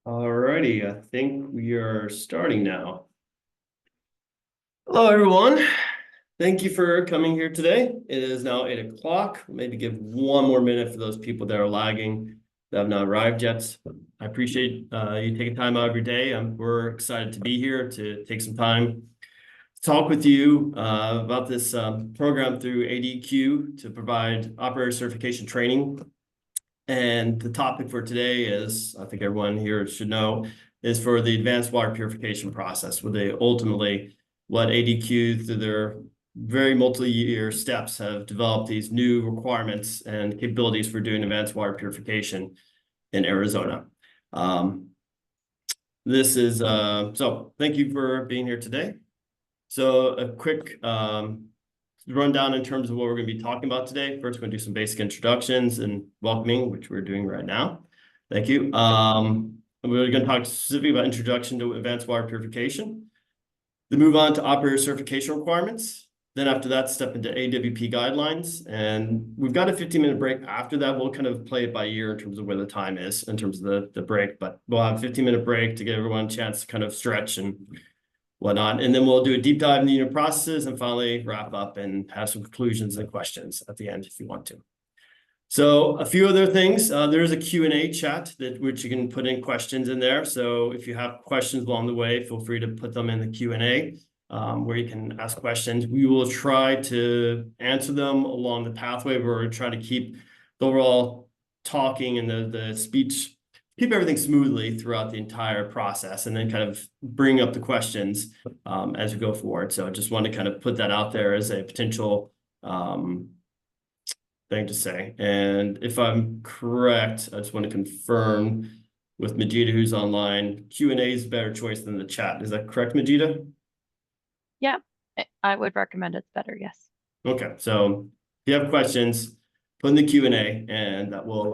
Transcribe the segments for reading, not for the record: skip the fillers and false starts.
Alrighty, I think we are starting now. Hello, everyone. Thank you for coming here today. It is now 8 o'clock. Maybe give one more minute for those people that are lagging that have not arrived yet. I appreciate you taking time out of your day. We're excited to be here to take some time to talk with you about this program through ADEQ to provide operator certification training. And the topic for today is, I think everyone here should know, is for the advanced water purification process, where they ultimately, what ADEQ through their very multi-year steps have developed these new requirements and capabilities for doing advanced water purification in Arizona. So thank you for being here today. So a quick rundown in terms of what we're going to be talking about today. First, we're going to do some basic introductions and welcoming, which we're doing right now. Thank you. We're going to talk specifically about introduction to advanced water purification. Then move on to operator certification requirements. Then after that, step into AWP guidelines. And we've got a 15-minute break. After that, we'll kind of play it by ear in terms of where the time is in terms of the break. But we'll have a 15-minute break to give everyone a chance to kind of stretch and whatnot. And then we'll do a deep dive in the unit processes and finally wrap up and have some conclusions and questions at the end if you want to. So a few other things. There is a Q&A chat which you can put in questions in there. So if you have questions along the way, feel free to put them in the Q&A where you can ask questions. We will try to answer them along the pathway where we're trying to keep the overall talking and the speech, keep everything smoothly throughout the entire process, and then kind of bring up the questions as we go forward. So I just want to kind of put that out there as a potential thing to say. And if I'm correct, I just want to confirm with Majida, who's online, Q&A is a better choice than the chat. Is that correct, Majida? Yeah, I would recommend it's better, yes. Okay, so if you have questions, put in the Q&A, and that will,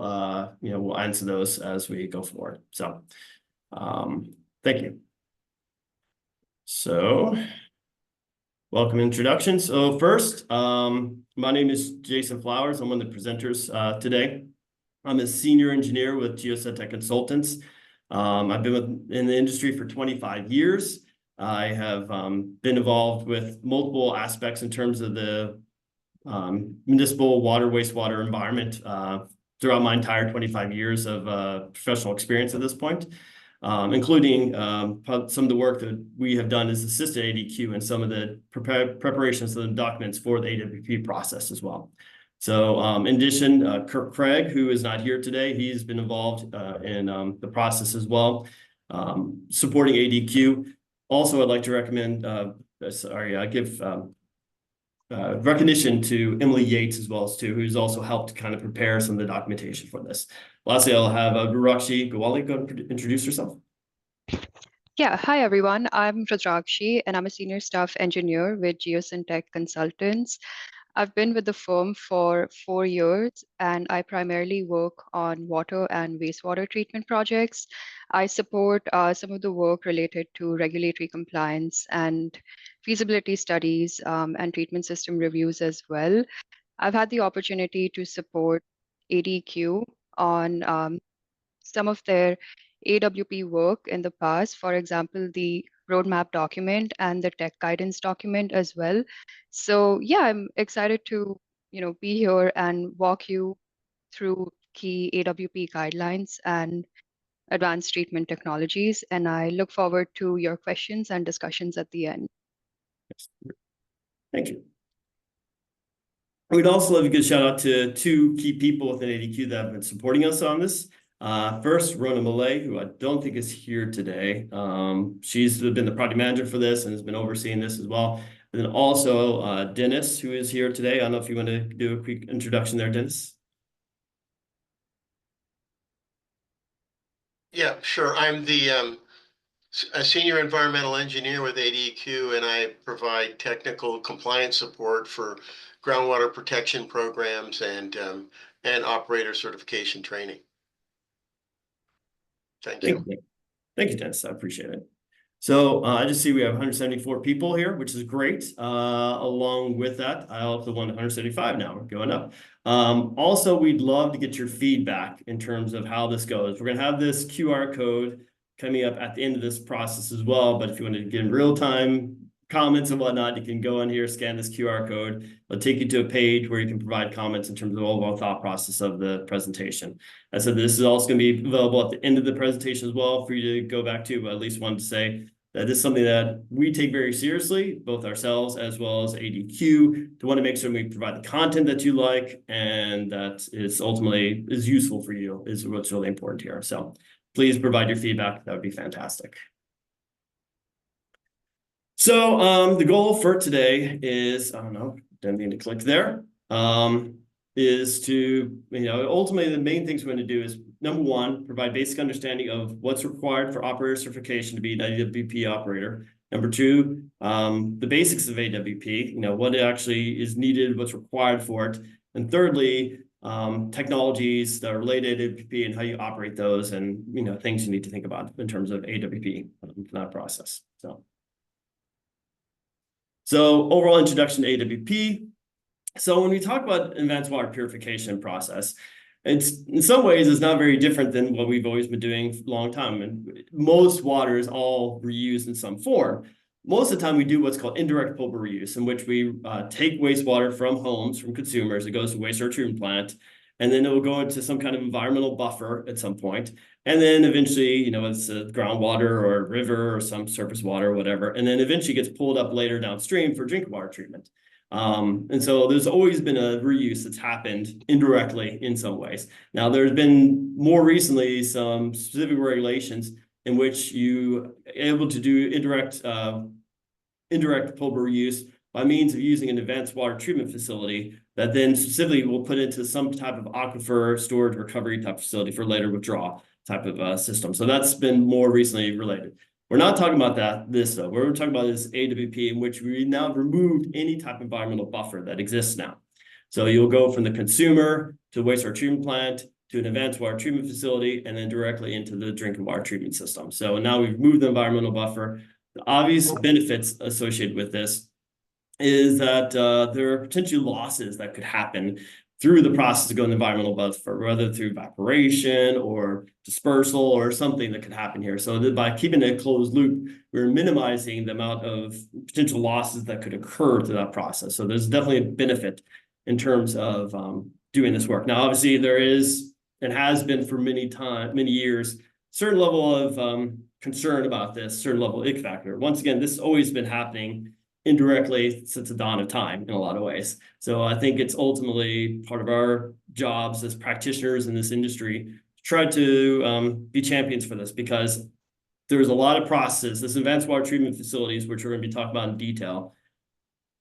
we'll answer those as we go forward. So, thank you. So, welcome introduction. So first, my name is Jason Flowers. I'm one of the presenters today. I'm a senior engineer with Geosetech Consultants. I've been in the industry for 25 years. I have been involved with multiple aspects in terms of the municipal water, wastewater environment throughout my entire 25 years of professional experience at this point, including some of the work that we have done as assisted ADEQ and some of the preparations of the documents for the AWP process as well. So in addition, Kirk Craig, who is not here today, he's been involved in the process as well, supporting ADEQ. Also, I'd like to recommend, give recognition to Emily Yates as well as too, who's also helped kind of prepare some of the documentation for this. Lastly, I'll have Rurakshi Gawali go introduce herself. Yeah, hi everyone. I'm Rudraakshi and I'm a senior staff engineer with Geosyntech Consultants. I've been with the firm for 4 years and I primarily work on water and wastewater treatment projects. I support some of the work related to regulatory compliance and feasibility studies and treatment system reviews as well. I've had the opportunity to support ADEQ on some of their AWP work in the past, for example, the roadmap document and the tech guidance document as well. So yeah, I'm excited to be here and walk you through key AWP guidelines and advanced treatment technologies. And I look forward to your questions and discussions at the end. Thank you. We'd also love to give a shout out to 2 key people within ADEQ that have been supporting us on this. First, Rona Malay, who I don't think is here today. She's been the project manager for this and has been overseeing this as well. And then also Dennis, who is here today. I don't know if you want to do a quick introduction there, Dennis. Yeah, sure. I'm the a senior environmental engineer with ADEQ, and I provide technical compliance support for groundwater protection programs and operator certification training. Thank you. Thank you, Dennis. I appreciate it. So I just see we have 174 people here, which is great. Along with that, I also want 175 now. We're going up. Also, we'd love to get your feedback in terms of how this goes. We're going to have this QR code coming up at the end of this process as well. But if you want to get in real time comments and whatnot, you can go in here, scan this QR code. It'll take you to a page where you can provide comments in terms of all of our thought process of the presentation. I said this is also going to be available at the end of the presentation as well for you to go back to, but at least wanted to say that this is something that we take very seriously, both ourselves as well as ADEQ, to want to make sure we provide the content that you like and that is ultimately is useful for you is what's really important here. So please provide your feedback. That would be fantastic. So the goal for today is, I don't know, didn't mean to click there, is to, ultimately the main things we're going to do is, number one, provide basic understanding of what's required for operator certification to be an AWP operator. Number two, the basics of AWP, what actually is needed, what's required for it. And thirdly, technologies that are related to AWP and how you operate those and, things you need to think about in terms of AWP in that process. So overall introduction to AWP. So when we talk about advanced water purification process, it's in some ways it's not very different than what we've always been doing for a long time. And most water is all reused in some form. Most of the time we do what's called indirect potable reuse, in which we take wastewater from homes, from consumers, it goes to wastewater treatment plant, and then it will go into some kind of environmental buffer at some point. And then eventually, it's groundwater or a river or some surface water or whatever. And then eventually gets pulled up later downstream for drinking water treatment. And so there's always been a reuse that's happened indirectly in some ways. Now, there's been more recently some specific regulations in which you are able to do indirect potable reuse by means of using an advanced water treatment facility that then specifically will put into some type of aquifer storage recovery type facility for later withdrawal type of system. So that's been more recently related. We're not talking about this though. We're talking about this AWP in which we now removed any type of environmental buffer that exists now. So you'll go from the consumer to the wastewater treatment plant to an advanced water treatment facility and then directly into the drinking water treatment system. So now we've moved the environmental buffer. The obvious benefits associated with this is that there are potential losses that could happen through the process of going to environmental buffer, whether through evaporation or dispersal or something that could happen here. So that by keeping a closed loop, we're minimizing the amount of potential losses that could occur through that process. So there's definitely a benefit in terms of doing this work. Now, obviously, there is and has been for many years, certain level of concern about this, certain level of ick factor. Once again, this has always been happening indirectly since the dawn of time in a lot of ways. So I think it's ultimately part of our jobs as practitioners in this industry to try to be champions for this, because there's a lot of processes. This advanced water treatment facilities, which we're going to be talking about in detail,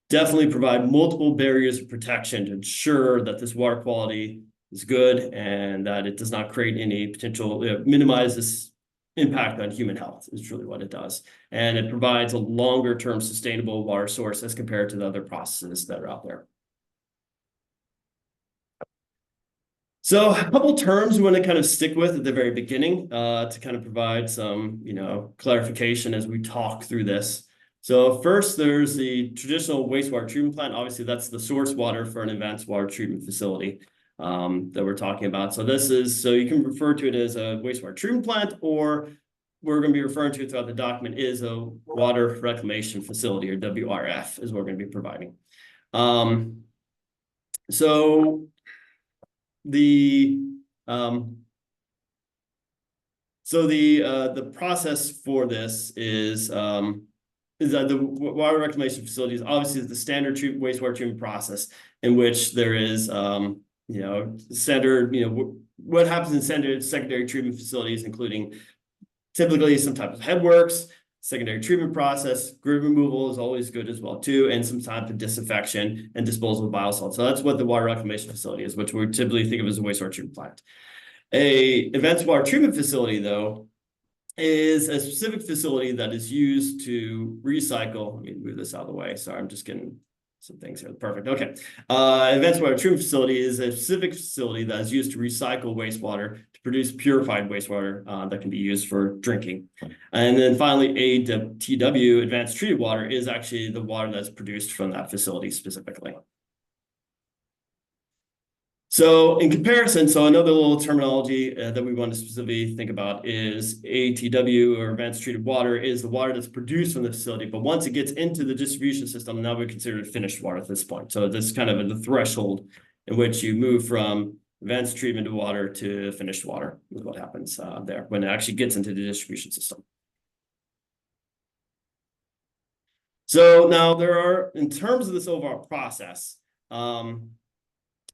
definitely provide multiple barriers of protection to ensure that this water quality is good and that it does not create any potential, minimize this impact on human health is truly what it does. And it provides a longer term sustainable water source as compared to the other processes that are out there. So a couple terms we want to kind of stick with at the very beginning to kind of provide some, clarification as we talk through this. So first, there's the traditional wastewater treatment plant. Obviously, that's the source water for an advanced water treatment facility that we're talking about. So so you can refer to it as a wastewater treatment plant, or we're going to be referring to it throughout the document is a water reclamation facility, or WRF is what we're going to be providing. So the process for this is that the water reclamation facility is obviously the standard wastewater treatment process in which there is standard, what happens in standard secondary treatment facilities, including typically some type of headworks, secondary treatment process, grid removal is always good as well too, and some type of disinfection and disposal of biosolids. So that's what the water reclamation facility is, which we typically think of as a wastewater treatment plant. A advanced water treatment facility, though, is a specific facility that is used to recycle. Let me move this out of the way. Sorry, I'm just getting some things here. Perfect. Okay. Advanced water treatment facility is a specific facility that is used to recycle wastewater to produce purified wastewater that can be used for drinking. And then finally, ADEQ, advanced treated water, is actually the water that's produced from that facility specifically. So in comparison, so another little terminology that we want to specifically think about is ATW, or advanced treated water, is the water that's produced from the facility. But once it gets into the distribution system, now we consider it finished water at this point. So this is kind of the threshold in which you move from advanced treatment of water to finished water is what happens there when it actually gets into the distribution system. So now there are, in terms of this overall process,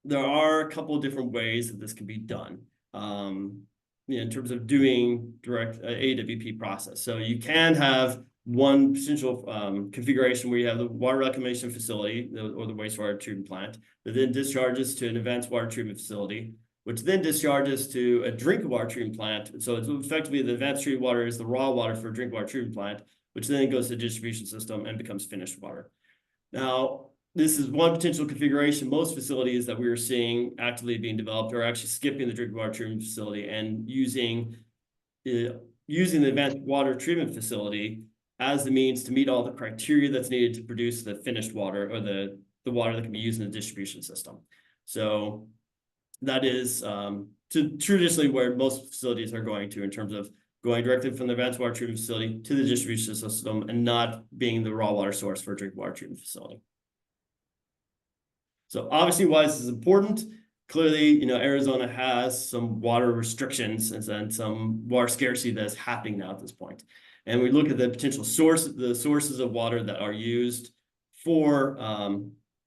there are a couple of different ways that this can be done in terms of doing direct AWP process. So you can have one potential configuration where you have the water reclamation facility or the wastewater treatment plant that then discharges to an advanced water treatment facility, which then discharges to a drinking water treatment plant. So it's effectively the advanced treated water is the raw water for a drinking water treatment plant, which then goes to the distribution system and becomes finished water. Now, this is one potential configuration. Most facilities that we are seeing actively being developed are actually skipping the drinking water treatment facility and using the advanced water treatment facility as the means to meet all the criteria that's needed to produce the finished water, or the water that can be used in the distribution system. So that is traditionally where most facilities are going to, in terms of going directly from the advanced water treatment facility to the distribution system and not being the raw water source for a drinking water treatment facility. So obviously, why this is important, clearly, Arizona has some water restrictions and some water scarcity that is happening now at this point. And we look at the potential sources of water that are used for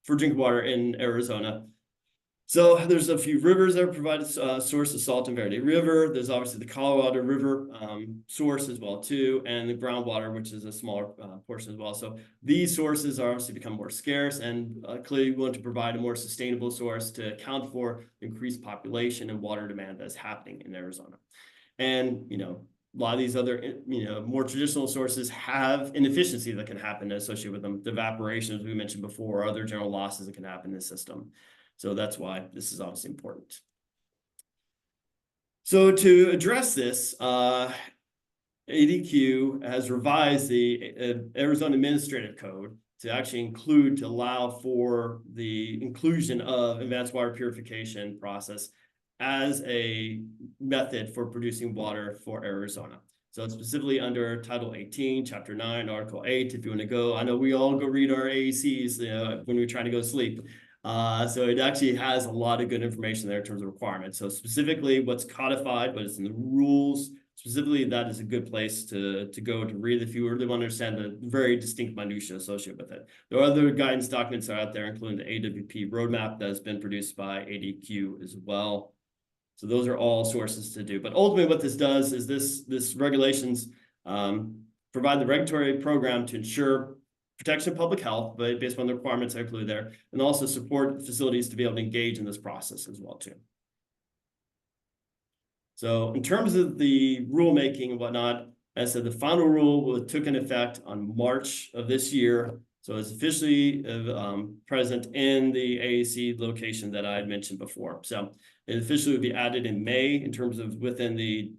drinking water in Arizona. So there's a few rivers that provide a source of Salton Verde River. There's obviously the Colorado River source as well too, and the groundwater, which is a smaller portion as well. So these sources are obviously become more scarce, and clearly we want to provide a more sustainable source to account for increased population and water demand that's happening in Arizona. And a lot of these other more traditional sources have inefficiency that can happen associated with them, the evaporation, as we mentioned before, or other general losses that can happen in the system. So that's why this is obviously important. So to address this, ADEQ has revised the Arizona Administrative Code to actually to allow for the inclusion of advanced water purification process as a method for producing water for Arizona. So it's specifically under Title 18, Chapter 9, Article 8, if you want to go. I know we all go read our AECs when we're trying to go to sleep. So it actually has a lot of good information there in terms of requirements. So specifically what's codified, but it's in the rules, specifically that is a good place to go to read if you really want to understand the very distinct minutiae associated with it. There are other guidance documents that are out there, including the AWP roadmap that has been produced by ADEQ as well. So those are all sources to do. But ultimately what this does is this regulations provide the regulatory program to ensure protection of public health, but based on the requirements that are included there, and also support facilities to be able to engage in this process as well too. So in terms of the rulemaking and whatnot, as I said, the final rule took in effect on March of this year. So it's officially present in the AEC location that I had mentioned before. So it officially would be added in May in terms of within the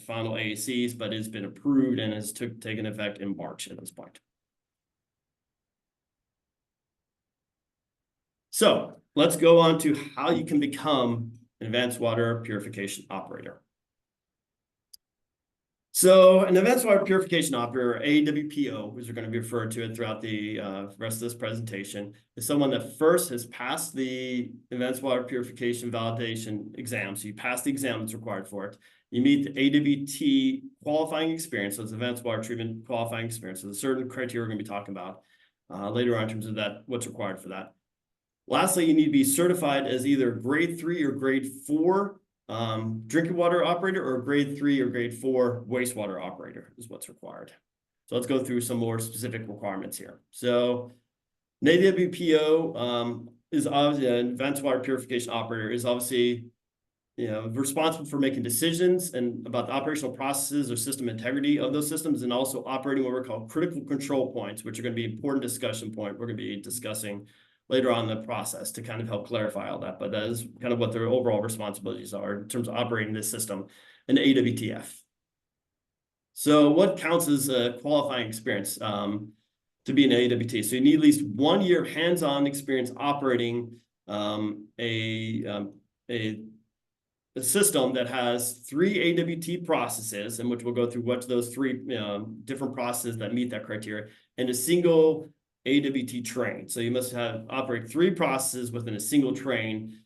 final AECs, but it's been approved and has taken effect in March at this point. So let's go on to how you can become an advanced water purification operator. So an advanced water purification operator, AWPO, as we're going to be referred to it throughout the rest of this presentation, is someone that first has passed the advanced water purification validation exam. So you pass the exam that's required for it. You meet the AWT qualifying experience, so it's advanced water treatment qualifying experience. So there's certain criteria we're going to be talking about later on in terms of that, what's required for that. Lastly, you need to be certified as either grade 3 or grade 4 drinking water operator, or grade 3 or grade 4 wastewater operator is what's required. So let's go through some more specific requirements here. So an AWPO is obviously an advanced water purification operator, is obviously responsible for making decisions and about the operational processes or system integrity of those systems, and also operating what we call critical control points, which are going to be important discussion point we're going to be discussing later on in the process to kind of help clarify all that. But that is kind of what their overall responsibilities are in terms of operating this system in AWTF. So what counts as a qualifying experience to be an AWT? So you need at least 1 year hands-on experience operating a system that has 3 AWT processes, and which we'll go through what those 3 different processes that meet that criteria, and a single AWT train. So you must operate 3 processes within a single train.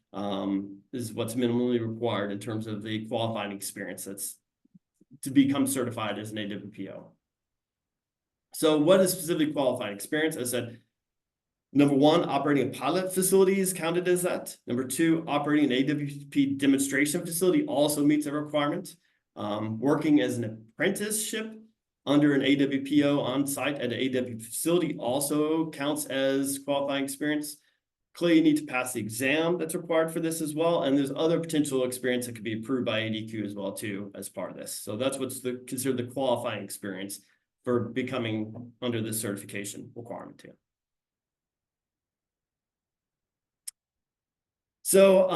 Is what's minimally required in terms of the qualifying experience that's to become certified as an AWPO. So what is specifically qualifying experience? As I said, number 1, operating a pilot facility is counted as that. Number 2, operating an AWP demonstration facility also meets a requirement. Working as an apprenticeship under an AWPO on site at an AWP facility also counts as qualifying experience. Clearly, you need to pass the exam that's required for this as well. And there's other potential experience that could be approved by ADEQ as well too as part of this. So that's what's considered the qualifying experience for becoming under this certification requirement too. So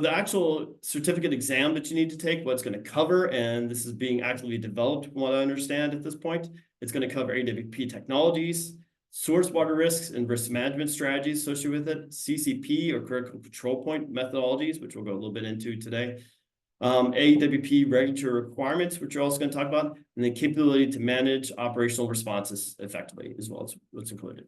the actual certificate exam that you need to take, what's going to cover, and this is being actively developed from what I understand at this point, it's going to cover AWP technologies, source water risks and risk management strategies associated with it, CCP or critical control point methodologies, which we'll go a little bit into today, AWP regulatory requirements, which we're also going to talk about, and the capability to manage operational responses effectively as well as what's included.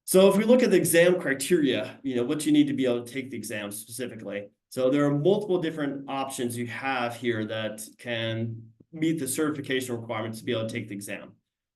So if we look at the exam criteria, what you need to be able to take the exam specifically. So there are multiple different options you have here that can meet the certification requirements to be able to take the exam.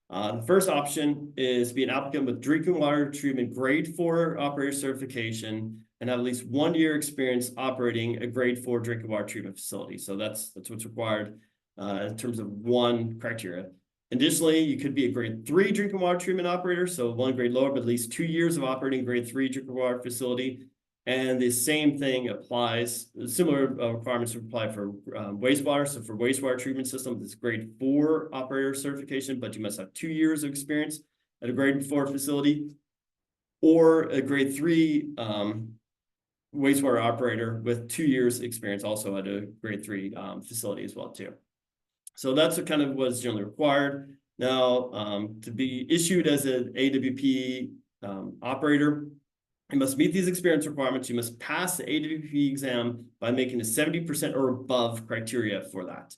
The first option is to be an applicant with drinking water treatment grade 4 operator certification and have at least 1 year experience operating a grade 4 drinking water treatment facility. So that's what's required in terms of 1 criteria. Additionally, you could be a grade 3 drinking water treatment operator, so 1 grade lower, but at least 2 years of operating grade 3 drinking water facility. And the same thing applies, similar requirements apply for wastewater. So for wastewater treatment system, it's grade 4 operator certification, but you must have 2 years of experience at a grade 4 facility, or a grade 3 wastewater operator with 2 years experience also at a grade 3 facility as well too. So that's what is generally required. Now, to be issued as an AWP operator, you must meet these experience requirements. You must pass the AWP exam by making a 70% or above criteria for that.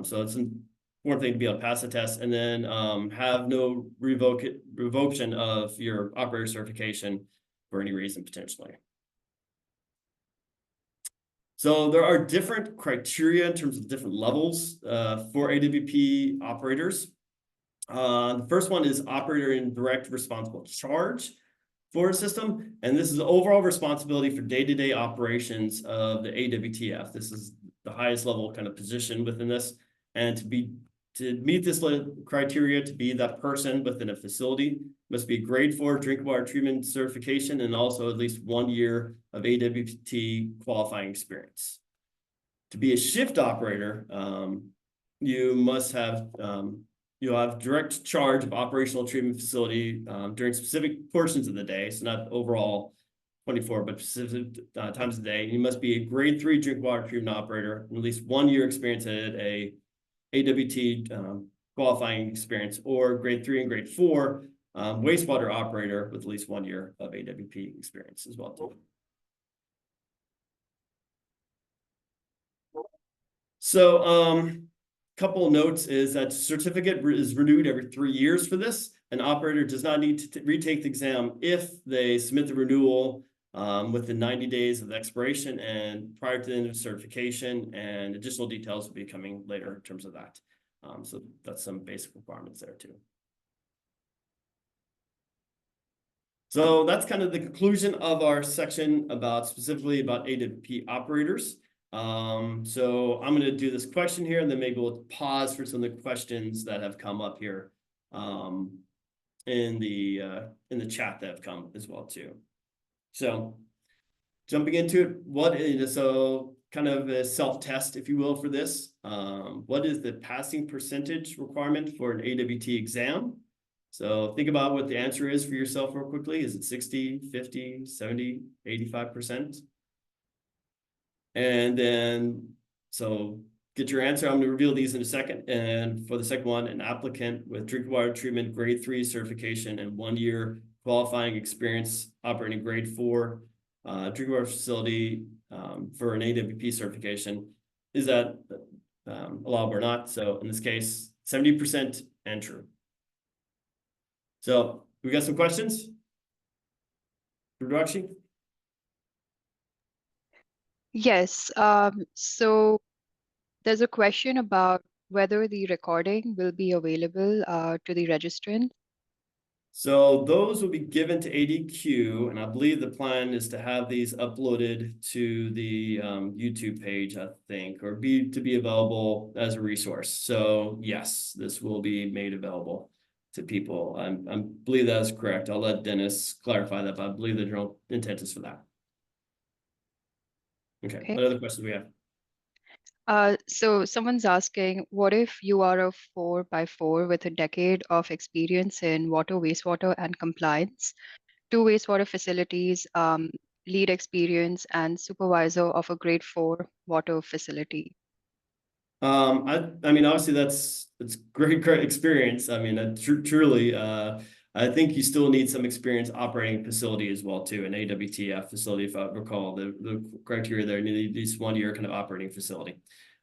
So it's an important thing to be able to pass the test, and then have no revocation of your operator certification for any reason potentially. So there are different criteria in terms of different levels for AWP operators. The first one is operator in direct responsible charge for a system. And this is the overall responsibility for day-to-day operations of the AWTF. This is the highest level position within this. And to meet this criteria, to be that person within a facility, must be grade 4 drinking water treatment certification and also at least 1 year of AWT qualifying experience. To be a shift operator, you must have you'll have direct charge of operational treatment facility during specific portions of the day, so not overall 24, but specific times of the day. You must be a grade 3 drinking water treatment operator and at least 1 year experience at a AWT qualifying experience, or grade 3 and grade 4 wastewater operator with at least 1 year of AWP experience as well too. So couple of notes is that certificate is renewed every 3 years for this. An operator does not need to retake the exam if they submit the renewal within 90 days of the expiration and prior to the end of certification, and additional details will be coming later in terms of that. So that's some basic requirements there too. So that's the conclusion of our section specifically about AWP operators. So I'm going to do this question here, and then maybe we'll pause for some of the questions that have come up here in the chat that have come as well too. So jumping into it, what is a self-test, if you will, for this? What is the passing percentage requirement for an AWT exam? So think about what the answer is for yourself real quickly. Is it 60, 50, 70, 85%? And then, so get your answer. I'm going to reveal these in a second. And for the second one, an applicant with drinking water treatment grade 3 certification and 1 year qualifying experience operating grade 4 drinking water facility for an AWP certification. Is that allowable or not? So in this case, 70% and true. So we got some questions? Rakshi? Yes, so there's a question about whether the recording will be available to the registrant. So those will be given to ADEQ, and I believe the plan is to have these uploaded to the YouTube page, I think, or to be available as a resource. So yes, this will be made available to people. I believe that is correct. I'll let Dennis clarify that, but I believe the general intent is for that. Okay. What other questions we have? So someone's asking, what if you are a 4x4 with a decade of experience in water, wastewater, and compliance, 2 wastewater facilities, lead experience, and supervisor of a grade 4 water facility? I mean, obviously it's great experience. I mean, truly, I think you still need some experience operating facility as well too. An AWTF facility, if I recall, the criteria there, you need at least 1 year kind of operating facility.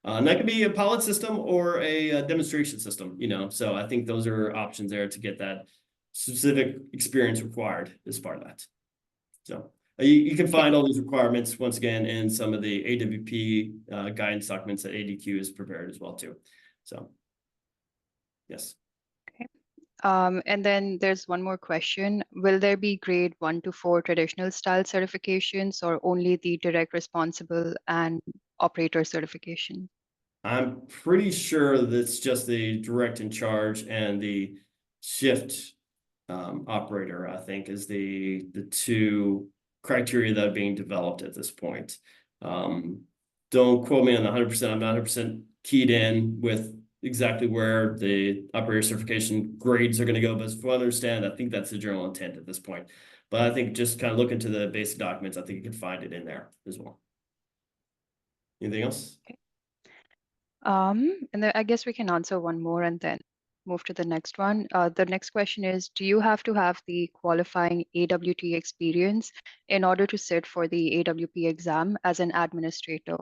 And that could be a pilot system or a demonstration system, you know. So I think those are options there to get that specific experience required as part of that. So you can find all these requirements once again in some of the AWP guidance documents that ADEQ is prepared as well too. So yes. And then there's one more question. Will there be grade 1 to 4 traditional style certifications or only the direct responsible and operator certification? I'm pretty sure that's just the direct in charge and the shift operator, I think, is the two criteria that are being developed at this point. Don't quote me on the 100%. I'm not 100% keyed in with exactly where the operator certification grades are going to go, but as far as I understand, I think that's the general intent at this point. But I think just kind of look into the basic documents. I think you can find it in there as well. Anything else? Okay. And then I guess we can answer one more and then move to the next one. The next question is, do you have to have the qualifying AWT experience in order to sit for the AWP exam as an administrator?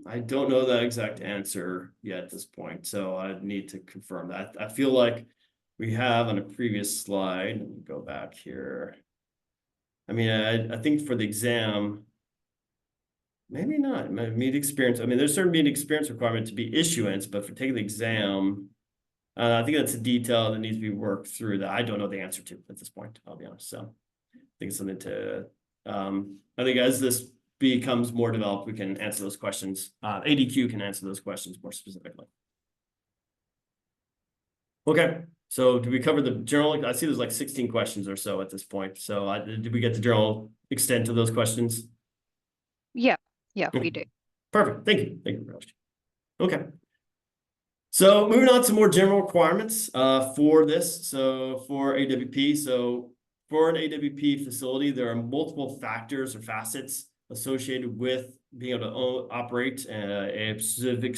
I don't know that exact answer yet at this point, so I need to confirm that. I feel like we have on a previous slide. Let me go back here. I mean, I think for the exam, maybe not. Meet experience. I mean, there's certain meet experience requirement to be issuance, but for taking the exam, I think that's a detail that needs to be worked through that I don't know the answer to at this point, I'll be honest. So I think it's something to, I think as this becomes more developed, we can answer those questions. ADEQ can answer those questions more specifically. Okay, so did we cover the general? I see there's like 16 questions or so at this point. So did we get the general extent of those questions? Yeah, we did. Perfect. Thank you. Thank you very much. Okay. So moving on to more general requirements for this. So for AWP, so for an AWP facility, there are multiple factors or facets associated with being able to operate a specific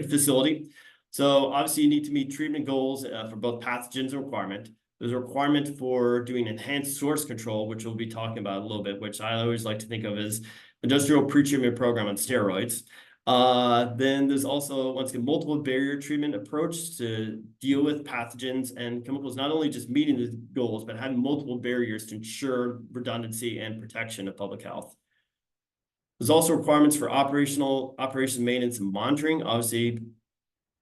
facility. So obviously you need to meet treatment goals for both pathogens and requirement. There's a requirement for doing enhanced source control, which we'll be talking about a little bit, which I always like to think of as industrial pre-treatment program on steroids. Then there's also, once again, multiple barrier treatment approach to deal with pathogens and chemicals, not only just meeting the goals, but having multiple barriers to ensure redundancy and protection of public health. There's also requirements for operation maintenance and monitoring. Obviously,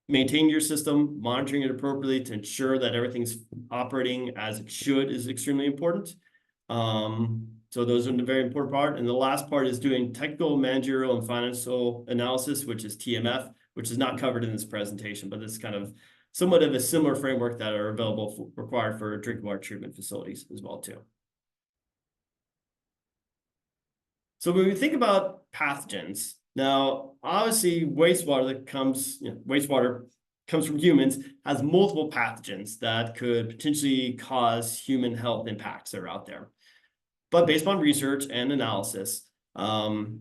maintain your system, monitoring it appropriately to ensure that everything's operating as it should is extremely important. So those are the very important part. And the last part is doing technical, managerial, and financial analysis, which is TMF, which is not covered in this presentation, but it's kind of somewhat of a similar framework that are available required for drinking water treatment facilities as well too. So when we think about pathogens, now obviously wastewater comes from humans, has multiple pathogens that could potentially cause human health impacts that are out there. But based on research and analysis, for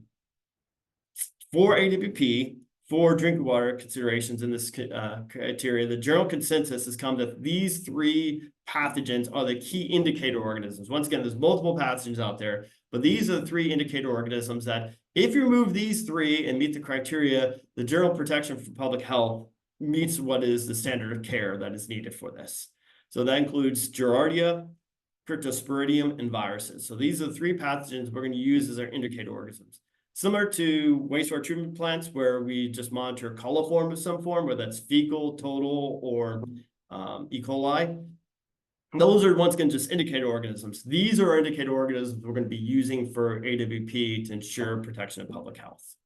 AWP, for drinking water considerations in this criteria, the general consensus has come that these 3 pathogens are the key indicator organisms. Once again, there's multiple pathogens out there, but these are the 3 indicator organisms that if you remove these 3 and meet the criteria, the general protection for public health meets what is the standard of care that is needed for this. So that includes Giardia, Cryptosporidium, and viruses. So these are the 3 pathogens we're going to use as our indicator organisms. Similar to wastewater treatment plants, where we just monitor coliform of some form, whether that's fecal, total, or E. coli. Those are once again just indicator organisms. These are our indicator organisms we're going to be using for AWP to ensure protection of public health.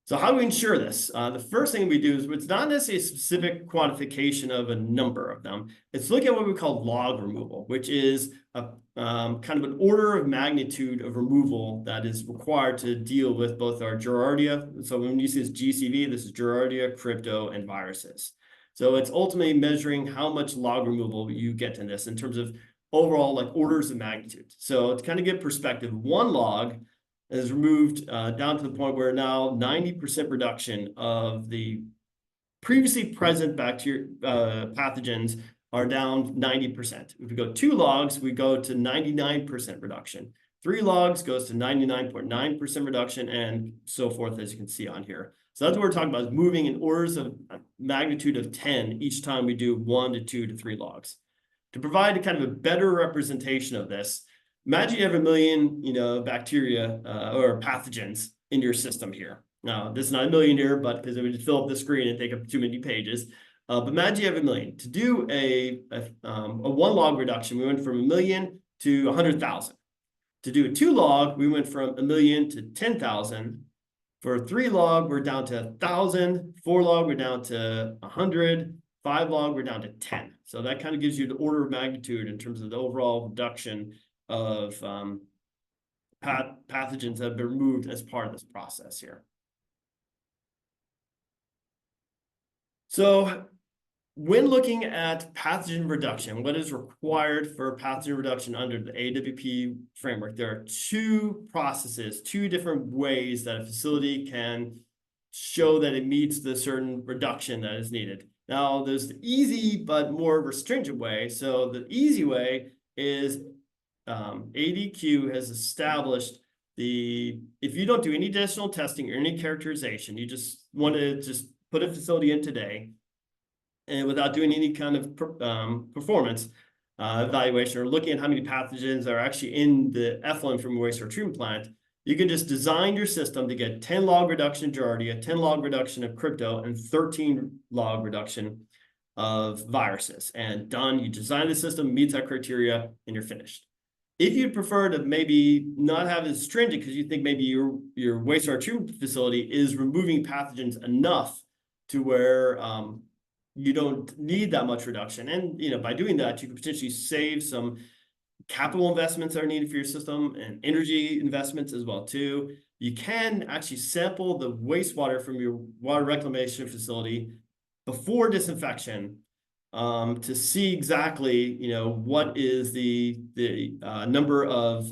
So how do we ensure this? The first thing we do is it's not necessarily a specific quantification of a number of them. It's look at what we call log removal, which is a kind of an order of magnitude of removal that is required to deal with both our Giardia. So when you see this GCV, this is Giardia, crypto, and viruses. So it's ultimately measuring how much log removal you get in this in terms of overall like orders of magnitude. So to kind of get perspective, 1 log is removed down to the point where now 90% reduction of the previously present bacteria pathogens are down 90%. If we go 2 logs, we go to 99% reduction. 3 logs goes to 99.9% reduction, and so forth, as you can see on here. So that's what we're talking about, is moving in orders of magnitude of 10 each time we do 1 to 2 to 3 logs. To provide a kind of a better representation of this, imagine you have 1 million, bacteria or pathogens in your system here. Now, this is not 1 million here, but because it would fill up the screen and take up too many pages. But imagine you have 1 million. To do a 1 log reduction, we went from 1 million to 100,000. To do a 2 log, we went from 1 million to 10,000. For a 3 log, we're down to 1,000. 4 log, we're down to 100. 5 log, we're down to 10. So that kind of gives you the order of magnitude in terms of the overall reduction of pathogens that have been removed as part of this process here. So when looking at pathogen reduction, what is required for pathogen reduction under the AWP framework, there are 2 processes, 2 different ways that a facility can show that it meets the certain reduction that is needed. Now, there's the easy but more restringent way. So the easy way is ADEQ has established if you don't do any additional testing or any characterization, you just want to just put a facility in today, and without doing any kind of performance evaluation or looking at how many pathogens are actually in the effluent from a wastewater treatment plant, you can just design your system to get 10 log reduction of Giardia, 10 log reduction of crypto, and 13 log reduction of viruses. And done, you design the system, meets that criteria, and you're finished. If you'd prefer to maybe not have it stringent because you think maybe your wastewater treatment facility is removing pathogens enough to where you don't need that much reduction. And by doing that, you can potentially save some capital investments that are needed for your system and energy investments as well too. You can actually sample the wastewater from your water reclamation facility before disinfection to see exactly what is the number of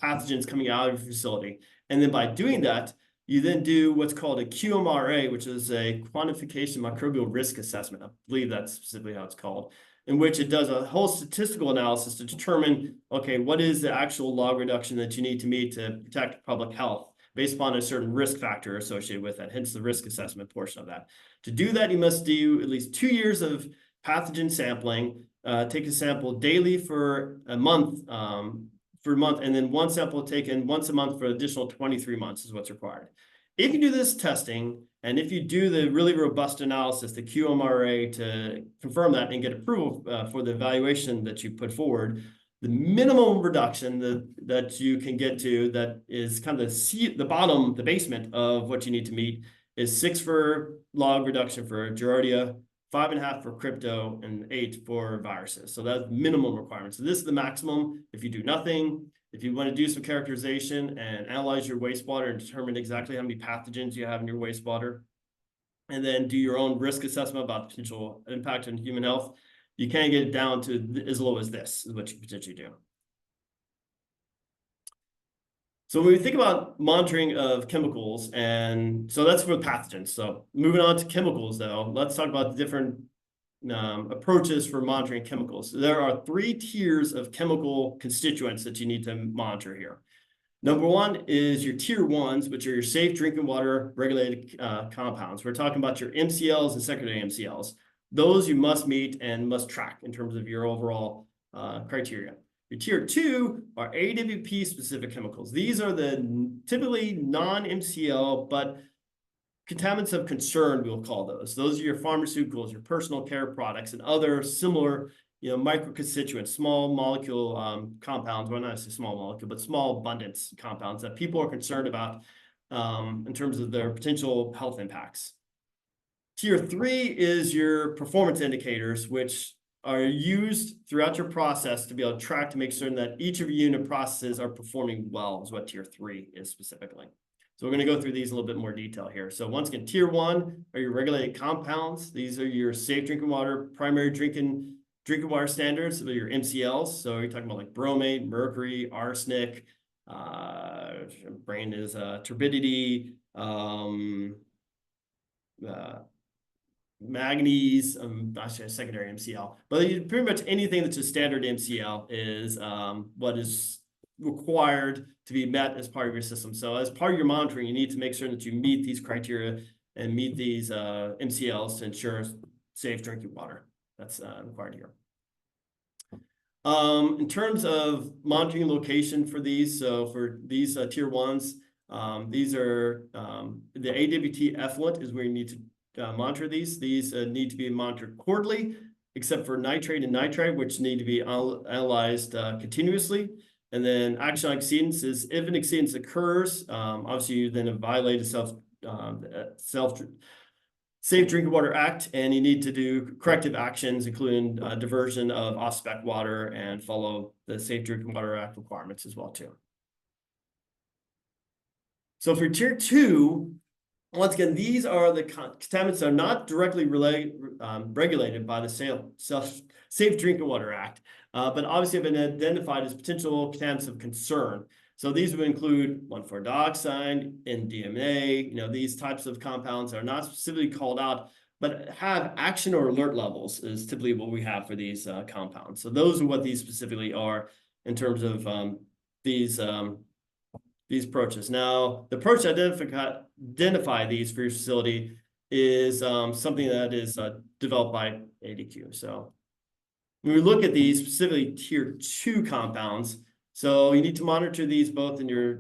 pathogens coming out of your facility. And then by doing that, you then do what's called a QMRA, which is a quantification microbial risk assessment. I believe that's specifically how it's called, in which it does a whole statistical analysis to determine, okay, what is the actual log reduction that you need to meet to protect public health based upon a certain risk factor associated with that, hence the risk assessment portion of that. To do that, you must do at least 2 years of pathogen sampling, take a sample daily for a month, and then 1 sample taken once a month for an additional 23 months is what's required. If you do this testing, and if you do the really robust analysis, the QMRA, to confirm that and get approval for the evaluation that you put forward, the minimum reduction that you can get to, that is kind of the basement of what you need to meet, is 6 for log reduction for Giardia, 5.5 for crypto, and 8 for viruses. So that's minimum requirements. So this is the maximum. If you do nothing, if you want to do some characterization and analyze your wastewater and determine exactly how many pathogens you have in your wastewater, and then do your own risk assessment about the potential impact on human health, you can get it down to as low as this is what you potentially do. So when we think about monitoring of chemicals, and so that's for pathogens. So moving on to chemicals, though, let's talk about the different approaches for monitoring chemicals. There are 3 tiers of chemical constituents that you need to monitor here. Number 1 is your tier 1s, which are your safe drinking water regulated compounds. We're talking about your MCLs and secondary MCLs. Those you must meet and must track in terms of your overall criteria. Your tier 2 are AWP specific chemicals. These are the typically non-MCL, but contaminants of concern, we'll call those. Those are your pharmaceuticals, your personal care products, and other similar, microconstituents, small molecule compounds. Well, not necessarily small molecule, but small abundance compounds that people are concerned about in terms of their potential health impacts. Tier 3 is your performance indicators, which are used throughout your process to be able to track to make certain that each of your unit processes are performing well, is what tier 3 is specifically. So we're going to go through these in a little bit more detail here. So once again, tier 1 are your regulated compounds. These are your safe drinking water, primary drinking water standards, so your MCLs. So you're talking about like bromate, mercury, arsenic, brain is turbidity, manganese, actually a secondary MCL, but pretty much anything that's a standard MCL is what is required to be met as part of your system. So as part of your monitoring, you need to make sure that you meet these criteria and meet these MCLs to ensure safe drinking water. That's required here. In terms of monitoring location for these, so for these tier 1s, these are the AWT effluent is where you need to monitor these. These need to be monitored quarterly, except for nitrate and nitrite, which need to be analyzed continuously. And then action on exceedance is if an exceedance occurs, obviously you then have violated Safe Drinking Water Act, and you need to do corrective actions, including diversion of off-spec water and follow the Safe Drinking Water Act requirements as well too. So for tier 2, once again, these are the contaminants that are not directly regulated by the Safe Drinking Water Act, but obviously have been identified as potential contaminants of concern. So these would include 1,4-dioxide, NDMA, these types of compounds are not specifically called out, but have action or alert levels is typically what we have for these compounds. So those are what these specifically are in terms of these approaches. Now, the approach to identify these for your facility is something that is developed by ADEQ. So when we look at these, specifically tier 2 compounds, so you need to monitor these both in your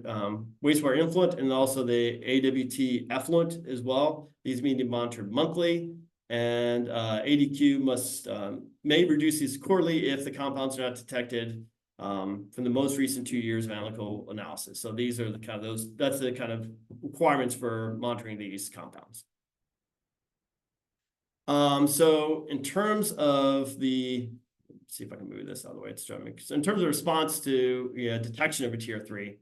wastewater influent and also the AWT effluent as well. These need to be monitored monthly, and ADEQ may reduce these quarterly if the compounds are not detected from the most recent 2 years of analytical analysis. So these are the kind of that's the kind of requirements for monitoring these compounds. So in terms of let's see if I can move this out of the way. It's driving me. So in terms of response to detection of a tier 3.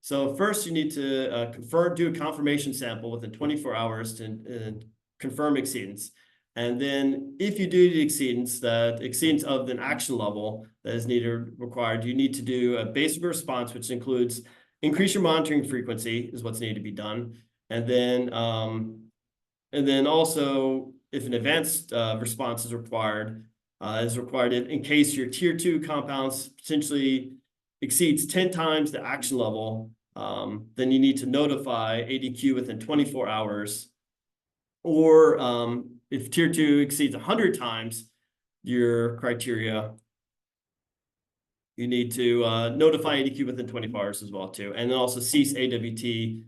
So first you need to do a confirmation sample within 24 hours to confirm exceedance. And then if you do the exceedance of an action level that is required, you need to do a basic response, which includes increase your monitoring frequency is what's needed to be done. And then also if an advanced response is required in case your tier 2 compounds potentially exceeds 10 times the action level, then you need to notify ADEQ within 24 hours. Or if tier 2 exceeds 100 times your criteria, you need to notify ADEQ within 24 hours as well too. And then also cease AWT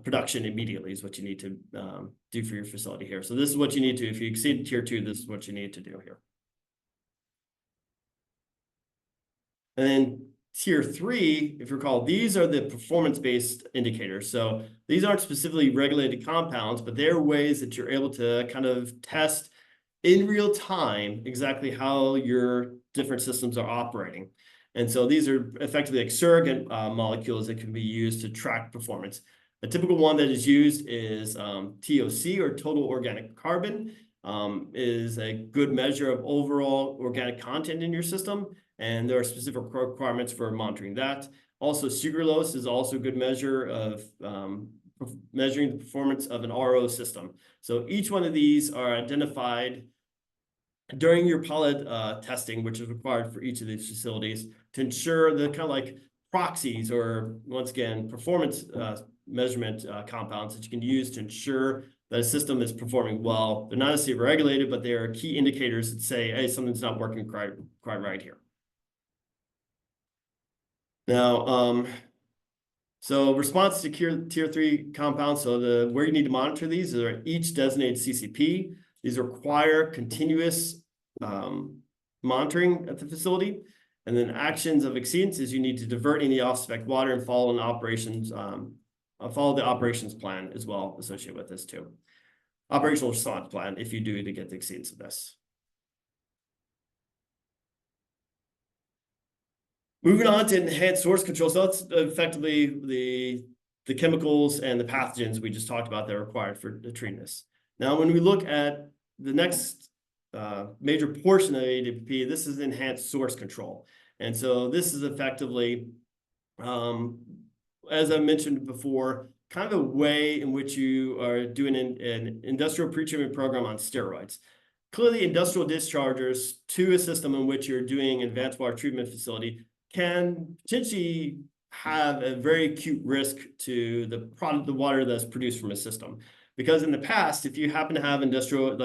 production immediately is what you need to do for your facility here. So this is what you need to, if you exceed tier 2, this is what you need to do here. And then tier 3, if you recall, these are the performance-based indicators. So these aren't specifically regulated compounds, but they're ways that you're able to kind of test in real time exactly how your different systems are operating. And so these are effectively like surrogate molecules that can be used to track performance. A typical one that is used is TOC, or total organic carbon, is a good measure of overall organic content in your system. And there are specific requirements for monitoring that. Also, sucralose is also a good measure of measuring the performance of an RO system. So each one of these are identified during your pilot testing, which is required for each of these facilities, to ensure the kind of like proxies, or once again, performance measurement compounds that you can use to ensure that a system is performing well. They're not necessarily regulated, but they are key indicators that say, hey, something's not working quite right here. Now, so response to tier 3 compounds. So where you need to monitor these are each designated CCP. These require continuous monitoring at the facility. And then actions of exceedance is you need to divert any off-spec water and follow the operations plan as well associated with this too. Operational response plan if you do to get the exceedance of this. Moving on to enhanced source control. So that's effectively the chemicals and the pathogens we just talked about that are required for treating this. Now, when we look at the next major portion of ADEQ, this is enhanced source control. And so this is effectively, as I mentioned before, kind of a way in which you are doing an industrial pretreatment program on steroids. Clearly, industrial dischargers to a system in which you're doing advanced water treatment facility can potentially have a very acute risk to the product, the water that's produced from a system. Because in the past, if you happen to have industrial,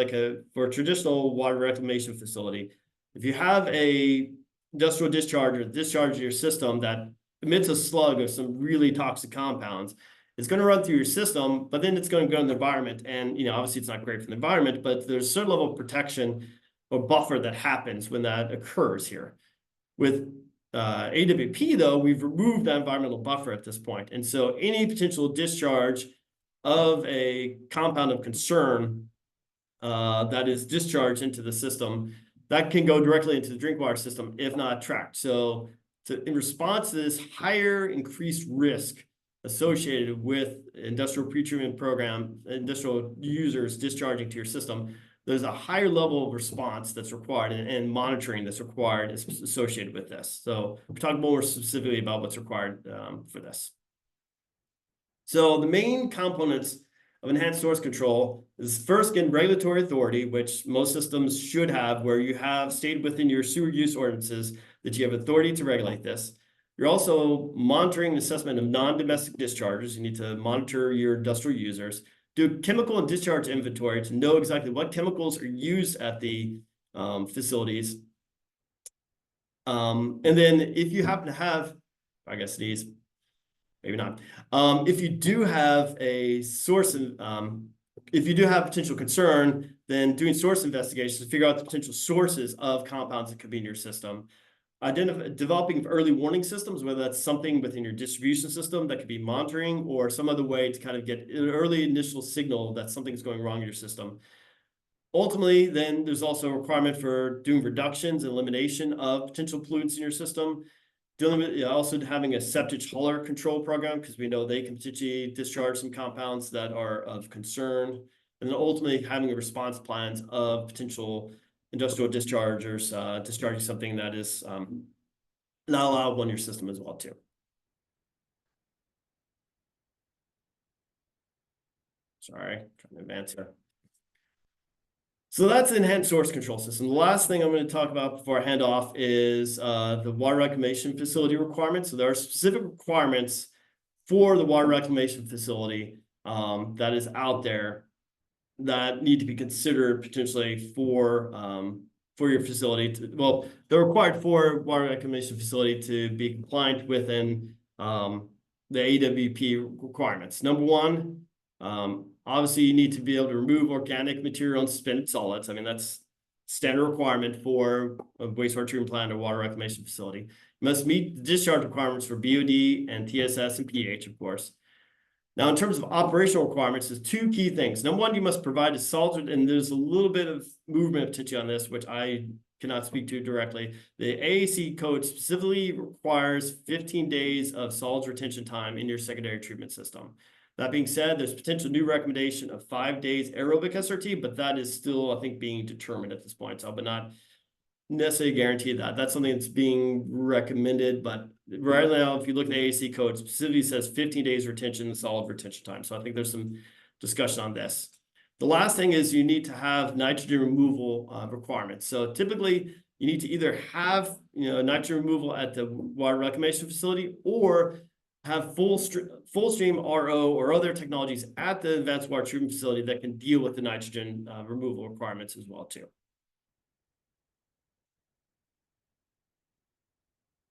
for a traditional water reclamation facility, if you have a industrial discharge your system that emits a slug of some really toxic compounds, it's going to run through your system, but then it's going to go in the environment. And, obviously it's not great for the environment, but there's a certain level of protection or buffer that happens when that occurs here. With AWP, though, we've removed that environmental buffer at this point. And so any potential discharge of a compound of concern that is discharged into the system, that can go directly into the drink water system if not tracked. So in response to this higher increased risk associated with industrial pretreatment program, industrial users discharging to your system, there's a higher level of response that's required and monitoring that's required associated with this. So we're talking more specifically about what's required for this. So the main components of enhanced source control is first, again, regulatory authority, which most systems should have, where you have stated within your sewer use ordinances that you have authority to regulate this. You're also monitoring and assessment of non-domestic discharges. You need to monitor your industrial users, do chemical and discharge inventory to know exactly what chemicals are used at the facilities. And then if you happen to have, I guess these, maybe not. If you do have a source, if you do have potential concern, then doing source investigations to figure out the potential sources of compounds that could be in your system. Developing early warning systems, whether that's something within your distribution system that could be monitoring or some other way to kind of get an early initial signal that something's going wrong in your system. Ultimately, then there's also a requirement for doing reductions and elimination of potential pollutants in your system. Dealing with also having a septic hauler control program, because we know they can potentially discharge some compounds that are of concern. And then ultimately having a response plans of potential industrial dischargers discharging something that is not allowable in your system as well too. Sorry, trying to advance here. So that's the enhanced source control system. The last thing I'm going to talk about before I hand off is the water reclamation facility requirements. So there are specific requirements for the water reclamation facility that is out there that need to be considered potentially for your facility. They're required for water reclamation facility to be compliant within the AWP requirements. Number one, obviously you need to be able to remove organic material and suspended solids. I mean, that's standard requirement for a wastewater treatment plant or water reclamation facility. You must meet the discharge requirements for BOD and TSS and pH, of course. Now, in terms of operational requirements, there's two key things. Number one, you must provide a solids, and there's a little bit of movement potentially on this, which I cannot speak to directly. The AAC code specifically requires 15 days of solids retention time in your secondary treatment system. That being said, there's potential new recommendation of 5 days aerobic SRT, but that is still, I think, being determined at this point. So, but not necessarily guarantee that. That's something that's being recommended, but right now, if you look at the AAC code, specifically says 15 days retention, solid retention time. So I think there's some discussion on this. The last thing is you need to have nitrogen removal requirements. So typically, you need to either have nitrogen removal at the water reclamation facility or have full stream RO or other technologies at the advanced water treatment facility that can deal with the nitrogen removal requirements as well too.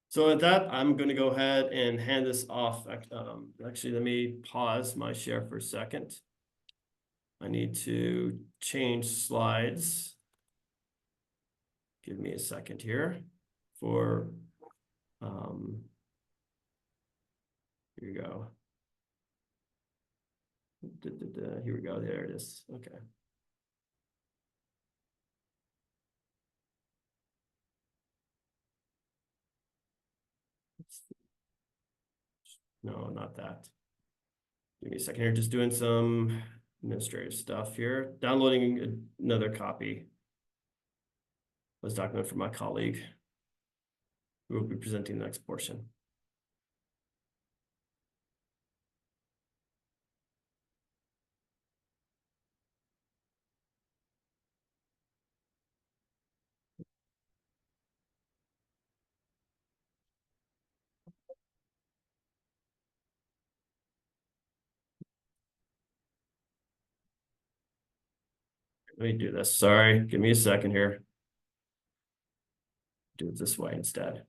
So with that, I'm going to go ahead and hand this off. Actually, let me pause my share for a second. I need to change slides. Give me a second here for, here we go. Here we go, there it is, okay. No, not that. Give me a second here, just doing some administrative stuff here. Downloading another copy. This document from my colleague who will be presenting the next portion. Let me do this. Sorry, give me a second here. Do it this way instead.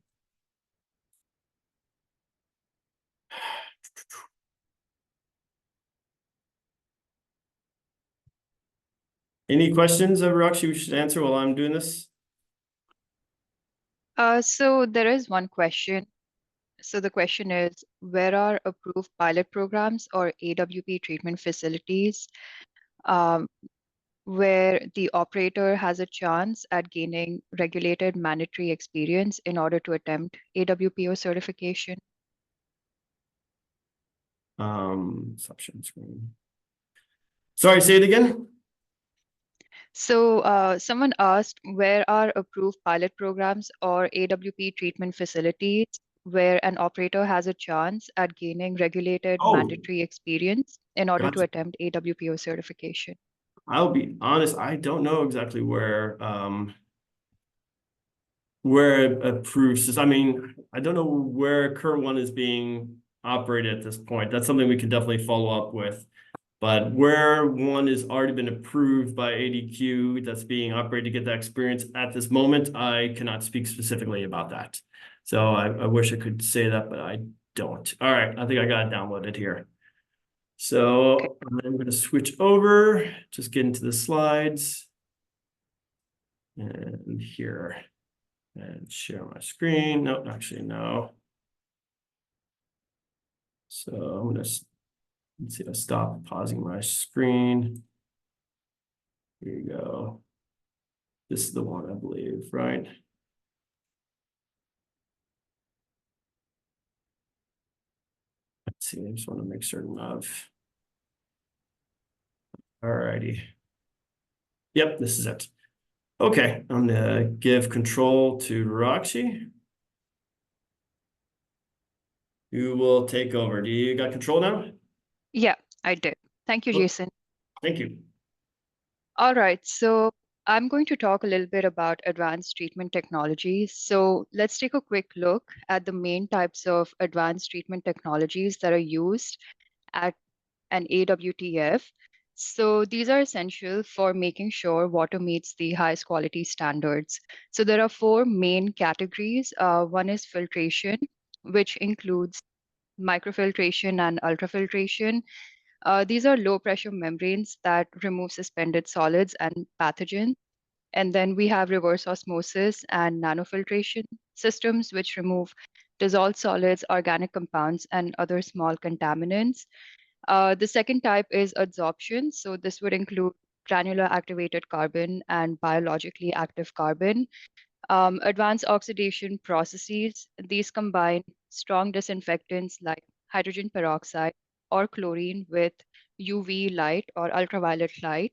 Any questions, Rakshi, we should answer while I'm doing this? So there is one question. So the question is, where are approved pilot programs or AWP treatment facilities where the operator has a chance at gaining regulated mandatory experience in order to attempt AWPO certification? Option screen. Sorry, say it again. So someone asked, where are approved pilot programs or AWP treatment facilities where an operator has a chance at gaining regulated Oh. mandatory experience in order to Gotcha. attempt AWPO certification? I'll be honest, I don't know exactly where approved. I mean, I don't know where current one is being operated at this point. That's something we can definitely follow up with. But where one has already been approved by ADEQ that's being operated to get that experience at this moment, I cannot speak specifically about that. So I wish I could say that, but I don't. All right, I think I got it downloaded here. So Okay. I'm going to switch over, just get into the slides. And here, and share my screen. No, actually, no. So I'm going to, let's see, I'll stop pausing my screen. Here you go. This is the one, I believe, right? Let's see, I just want to make certain of. All righty. Yep, this is it. Okay, I'm gonna give control to Rakshi. Who will take over? Do you got control now? Yeah, I did. Thank you, Cool. Jason. Thank you. All right, so I'm going to talk a little bit about advanced treatment technologies. So let's take a quick look at the main types of advanced treatment technologies that are used at an AWTF. So these are essential for making sure water meets the highest quality standards. So there are four main categories. One is filtration, which includes microfiltration and ultrafiltration. These are low pressure membranes that remove suspended solids and pathogens. And then we have reverse osmosis and nanofiltration systems, which remove dissolved solids, organic compounds, and other small contaminants. The second type is adsorption. So this would include granular activated carbon and biologically active carbon. Advanced oxidation processes, these combine strong disinfectants like hydrogen peroxide or chlorine with UV light or ultraviolet light.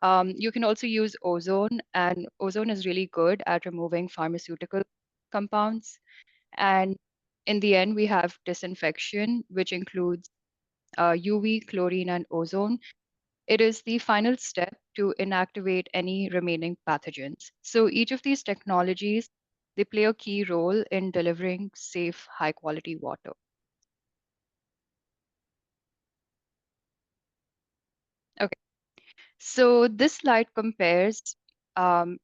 You can also use ozone, and ozone is really good at removing pharmaceutical compounds. And in the end, we have disinfection, which includes UV, chlorine, and ozone. It is the final step to inactivate any remaining pathogens. So each of these technologies, they play a key role in delivering safe, high quality water. Okay, so this slide compares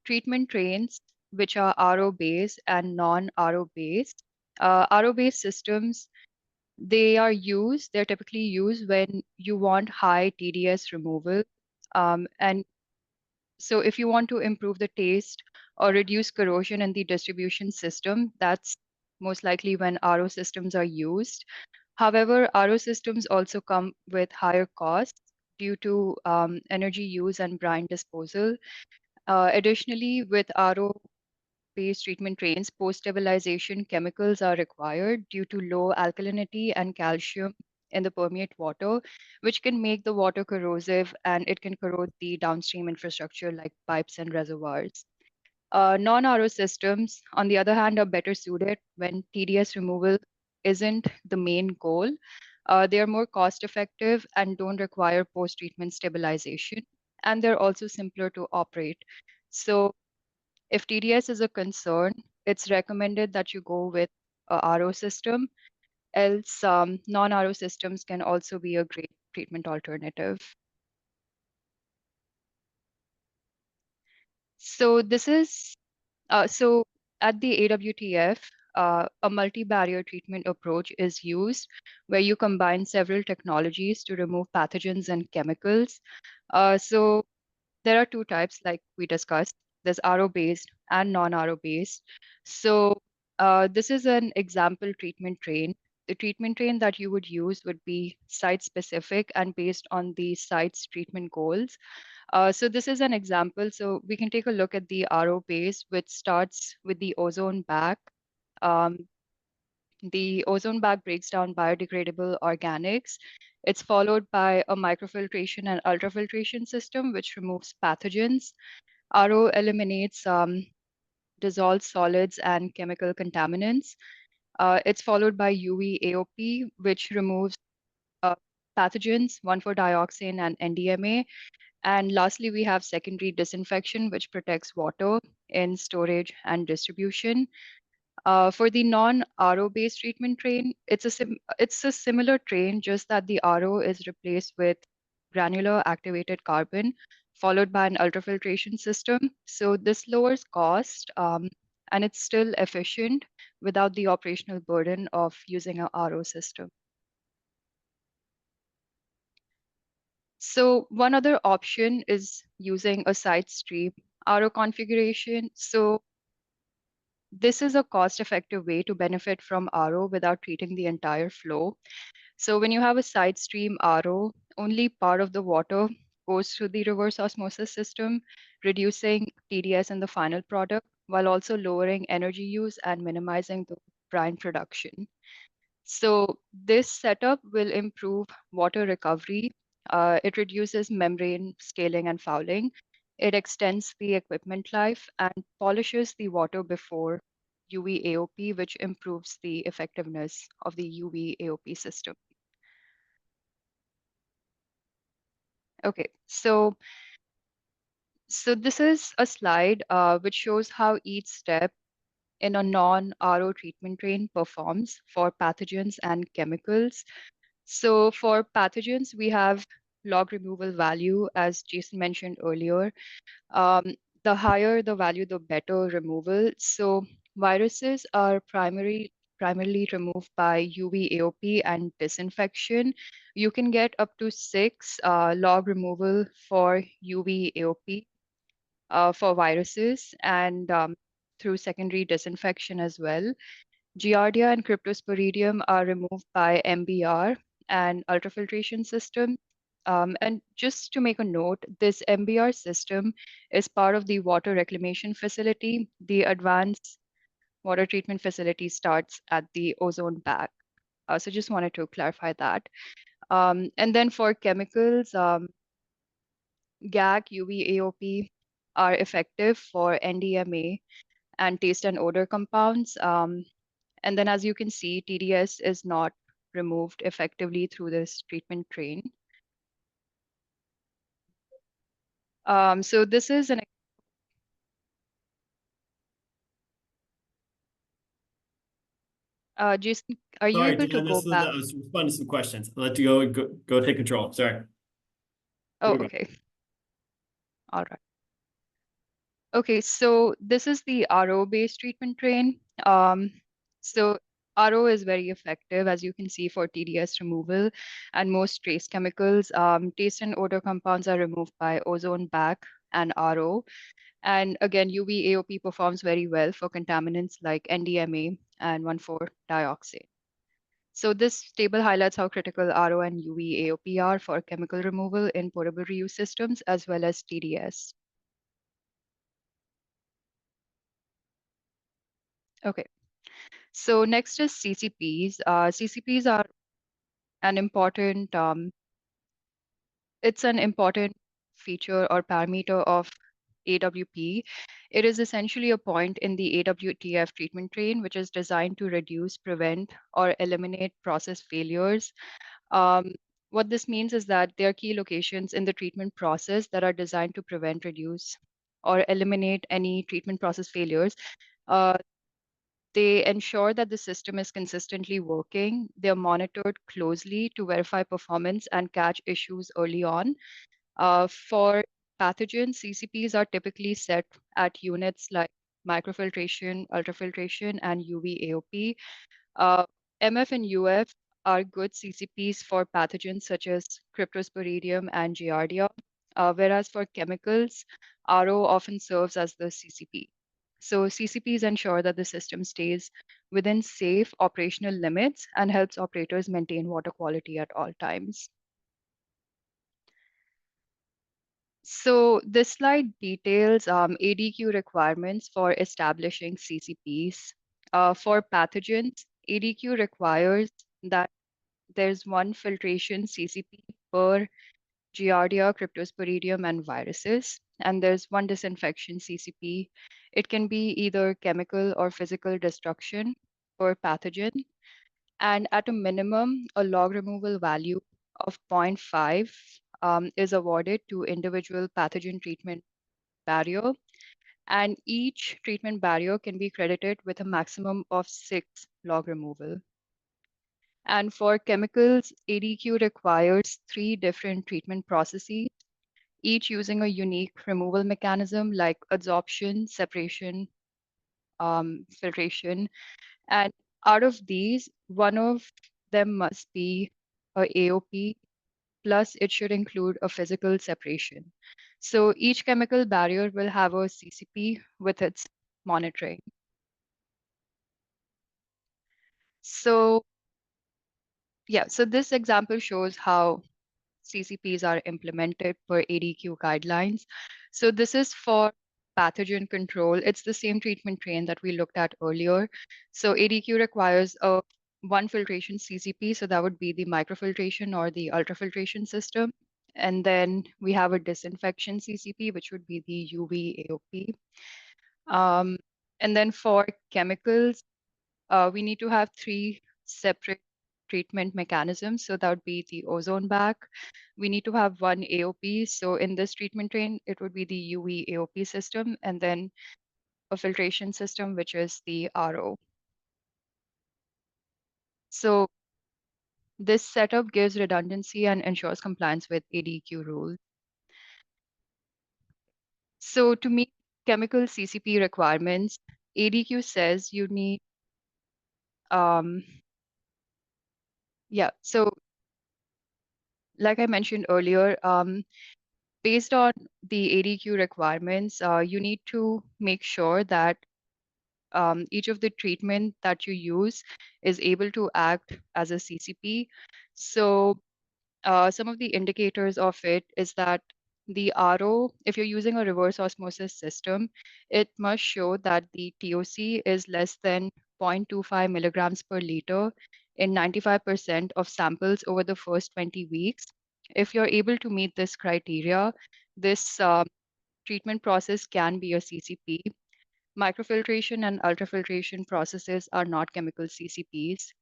treatment trains, which are RO based and non-RO based. RO based systems, they're typically used when you want high TDS removal. And so if you want to improve the taste or reduce corrosion in the distribution system, that's most likely when RO systems are used. However, RO systems also come with higher costs due to energy use and brine disposal. Additionally, with RO-based treatment trains, post-stabilization chemicals are required due to low alkalinity and calcium in the permeate water, which can make the water corrosive and it can corrode the downstream infrastructure like pipes and reservoirs. Non-RO systems, on the other hand, are better suited when TDS removal isn't the main goal. They are more cost effective and don't require post-treatment stabilization. And they're also simpler to operate. So if TDS is a concern, it's recommended that you go with a RO system. Else, non-RO systems can also be a great treatment alternative. So this is so at the AWTF, a multi-barrier treatment approach is used where you combine several technologies to remove pathogens and chemicals. So there are two types, like we discussed. There's RO-based and non-RO-based. So this is an example treatment train. The treatment train that you would use would be site-specific and based on the site's treatment goals. So this is an example. So we can take a look at the RO base, which starts with the ozone bag. Um, the ozone bag breaks down biodegradable organics. It's followed by a microfiltration and ultrafiltration system, which removes pathogens. RO eliminates dissolved solids and chemical contaminants. It's followed by UV AOP, which removes uh, pathogens, 1,4-dioxane and NDMA. And lastly, we have secondary disinfection, which protects water in storage and distribution. For the non-RO based treatment train, it's a similar train, just that the RO is replaced with granular activated carbon, followed by an ultrafiltration system. So this lowers cost, and it's still efficient without the operational burden of using a RO system. So one other option is using a side stream RO configuration. So this is a cost-effective way to benefit from RO without treating the entire flow. So when you have a side stream RO, only part of the water goes through the reverse osmosis system, reducing TDS in the final product, while also lowering energy use and minimizing the brine production. So this setup will improve water recovery. It reduces membrane scaling and fouling. It extends the equipment life and polishes the water before UV AOP, which improves the effectiveness of the UV AOP system. Okay, so this is a slide which shows how each step in a non-RO treatment train performs for pathogens and chemicals. So for pathogens, we have log removal value, as Jason mentioned earlier. Um, the higher the value, the better removal. So viruses are primarily removed by UV AOP and disinfection. You can get up to 6 log removal for UV AOP for viruses and through secondary disinfection as well. Giardia and Cryptosporidium are removed by MBR and ultrafiltration system. And just to make a note, this MBR system is part of the water reclamation facility. The advanced water treatment facility starts at the ozone bag. So just wanted to clarify that. And then for chemicals, GAC, UV, AOP are effective for NDMA and taste and odor compounds. And then as you can see, TDS is not removed effectively through this treatment train. So this is an Jason, are you Sorry, able to Dan, go back? I was responding to some questions. I'll let you go take control. Sorry. Oh, Here we go. okay. All right. Okay, so this is the RO-based treatment train. So RO is very effective, as you can see, for TDS removal and most trace chemicals. Taste and odor compounds are removed by ozone back and RO. And again, UV AOP performs very well for contaminants like NDMA and 1,4-dioxane. So this table highlights how critical RO and UV AOP are for chemical removal in portable reuse systems as well as TDS. Okay, so next is CCPs. CCPs are an important, it's an important feature or parameter of AWP. It is essentially a point in the AWTF treatment train, which is designed to reduce, prevent, or eliminate process failures. What this means is that there are key locations in the treatment process that are designed to prevent, reduce, or eliminate any treatment process failures. Uh, They ensure that the system is consistently working. They're monitored closely to verify performance and catch issues early on. For pathogens, CCPs are typically set at units like microfiltration, ultrafiltration, and UV AOP. MF and UF are good CCPs for pathogens such as Cryptosporidium and Giardia, whereas for chemicals, RO often serves as the CCP. So CCPs ensure that the system stays within safe operational limits and helps operators maintain water quality at all times. So this slide details ADEQ requirements for establishing CCPs. For pathogens, ADEQ requires that there's one filtration CCP per Giardia, Cryptosporidium, and viruses, and there's one disinfection CCP. It can be either chemical or physical destruction per pathogen, and at a minimum, a log removal value of 0.5 is awarded to individual pathogen treatment barrier, and each treatment barrier can be credited with a maximum of 6 log removal. And for chemicals, ADEQ requires 3 different treatment processes, each using a unique removal mechanism like adsorption, separation, filtration. And out of these, one of them must be a AOP, plus it should include a physical separation. So each chemical barrier will have a CCP with its monitoring. So yeah, so this example shows how CCPs are implemented per ADEQ guidelines. So this is for pathogen control. It's the same treatment train that we looked at earlier. So ADEQ requires a one filtration CCP, so that would be the microfiltration or the ultrafiltration system. And then we have a disinfection CCP, which would be the UV AOP. And then for chemicals, we need to have 3 separate treatment mechanisms. So that would be the ozone back. We need to have one AOP. So in this treatment train, it would be the UV AOP system, and then a filtration system, which is the RO. So this setup gives redundancy and ensures compliance with ADEQ rules. So to meet chemical CCP requirements, ADEQ says you need, so like I mentioned earlier, based on the ADEQ requirements, you need to make sure that each of the treatment that you use is able to act as a CCP. So some of the indicators of it is that the RO, if you're using a reverse osmosis system, it must show that the TOC is less than 0.25 milligrams per liter in 95% of samples over the first 20 weeks. If you're able to meet this criteria, this treatment process can be a CCP. Microfiltration and ultrafiltration processes are not chemical CCPs.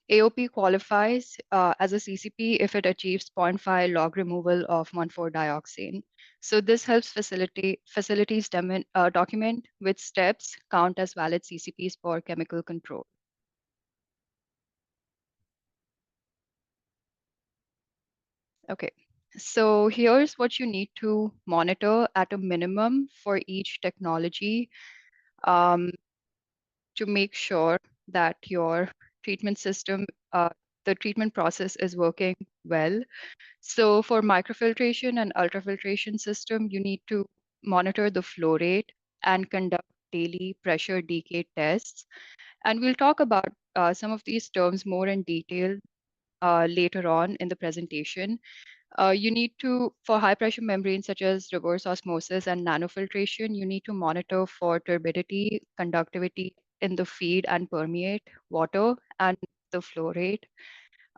AOP qualifies as a CCP if it achieves 0.5 log removal of 1,4-dioxane. So this helps facilities document which steps count as valid CCPs for chemical control. Okay, so here's what you need to monitor at a minimum for each technology to make sure that your treatment system, the treatment process is working well. So for microfiltration and ultrafiltration system, you need to monitor the flow rate and conduct daily pressure decay tests. And we'll talk about some of these terms more in detail later on in the presentation. You need to, for high pressure membranes such as reverse osmosis and nanofiltration, you need to monitor for turbidity, conductivity in the feed and permeate water and the flow rate.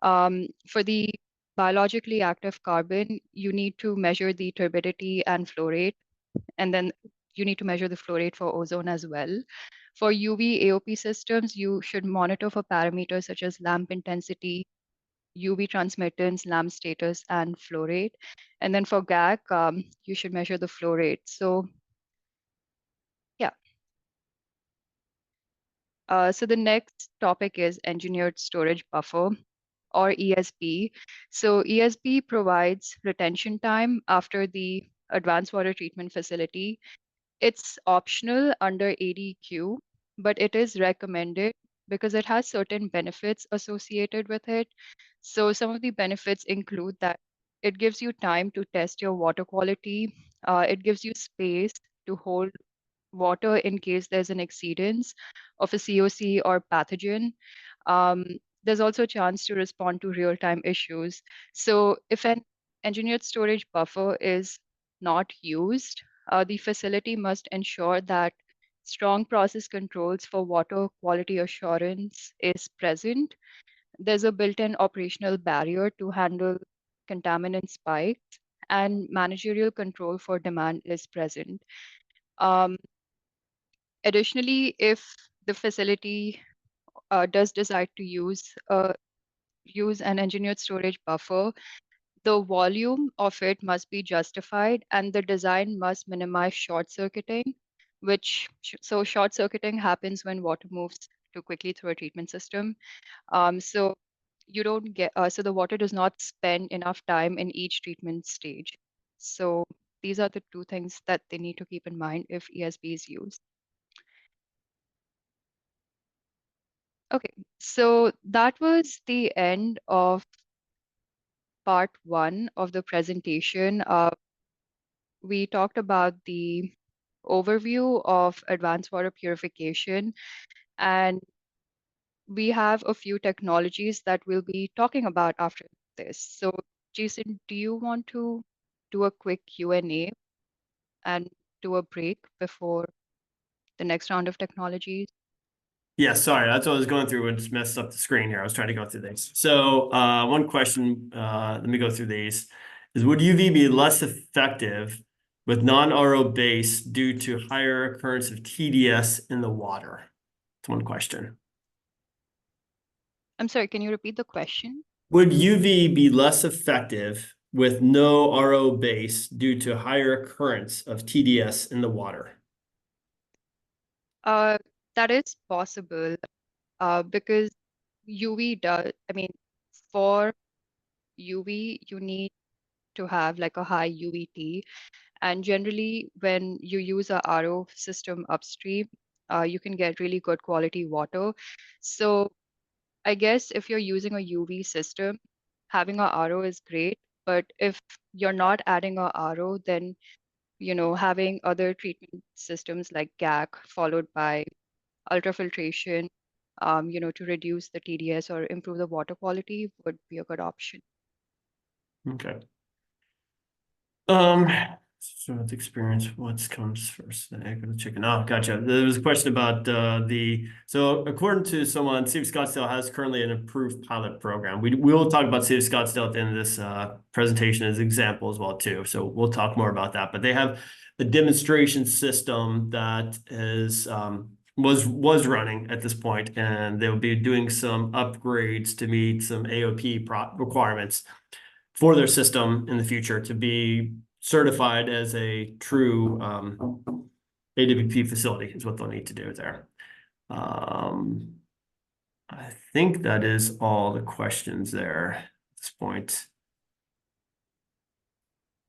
For the biologically active carbon, you need to measure the turbidity and flow rate, and then you need to measure the flow rate for ozone as well. For UV AOP systems, you should monitor for parameters such as lamp intensity, UV transmittance, lamp status, and flow rate. And then for GAC, you should measure the flow rate. So yeah. So the next topic is engineered storage buffer, or ESB. So ESB provides retention time after the advanced water treatment facility. It's optional under ADEQ, but it is recommended because it has certain benefits associated with it. So some of the benefits include that it gives you time to test your water quality. It gives you space to hold water in case there's an exceedance of a COC or pathogen. Um, there's also a chance to respond to real-time issues. So if an engineered storage buffer is not used, the facility must ensure that strong process controls for water quality assurance is present. There's a built-in operational barrier to handle contaminant spikes, and managerial control for demand is present. Um, Additionally, if the facility does decide to use an engineered storage buffer, the volume of it must be justified and the design must minimize short circuiting, so short circuiting happens when water moves too quickly through a treatment system. So you don't get, so the water does not spend enough time in each treatment stage. So these are the two things that they need to keep in mind if ESB is used. Okay, so that was the end of part 1 of the presentation. We talked about the overview of advanced water purification, and we have a few technologies that we'll be talking about after this. So Jason, do you want to do a quick Q&A and do a break before the next round of technologies? Yeah, sorry, that's what I was going through and just messed up the screen here. I was trying to go through these. So one question, let me go through these, is would UV be less effective with non-RO base due to higher occurrence of TDS in the water? That's one question. I'm sorry, can you repeat the question? Would UV be less effective with no RO base due to higher occurrence of TDS in the water? That is possible because UV does, I mean, for UV, you need to have like a high UVT. And generally, when you use a RO system upstream, you can get really good quality water. So I guess if you're using a UV system, having a RO is great. But if you're not adding a RO, then having other treatment systems like GAC followed by ultrafiltration, to reduce the TDS or improve the water quality would be a good option. Okay. So with experience, what comes first, the egg or the chicken? Oh, gotcha. There was a question about so according to someone, City of Scottsdale has currently an approved pilot program. We will talk about City of Scottsdale at the end of this presentation as an example as well too. So we'll talk more about that. But they have a demonstration system that is was running at this point, and they'll be doing some upgrades to meet some AOP requirements for their system in the future to be certified as a true AWP facility is what they'll need to do there. I think that is all the questions there at this point.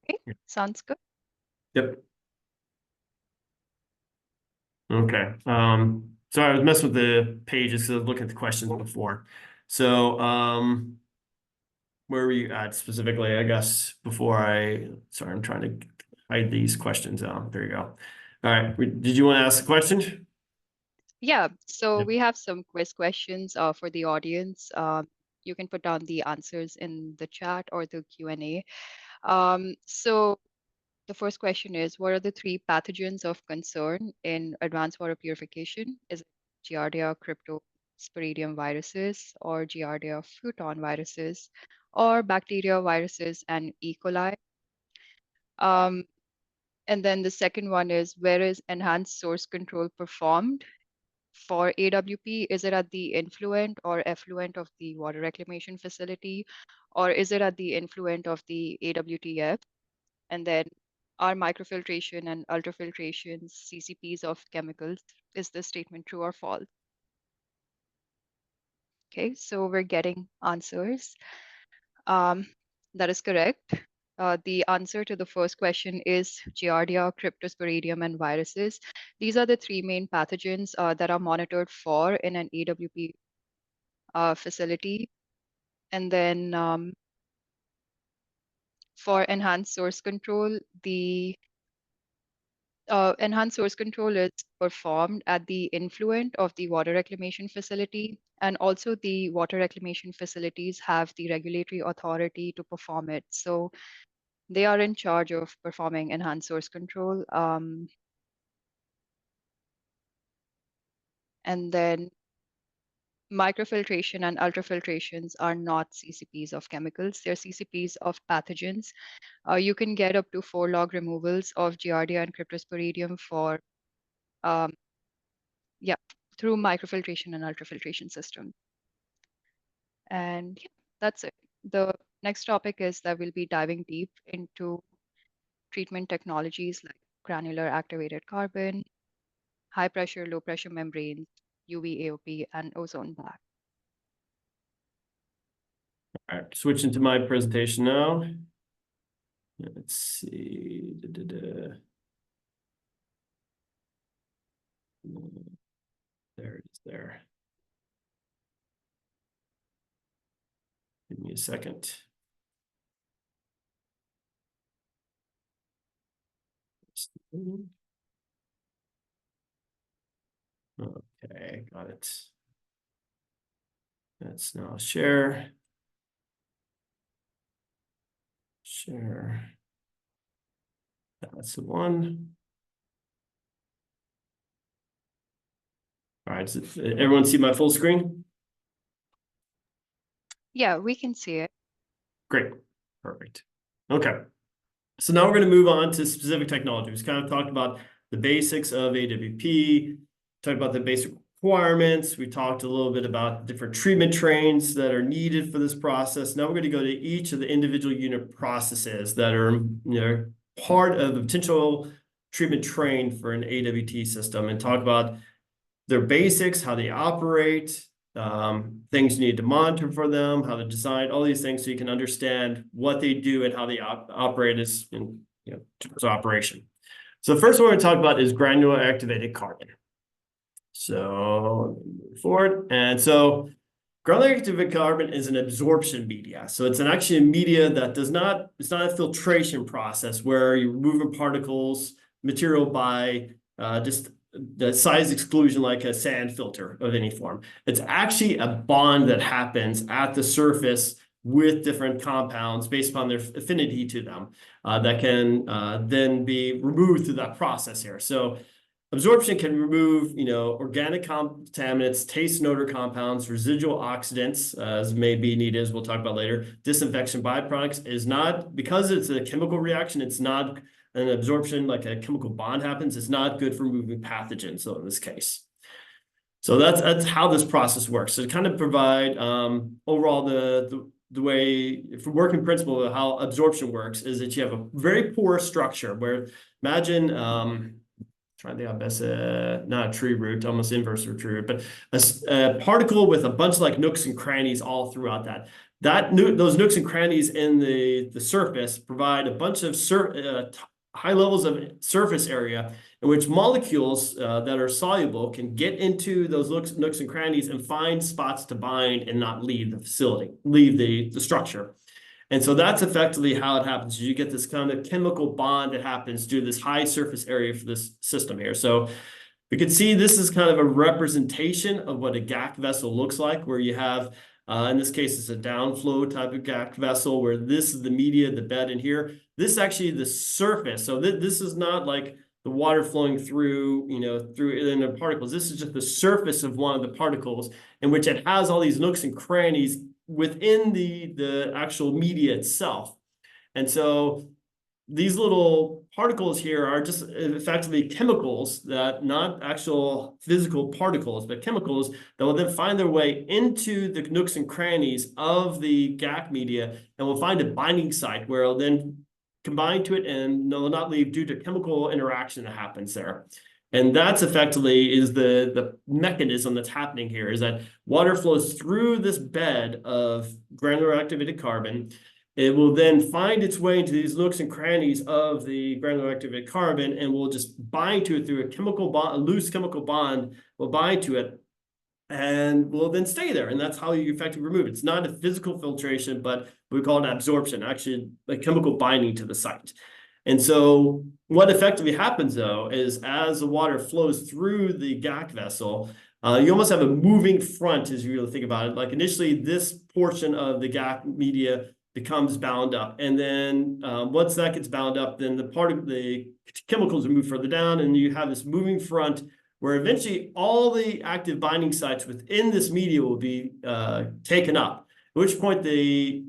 Okay, sounds good. Yep. Okay. Sorry, I was messing with the pages because I was looking at the questions before. So where were you at specifically, I guess, before sorry, I'm trying to hide these questions out. There you go. All right. Did you want to ask a question? Yeah, so Yep. we have some quiz questions for the audience. You can put down the answers in the chat or the Q&A. So the first question is, what are the 3 pathogens of concern in advanced water purification? Is it Giardia, Cryptosporidium viruses, or Giardia futon viruses, or bacteria, viruses, and E. coli? And then the second one is, where is enhanced source control performed? For AWP, is it at the influent or effluent of the water reclamation facility, or is it at the influent of the AWTF? And then are microfiltration and ultrafiltration CCPs of chemicals? Is this statement true or false? Okay, so we're getting answers. That is correct. The answer to the first question is Giardia, Cryptosporidium, and viruses. These are the 3 main pathogens that are monitored for in an AWP facility. And then for enhanced source control, the enhanced source control is performed at the influent of the water reclamation facility, and also the water reclamation facilities have the regulatory authority to perform it. So they are in charge of performing enhanced source control. And then microfiltration and ultrafiltrations are not CCPs of chemicals. They're CCPs of pathogens. You can get up to 4 log removals of Giardia and Cryptosporidium for through microfiltration and ultrafiltration system. And yeah, that's it. The next topic is that we'll be diving deep into treatment technologies like granular activated carbon, high pressure, low pressure membranes, UV AOP, and ozone bath. All right, switching to my presentation now. Let's see. There it is there. Give me a second. Okay, got it. Let's now share. Share. That's the one. All right, does everyone see my full screen? Yeah, we can see it. Great, perfect. Okay, so now we're going to move on to specific technologies. Kind of talked about the basics of AWP, talked about the basic requirements. We talked a little bit about different treatment trains that are needed for this process. Now we're going to go to each of the individual unit processes that are, part of the potential treatment train for an AWT system and talk about their basics, how they operate, things you need to monitor for them, how they're designed, all these things so you can understand what they do and how they operate as in terms of operation. So the first one we're going to talk about is granular activated carbon. So move forward. And so granular activated carbon is an absorption media. So it's actually a media that it's not a filtration process where you're removing particles, material by just the size exclusion like a sand filter of any form. It's actually a bond that happens at the surface with different compounds based upon their affinity to them that can then be removed through that process here. So absorption can remove, organic contaminants, taste and odor compounds, residual oxidants, as may be needed, as we'll talk about later. Disinfection byproducts is not, because it's a chemical reaction, it's not an absorption like a chemical bond happens. It's not good for removing pathogens, so in this case. So that's how this process works. So to kind of provide overall the way, for working principle of how absorption works is that you have a very porous structure where, imagine, trying to think how best, not a tree root, almost inverse of a tree root, but a particle with a bunch of like nooks and crannies all throughout that. Those nooks and crannies in the surface provide a bunch of high levels of surface area in which molecules that are soluble can get into those nooks and crannies and find spots to bind and not leave the facility, leave the structure. And so that's effectively how it happens. You get this kind of chemical bond that happens due to this high surface area for this system here. So we can see this is kind of a representation of what a GAC vessel looks like, where you have, in this case, it's a downflow type of GAC vessel, where this is the media, the bed in here. This is actually the surface. So this is not like the water flowing through, through in the particles. This is just the surface of one of the particles in which it has all these nooks and crannies within the actual media itself. And so these little particles here are just effectively chemicals, that not actual physical particles, but chemicals that will then find their way into the nooks and crannies of the GAC media and will find a binding site where it'll then combine to it and will not leave due to chemical interaction that happens there. And that's effectively is the mechanism that's happening here, is that water flows through this bed of granular activated carbon. It will then find its way into these nooks and crannies of the granular activated carbon and will just bind to it through a chemical bond, a loose chemical bond will bind to it and will then stay there. And that's how you effectively remove it. It's not a physical filtration, but we call it absorption, actually a chemical binding to the site. And so what effectively happens, though, is as the water flows through the GAC vessel, you almost have a moving front as you really think about it. Like initially, this portion of the GAC media becomes bound up. And then once that gets bound up, then the part of the chemicals are moved further down, and you have this moving front where eventually all the active binding sites within this media will be taken up, at which point the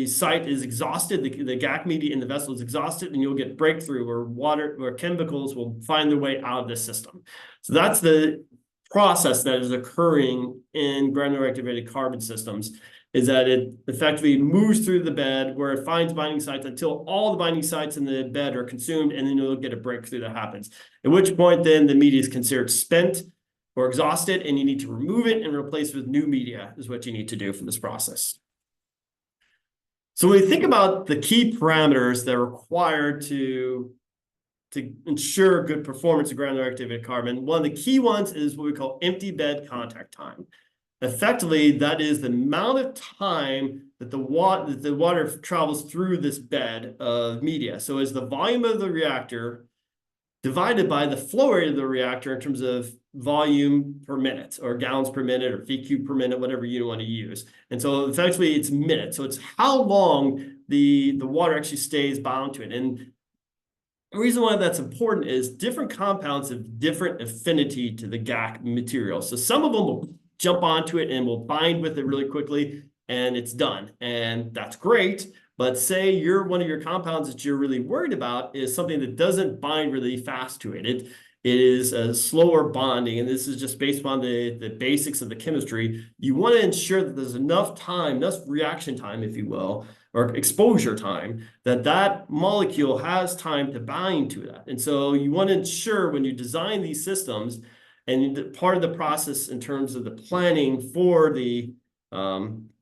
site is exhausted, the GAC media in the vessel is exhausted, and you'll get breakthrough where chemicals will find their way out of the system. So that's the process that is occurring in granular activated carbon systems, is that it effectively moves through the bed where it finds binding sites until all the binding sites in the bed are consumed, and then you'll get a breakthrough that happens. At which point then the media is considered spent or exhausted, and you need to remove it and replace it with new media is what you need to do for this process. So when we think about the key parameters that are required to ensure good performance of granular activated carbon, one of the key ones is what we call empty bed contact time. Effectively, that is the amount of time that the water travels through this bed of media. So is the volume of the reactor divided by the flow rate of the reactor in terms of volume per minute, or gallons per minute, or feet cube per minute, whatever you want to use. And so effectively it's minutes. So it's how long the water actually stays bound to it. And the reason why that's important is different compounds have different affinity to the GAC material. So some of them will jump onto it and will bind with it really quickly, and it's done. And that's great. But say one of your compounds that you're really worried about is something that doesn't bind really fast to it. It is a slower bonding, and this is just based upon the basics of the chemistry. You want to ensure that there's enough time, enough reaction time, if you will, or exposure time, that molecule has time to bind to that. And so you want to ensure when you design these systems, and part of the process in terms of the planning for the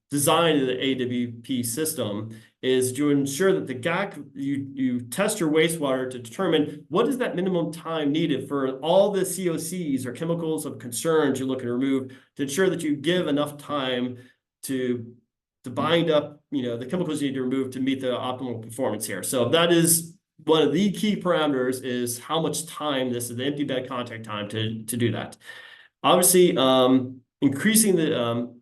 design of the AWP system is to ensure that the GAC, you test your wastewater to determine what is that minimum time needed for all the COCs or chemicals of concern you're looking to remove, to ensure that you give enough time to bind up, the chemicals you need to remove to meet the optimal performance here. So that is one of the key parameters, is how much time, this is the empty bed contact time to do that. Obviously, increasing the,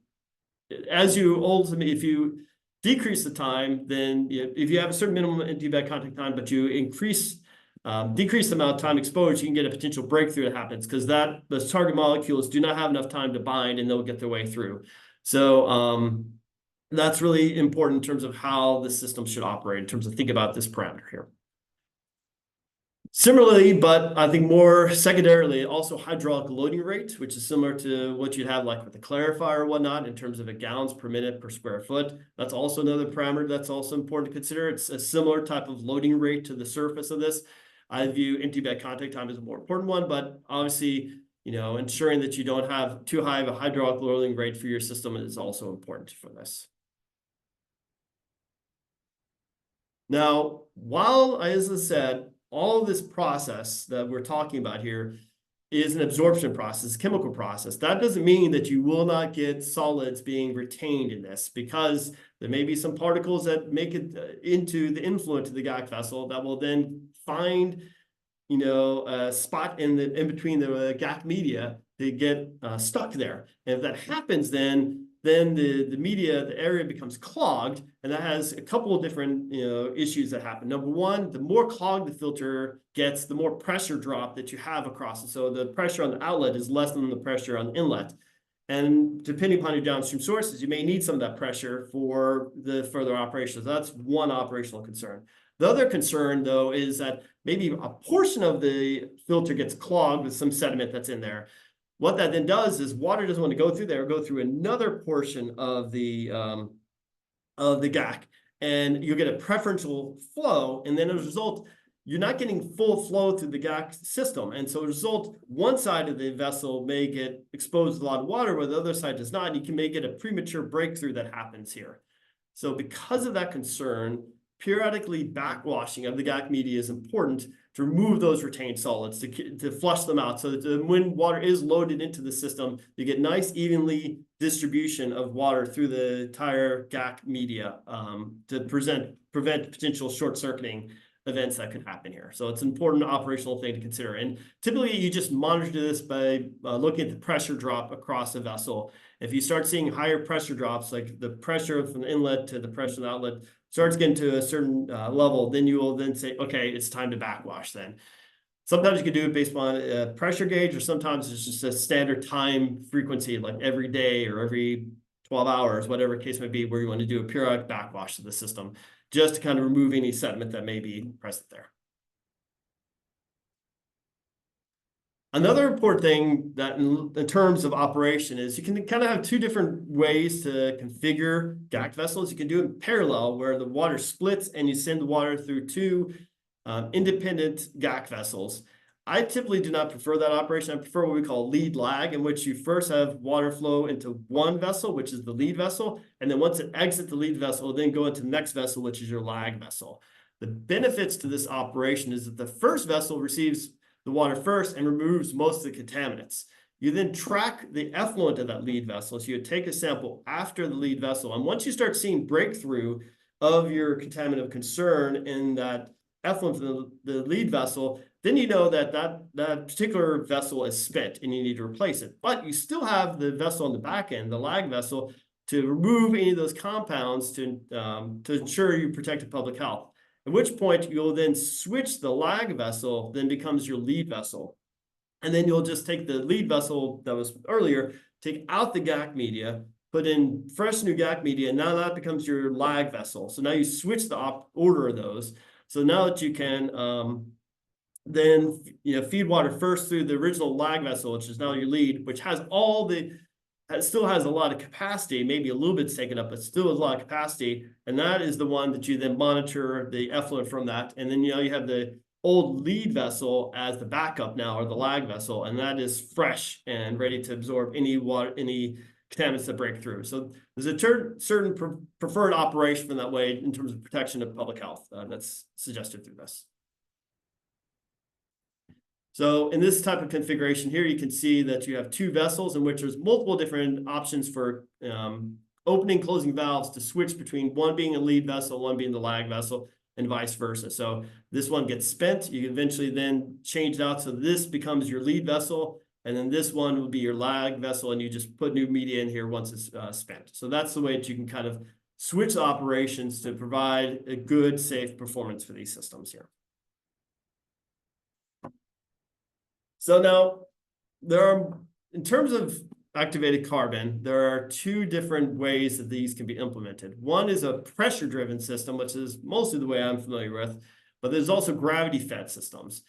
as you ultimately, if you decrease the time, then if you have a certain minimum antibiotic contact time, but you decrease the amount of time exposed, you can get a potential breakthrough that happens because those target molecules do not have enough time to bind and they'll get their way through. So that's really important in terms of how the system should operate in terms of think about this parameter here. Similarly, but I think more secondarily, also hydraulic loading rate, which is similar to what you'd have like with the clarifier or whatnot in terms of a gallons per minute per square foot. That's also another parameter that's also important to consider. It's a similar type of loading rate to the surface of this. I view antibiotic contact time as a more important one, but obviously, ensuring that you don't have too high of a hydraulic loading rate for your system is also important for this. Now, while, as I said, all of this process that we're talking about here is an absorption process, chemical process. That doesn't mean that you will not get solids being retained in this, because there may be some particles that make it into the influent of the GAC vessel that will then find, a spot in between the GAC media to get stuck there. And if that happens, then the media, the area becomes clogged, and that has a couple of different issues that happen. Number one, the more clogged the filter gets, the more pressure drop that you have across it. So the pressure on the outlet is less than the pressure on the inlet. And depending upon your downstream sources, you may need some of that pressure for the further operations. That's one operational concern. The other concern, though, is that maybe a portion of the filter gets clogged with some sediment that's in there. What that then does is water doesn't want to go through there, go through another portion of the GAC, and you get a preferential flow, and then as a result, you're not getting full flow through the GAC system. And so as a result, one side of the vessel may get exposed to a lot of water, where the other side does not, and you may get a premature breakthrough that happens here. So because of that concern, periodically backwashing of the GAC media is important to remove those retained solids, to flush them out, so that when water is loaded into the system, you get nice evenly distribution of water through the entire GAC media to prevent potential short-circuiting events that could happen here. So it's an important operational thing to consider. And typically you just monitor this by looking at the pressure drop across the vessel. If you start seeing higher pressure drops, like the pressure from the inlet to the pressure of the outlet starts getting to a certain level, then you will then say, okay, it's time to backwash then. Sometimes you can do it based on a pressure gauge, or sometimes it's just a standard time frequency, like every day or every 12 hours, whatever case may be, where you want to do a periodic backwash of the system, just to kind of remove any sediment that may be present there. Another important thing that in terms of operation is you can kind of have two different ways to configure GAC vessels. You can do it in parallel, where the water splits and you send the water through two independent GAC vessels. I typically do not prefer that operation. I prefer what we call lead lag, in which you first have water flow into one vessel, which is the lead vessel. And then once it exits the lead vessel, then go into the next vessel, which is your lag vessel. The benefits to this operation is that the first vessel receives the water first and removes most of the contaminants. You then track the effluent of that lead vessel. So you take a sample after the lead vessel. And once you start seeing breakthrough of your contaminant of concern in that effluent from the lead vessel, then you know that that particular vessel is spent and you need to replace it. But you still have the vessel on the back end, the lag vessel, to remove any of those compounds to ensure you protect the public health. At which point you'll then switch the lag vessel, then becomes your lead vessel. And then you'll just take the lead vessel that was earlier, take out the GAC media, put in fresh new GAC media, and now that becomes your lag vessel. So now you switch the order of those. So now that you can then feed water first through the original lag vessel, which is now your lead, which has it still has a lot of capacity, maybe a little bit's taken up, but still has a lot of capacity. And that is the one that you then monitor the effluent from that. And then, you have the old lead vessel as the backup now, or the lag vessel, and that is fresh and ready to absorb any water, any contaminants that break through. So there's a certain preferred operation from that way in terms of protection of public health that's suggested through this. So in this type of configuration here, you can see that you have two vessels in which there's multiple different options for opening, closing valves to switch between one being a lead vessel, one being the lag vessel, and vice versa. So this one gets spent, you eventually then change it out. So this becomes your lead vessel, and then this one will be your lag vessel, and you just put new media in here once it's spent. So that's the way that you can kind of switch operations to provide a good, safe performance for these systems here. So now in terms of activated carbon, there are two different ways that these can be implemented. One is a pressure-driven system, which is mostly the way I'm familiar with, but there's also gravity-fed systems.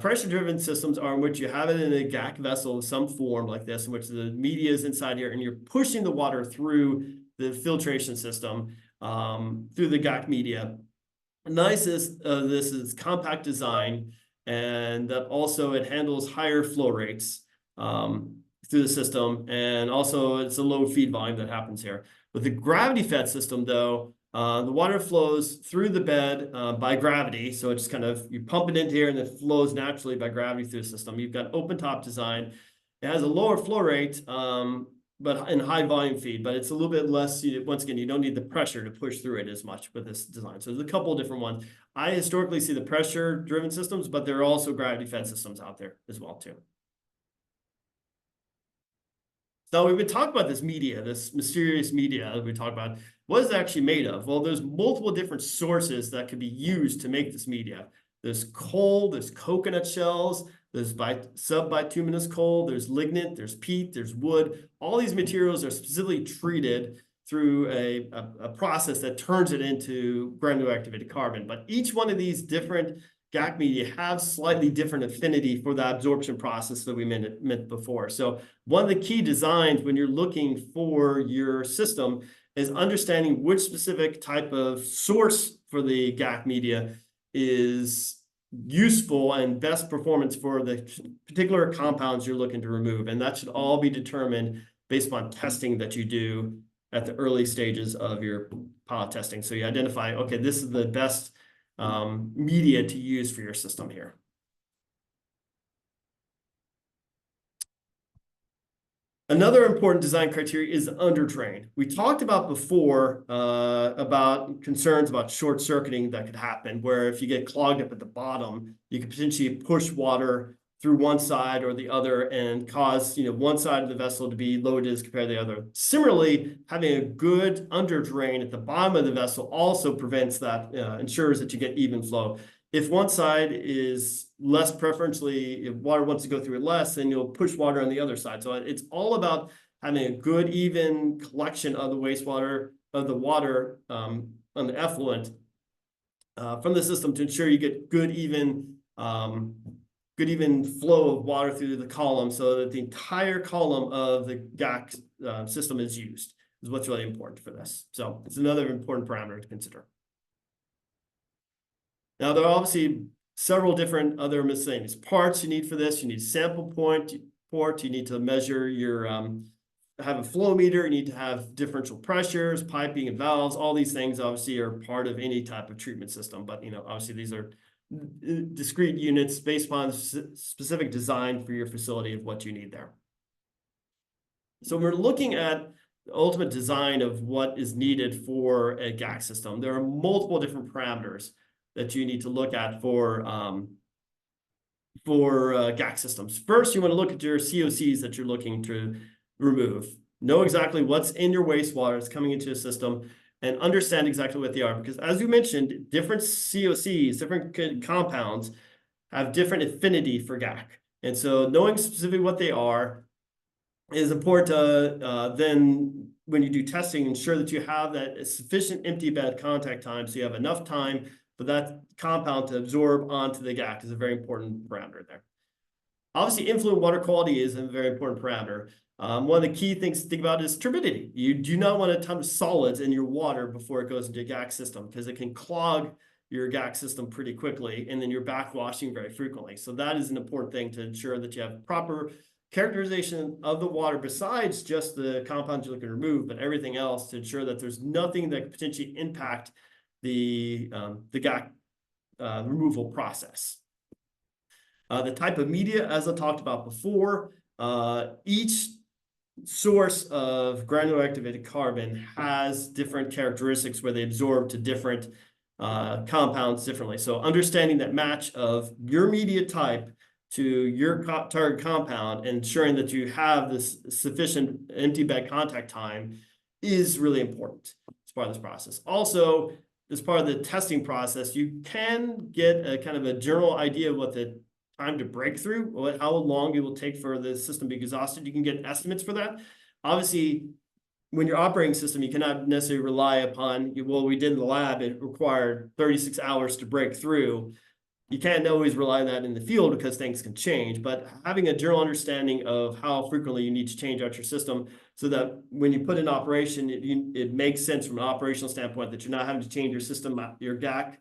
Pressure-driven systems are in which you have it in a GAC vessel of some form like this, in which the media is inside here, and you're pushing the water through the filtration system, through the GAC media. Nice is this is compact design, and that also it handles higher flow rates through the system, and also it's a low feed volume that happens here. With the gravity-fed system, though, the water flows through the bed by gravity, so it's kind of, you pump it into here and it flows naturally by gravity through the system. You've got open top design. It has a lower flow rate, but in high volume feed, but it's a little bit less, once again, you don't need the pressure to push through it as much with this design. So there's a couple of different ones. I historically see the pressure-driven systems, but there are also gravity-fed systems out there as well, too. So we've been talking about this media, this mysterious media that we talked about. What is it actually made of? Well, there's multiple different sources that could be used to make this media. There's coal, there's coconut shells, there's subbituminous coal, there's lignite, there's peat, there's wood. All these materials are specifically treated through a process that turns it into granular activated carbon. But each one of these different GAC media have slightly different affinity for the absorption process that we meant before. So one of the key designs when you're looking for your system is understanding which specific type of source for the GAC media is useful and best performance for the particular compounds you're looking to remove. And that should all be determined based upon testing that you do at the early stages of your pilot testing. So you identify, okay, this is the best media to use for your system here. Another important design criteria is underdrain. We talked about before about concerns about short circuiting that could happen, where if you get clogged up at the bottom, you could potentially push water through one side or the other and cause one side of the vessel to be loaded as compared to the other. Similarly, having a good underdrain at the bottom of the vessel also prevents that, ensures that you get even flow. If one side is less preferentially, if water wants to go through it less, then you'll push water on the other side. So it's all about having a good, even collection of the wastewater, of the water on the effluent from the system to ensure you get good, even flow of water through the column so that the entire column of the GAC system is used, is what's really important for this. So it's another important parameter to consider. Now, there are obviously several different other miscellaneous parts you need for this. You need sample port, you need to measure your, have a flow meter, you need to have differential pressures, piping and valves. All these things obviously are part of any type of treatment system, but obviously these are discrete units based upon specific design for your facility of what you need there. So we're looking at the ultimate design of what is needed for a GAC system. There are multiple different parameters that you need to look at for GAC systems. First, you want to look at your COCs that you're looking to remove. Know exactly what's in your wastewater that's coming into a system and understand exactly what they are. Because as you mentioned, different COCs, different compounds have different affinity for GAC. And so knowing specifically what they are is important to then, when you do testing, ensure that you have that sufficient empty bed contact time so you have enough time for that compound to absorb onto the GAC is a very important parameter there. Obviously, influent water quality is a very important parameter. One of the key things to think about is turbidity. You do not want a ton of solids in your water before it goes into a GAC system because it can clog your GAC system pretty quickly, and then you're backwashing very frequently. So that is an important thing to ensure that you have proper characterization of the water besides just the compounds you're looking to remove, but everything else to ensure that there's nothing that could potentially impact the GAC removal process. The type of media, as I talked about before, each source of granular activated carbon has different characteristics where they absorb to different compounds differently. So understanding that match of your media type to your target compound and ensuring that you have this sufficient empty bed contact time is really important. It's part of this process. Also, as part of the testing process, you can get a kind of a general idea of what the time to breakthrough, how long it will take for the system to be exhausted. You can get estimates for that. Obviously, when you're operating system, you cannot necessarily rely upon, well, we did in the lab, it required 36 hours to break through. You can't always rely on that in the field because things can change, but having a general understanding of how frequently you need to change out your system so that when you put in operation, it makes sense from an operational standpoint that you're not having to change your system, your GAC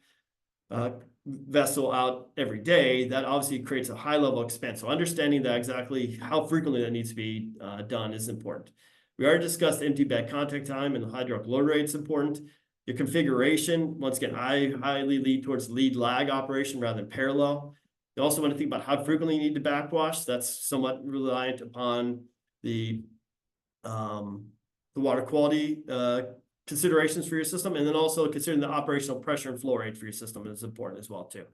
vessel out every day. That obviously creates a high level of expense. So understanding that exactly how frequently that needs to be done is important. We already discussed empty bed contact time and the hydraulic load rate is important. Your configuration, once again, I highly lead towards lead lag operation rather than parallel. You also want to think about how frequently you need to backwash. That's somewhat reliant upon the water quality considerations for your system, and then also considering the operational pressure and flow rate for your system is important as well too.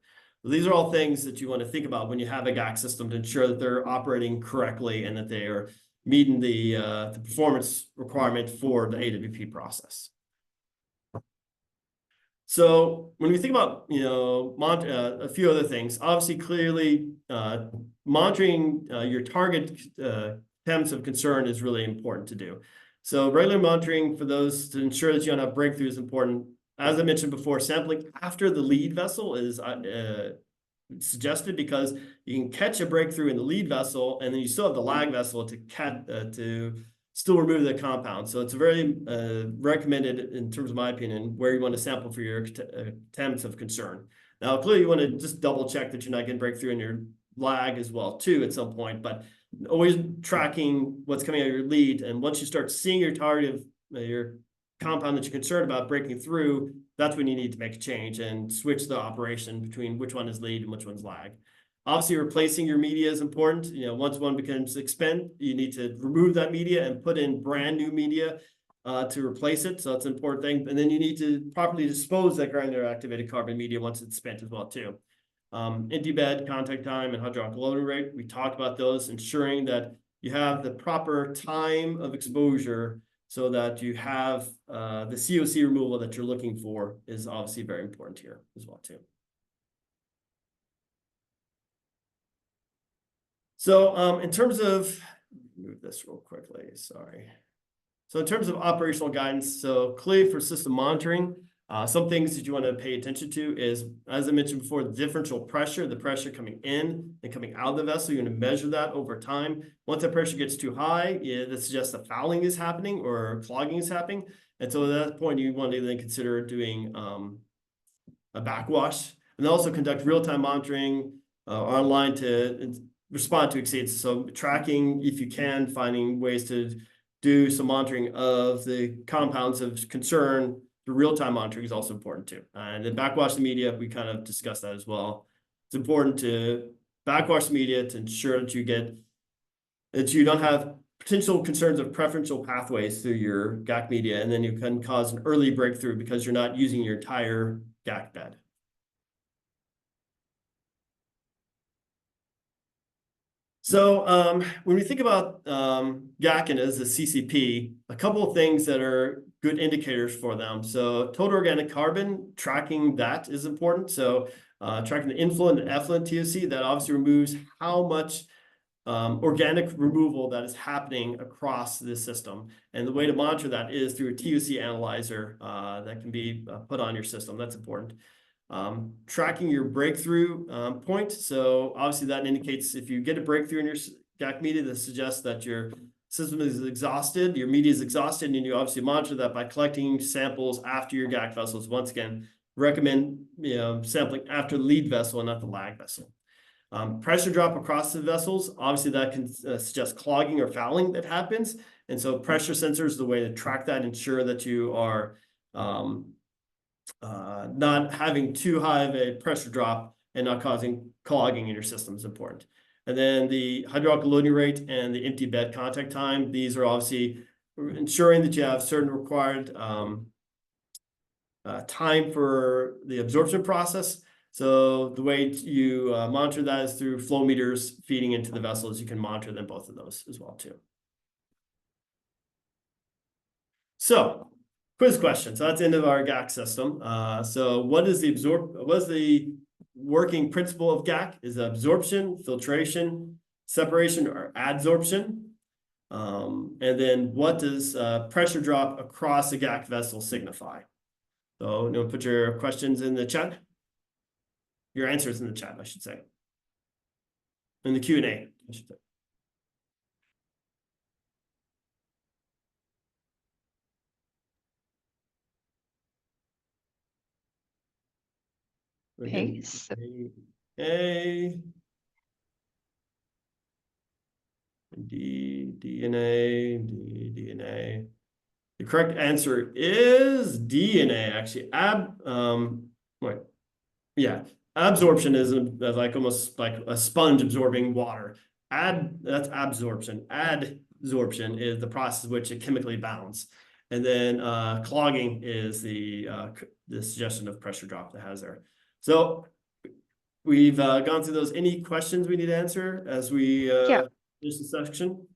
So these are all things that you want to think about when you have a GAC system to ensure that they're operating correctly and that they are meeting the performance requirement for the AWP process. So when we think about, a few other things, obviously clearly monitoring your target temps of concern is really important to do. So regular monitoring for those to ensure that you don't have breakthroughs is important. As I mentioned before, sampling after the lead vessel is suggested because you can catch a breakthrough in the lead vessel and then you still have the lag vessel to still remove the compound. So it's very recommended in terms of my opinion, where you want to sample for your temps of concern. Now, clearly you want to just double check that you're not getting breakthrough in your lag as well too at some point, but always tracking what's coming out of your lead. And once you start seeing your target of your compound that you're concerned about breaking through, that's when you need to make a change and switch the operation between which one is lead and which one's lag. Obviously, replacing your media is important. Once one becomes expend, you need to remove that media and put in brand new media to replace it. So that's an important thing. And then you need to properly dispose that granular activated carbon media once it's spent as well too. Empty bed, contact time, and hydraulic loading rate. We talked about those, ensuring that you have the proper time of exposure so that you have the COC removal that you're looking for is obviously very important here as well too. So in terms of, move this real quickly, sorry. So in terms of operational guidance, so clearly for system monitoring, some things that you want to pay attention to is, as I mentioned before, the differential pressure, the pressure coming in and coming out of the vessel. You're going to measure that over time. Once that pressure gets too high, that suggests that fouling is happening or clogging is happening. And so at that point, you want to then consider doing a backwash, and also conduct real-time monitoring online to respond to exceeds. So tracking, if you can, finding ways to do some monitoring of the compounds of concern. The real-time monitoring is also important too. And then backwash the media, we kind of discussed that as well. It's important to backwash the media to ensure that you don't have potential concerns of preferential pathways through your GAC media, and then you can cause an early breakthrough because you're not using your entire GAC bed. So when we think about GAC and as a CCP, a couple of things that are good indicators for them. So total organic carbon, tracking that is important. So tracking the influent and effluent TOC, that obviously removes how much organic removal that is happening across the system. And the way to monitor that is through a TOC analyzer that can be put on your system. That's important. Tracking your breakthrough point. So obviously that indicates if you get a breakthrough in your GAC media, that suggests that your system is exhausted, your media is exhausted, and you obviously monitor that by collecting samples after your GAC vessels. Once again, recommend sampling after the lead vessel and not the lag vessel. Pressure drop across the vessels, obviously that can suggest clogging or fouling that happens. And so pressure sensors is the way to track that, ensure that you are not having too high of a pressure drop and not causing clogging in your system is important. And then the hydraulic loading rate and the empty bed contact time, these are obviously ensuring that you have certain required time for the absorption process. So the way you monitor that is through flow meters feeding into the vessels. You can monitor them, both of those as well too. So quiz question. So that's the end of our GAC system. So what is the working principle of GAC? Is it absorption, filtration, separation, or adsorption? And then what does pressure drop across a GAC vessel signify? So put your questions in the chat. Your answers in the chat, I should say. In the Q&A, I should say. Okay, so A, D, DNA, D, DNA. The correct answer is DNA, actually. Absorption is like almost like a sponge absorbing water. That's absorption. Adsorption is the process in which it chemically bounds. And then clogging is the suggestion of pressure drop that has there. So we've gone through those. Any questions we need to answer as we finish the section?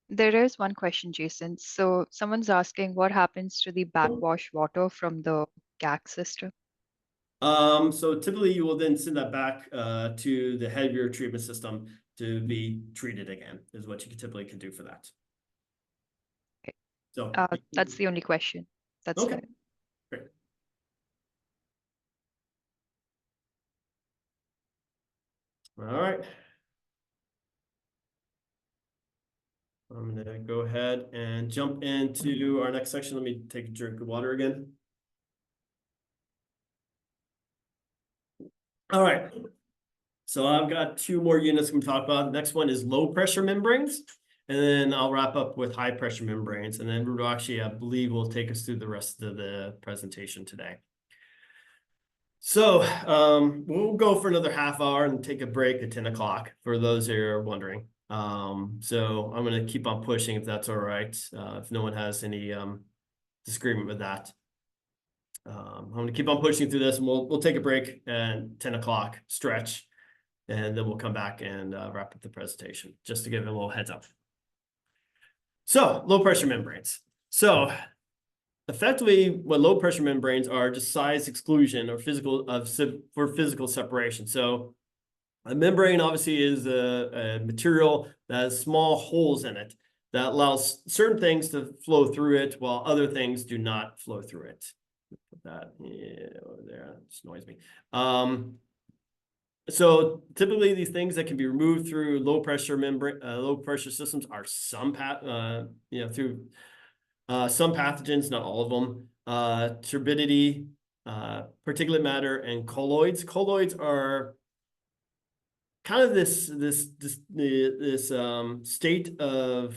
there is one question, Jason. So someone's asking what happens to the backwash water from the GAC system? So typically you will then send that back to the heavier treatment system to be treated again, is what you typically can do for that. Okay. So That's the only question. That's okay. it. Great. All right. I'm gonna go ahead and jump into our next section. Let me take a drink of water again. All right. So I've got two more units we can talk about. The next one is low pressure membranes. And then I'll wrap up with high pressure membranes. And then Rudashi, I believe, will take us through the rest of the presentation today. So we'll go for another half hour and take a break at 10 o'clock for those who are wondering. So I'm going to keep on pushing if that's all right. If no one has any disagreement with that. I'm going to keep on pushing through this, and we'll take a break at 10 o'clock stretch, and then we'll come back and wrap up the presentation just to give it a little heads up. So low pressure membranes. So effectively, what low pressure membranes are just size exclusion or for physical separation. So a membrane obviously is a material that has small holes in it that allows certain things to flow through it while other things do not flow through it. Put that over there, it just annoys me. So typically these things that can be removed through low pressure systems are some pathogens, not all of them. Turbidity, particulate matter, and colloids. Colloids are kind of this state of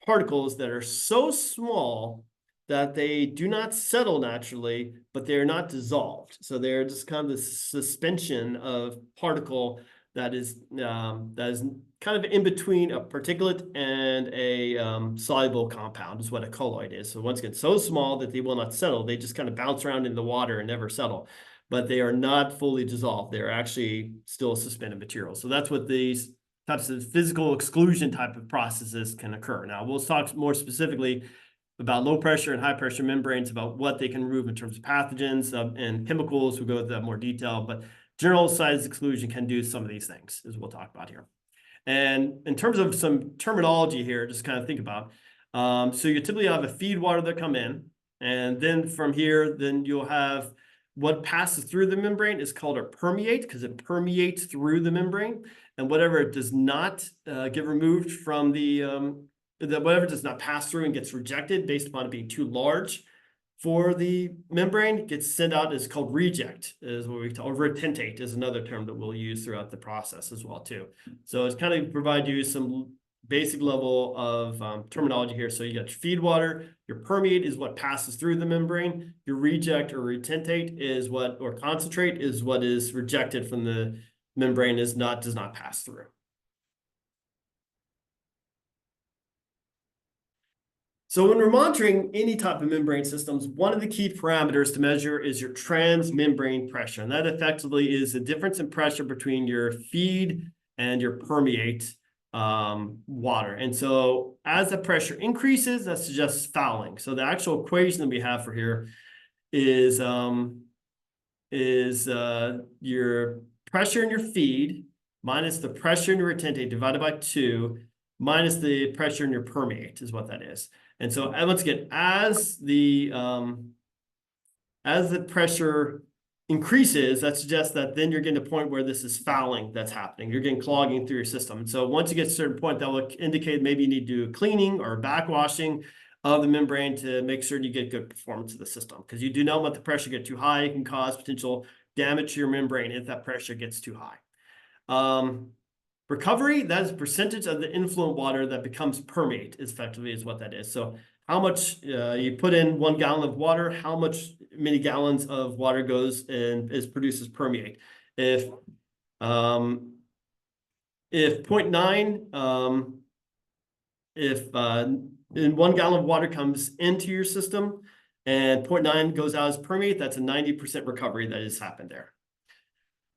particles that are so small that they do not settle naturally, but they're not dissolved. So they're just kind of this suspension of particle that is kind of in between a particulate and a soluble compound is what a colloid is. So once again, so small that they will not settle. They just kind of bounce around in the water and never settle, but they are not fully dissolved. They're actually still suspended material. So that's what these types of physical exclusion type of processes can occur. Now we'll talk more specifically about low pressure and high pressure membranes, about what they can remove in terms of pathogens and chemicals. We'll go into that more detail, but general size exclusion can do some of these things, as we'll talk about here. And in terms of some terminology here, just kind of think about, so you typically have a feed water that come in, and then from here, then you'll have what passes through the membrane is called a permeate, because it permeates through the membrane, and whatever it does not get removed from whatever does not pass through and gets rejected based upon it being too large for the membrane gets sent out is called reject, is what we call, or retentate is another term that we'll use throughout the process as well too. So it's kind of provide you some basic level of terminology here. So you got your feed water, your permeate is what passes through the membrane, your reject or retentate is or concentrate is what is rejected from the membrane, does not pass through. So when we're monitoring any type of membrane systems, one of the key parameters to measure is your transmembrane pressure. And that effectively is the difference in pressure between your feed and your permeate water. And so as the pressure increases, that suggests fouling. So the actual equation that we have for here is your pressure in your feed minus the pressure in your retentate divided by 2 minus the pressure in your permeate is what that is. And so once again, as the pressure increases, that suggests that then you're getting to a point where this is fouling that's happening. You're getting clogging through your system. And so once you get to a certain point, that will indicate maybe you need to do a cleaning or backwashing of the membrane to make sure you get good performance of the system. Because you do not want the pressure to get too high. It can cause potential damage to your membrane if that pressure gets too high. Recovery, that is percentage of the influent water that becomes permeate, effectively is what that is. So how much you put in 1 gallon of water, how many gallons of water goes and produced as permeate. If 0.9, in 1 gallon of water comes into your system and 0.9 goes out as permeate, that's a 90% recovery that has happened there.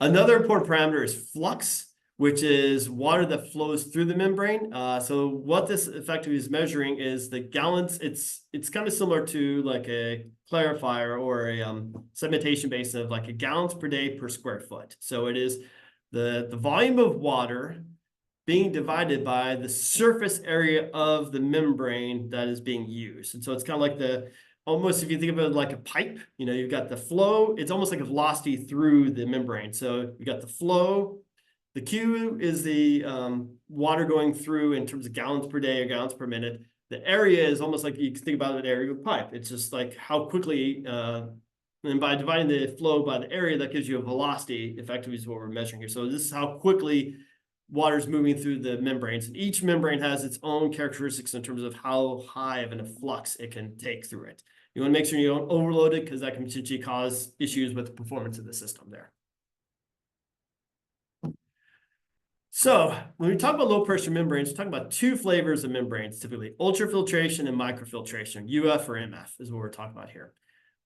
Another important parameter is flux, which is water that flows through the membrane. So what this effectively is measuring is the gallons. It's kind of similar to like a clarifier or a sedimentation basin of like a gallons per day per square foot. So it is the volume of water being divided by the surface area of the membrane that is being used. And so it's kind of like almost if you think of it like a pipe, you've got the flow, it's almost like a velocity through the membrane. So you got the flow. The Q is the water going through in terms of gallons per day or gallons per minute. The area is almost like you can think about an area of a pipe. It's just like how quickly, and by dividing the flow by the area, that gives you a velocity, effectively is what we're measuring here. So this is how quickly water is moving through the membranes. And each membrane has its own characteristics in terms of how high of a flux it can take through it. You want to make sure you don't overload it because that can potentially cause issues with the performance of the system there. So when we talk about low pressure membranes, we're talking about 2 flavors of membranes, typically ultrafiltration and microfiltration, UF or MF is what we're talking about here.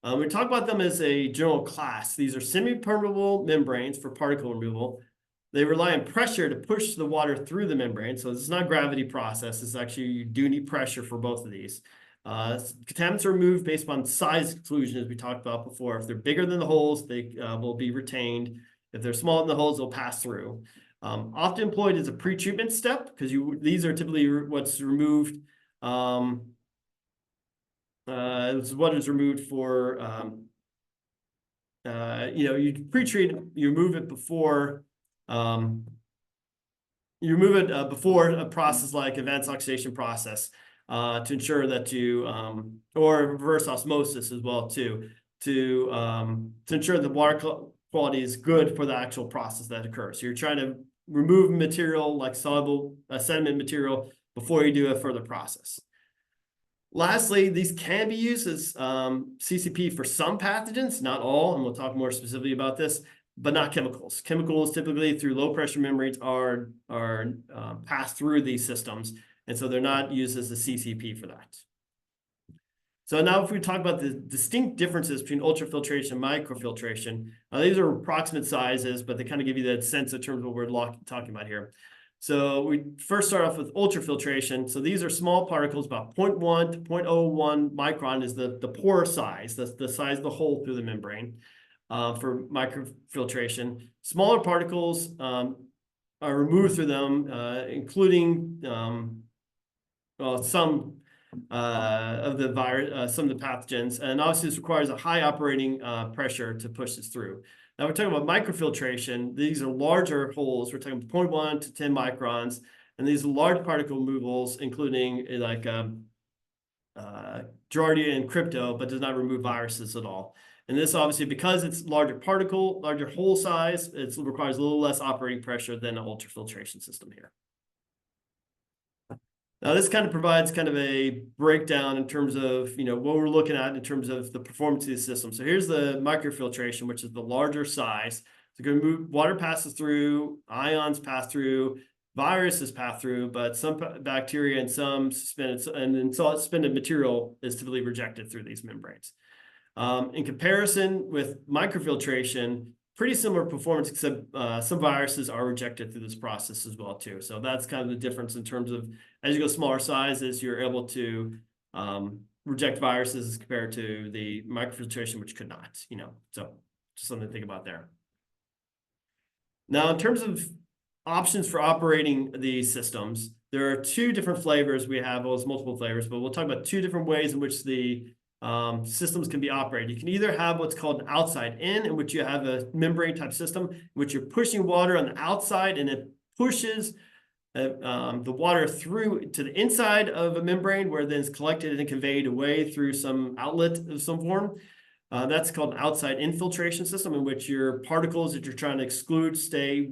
We talk about them as a general class. These are semi-permeable membranes for particle removal. They rely on pressure to push the water through the membrane. So this is not a gravity process. It's actually, you do need pressure for both of these. Contaminants are removed based upon size exclusion, as we talked about before. If they're bigger than the holes, they will be retained. If they're smaller than the holes, they'll pass through. Often employed as a pre-treatment step because these are typically what's removed. It's what is removed for. You pre-treat, you remove it before. You remove it before a process like advanced oxidation process to ensure that or reverse osmosis as well too, to ensure the water quality is good for the actual process that occurs. So you're trying to remove material like soluble sediment material before you do a further process. Lastly, these can be used as CCP for some pathogens, not all, and we'll talk more specifically about this, but not chemicals. Chemicals typically through low pressure membranes are passed through these systems, and so they're not used as a CCP for that. So now if we talk about the distinct differences between ultrafiltration and microfiltration, these are approximate sizes, but they kind of give you that sense in terms of what we're talking about here. So we first start off with ultrafiltration. So these are small particles, about 0.1 to 0.01 micron is the pore size. That's the size of the hole through the membrane for microfiltration. Smaller particles are removed through them, including some of the virus, some of the pathogens, and obviously this requires a high operating pressure to push this through. Now we're talking about microfiltration. These are larger holes. We're talking 0.1 to 10 microns, and these are large particle removals, including like Giardia and crypto, but does not remove viruses at all. And this obviously, because it's larger hole size, it requires a little less operating pressure than an ultrafiltration system here. Now, this kind of provides kind of a breakdown in terms of, what we're looking at in terms of the performance of the system. So here's the microfiltration, which is the larger size. So going to move, water passes through, ions pass through, viruses pass through, but some bacteria and some suspended material is typically rejected through these membranes. In comparison with microfiltration, pretty similar performance, except some viruses are rejected through this process as well too. So that's kind of the difference in terms of, as you go smaller sizes, you're able to reject viruses as compared to the microfiltration, which could not, you know, so just something to think about there. Now, in terms of options for operating these systems, there are two different flavors we have. Well, there's multiple flavors, but we'll talk about two different ways in which the systems can be operated. You can either have what's called an outside in which you have a membrane type system, in which you're pushing water on the outside and it pushes the water through to the inside of a membrane where then it's collected and conveyed away through some outlet of some form. That's called an outside infiltration system, in which your particles that you're trying to exclude stay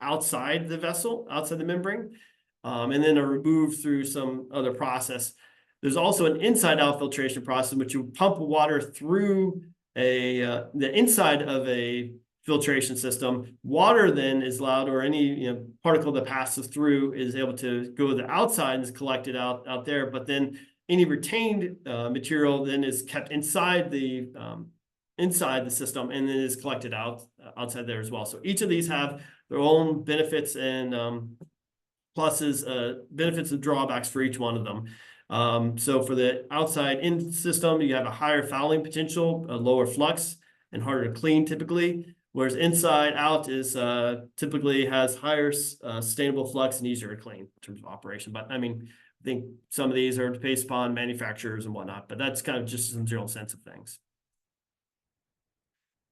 outside the vessel, outside the membrane, and then are removed through some other process. There's also an inside out filtration process in which you pump water through the inside of a filtration system. Water then is allowed, or any particle that passes through is able to go to the outside and is collected out there. But then any retained material then is kept inside the system and then is collected outside there as well. So each of these have their own benefits and pluses, benefits and drawbacks for each one of them. So for the outside in system, you have a higher fouling potential, a lower flux, and harder to clean typically. Whereas inside out is typically has higher sustainable flux and easier to clean in terms of operation. But I mean, I think some of these are based upon manufacturers and whatnot, but that's kind of just some general sense of things.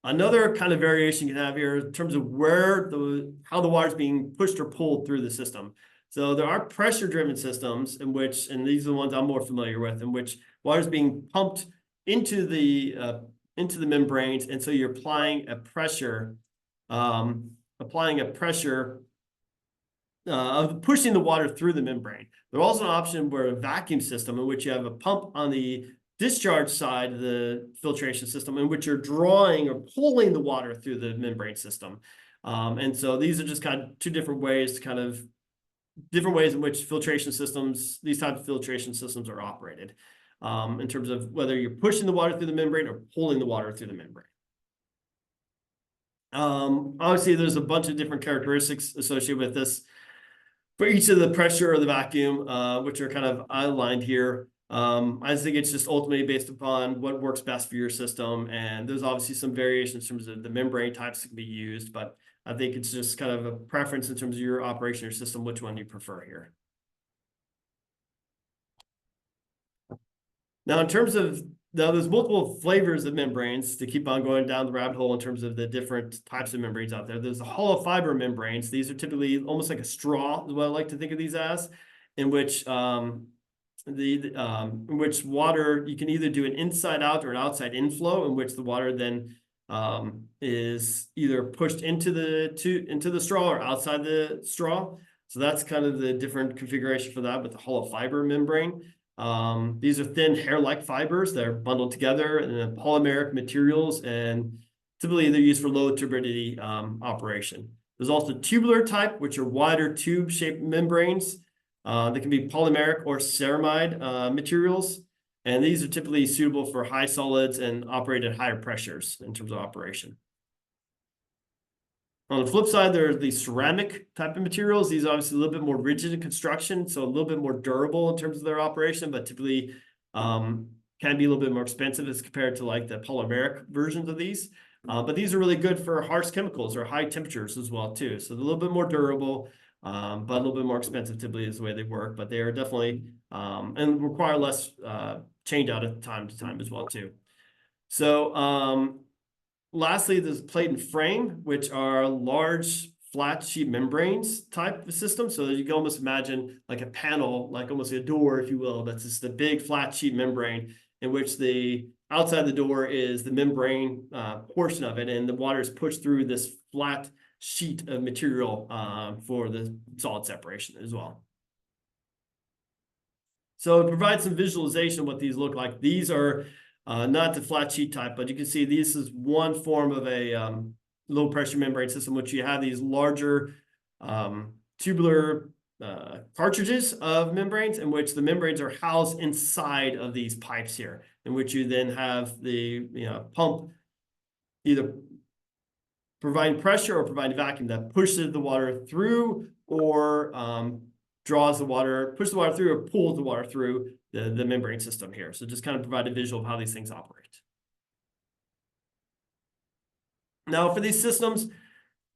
Another kind of variation you can have here in terms of how the water is being pushed or pulled through the system. So there are pressure-driven systems in which, and these are the ones I'm more familiar with, in which water is being pumped into the membranes, and so you're applying a pressure of pushing the water through the membrane. There's also an option where a vacuum system in which you have a pump on the discharge side of the filtration system in which you're drawing or pulling the water through the membrane system. And so these are just kind of two different ways in which filtration systems, these types of filtration systems are operated, in terms of whether you're pushing the water through the membrane or pulling the water through the membrane. Obviously, there's a bunch of different characteristics associated with this for each of the pressure or the vacuum, which are kind of outlined here. I think it's just ultimately based upon what works best for your system. And there's obviously some variations in terms of the membrane types that can be used, but I think it's just kind of a preference in terms of your operation, your system, which one you prefer here. Now, in terms of, there's multiple flavors of membranes to keep on going down the rabbit hole in terms of the different types of membranes out there. There's the hollow fiber membranes. These are typically almost like a straw, is what I like to think of these as, in which water, you can either do an inside out or an outside inflow, in which the water then is either pushed into the straw or outside the straw. So that's kind of the different configuration for that with the hollow fiber membrane. These are thin hair-like fibers that are bundled together in polymeric materials, and typically they're used for low turbidity operation. There's also tubular type, which are wider tube-shaped membranes. They can be polymeric or ceramide materials, and these are typically suitable for high solids and operate at higher pressures in terms of operation. On the flip side, there are the ceramic type of materials. These are obviously a little bit more rigid in construction, so a little bit more durable in terms of their operation, but typically can be a little bit more expensive as compared to like the polymeric versions of these. But these are really good for harsh chemicals or high temperatures as well too. So they're a little bit more durable, but a little bit more expensive typically is the way they work. But they are definitely and require less change out at time to time as well too. So lastly, there's plate and frame, which are large flat sheet membranes type of system. So you can almost imagine like a panel, like almost a door, if you will. That's just a big flat sheet membrane in which the outside the door is the membrane portion of it, and the water is pushed through this flat sheet of material for the solid separation as well. So to provide some visualization of what these look like, these are not the flat sheet type, but you can see this is one form of a low pressure membrane system, which you have these larger tubular cartridges of membranes, in which the membranes are housed inside of these pipes here, in which you then have the pump either providing pressure or providing vacuum that pushes the water through or pushes the water through or pulls the water through the membrane system here. So just kind of provide a visual of how these things operate. Now for these systems,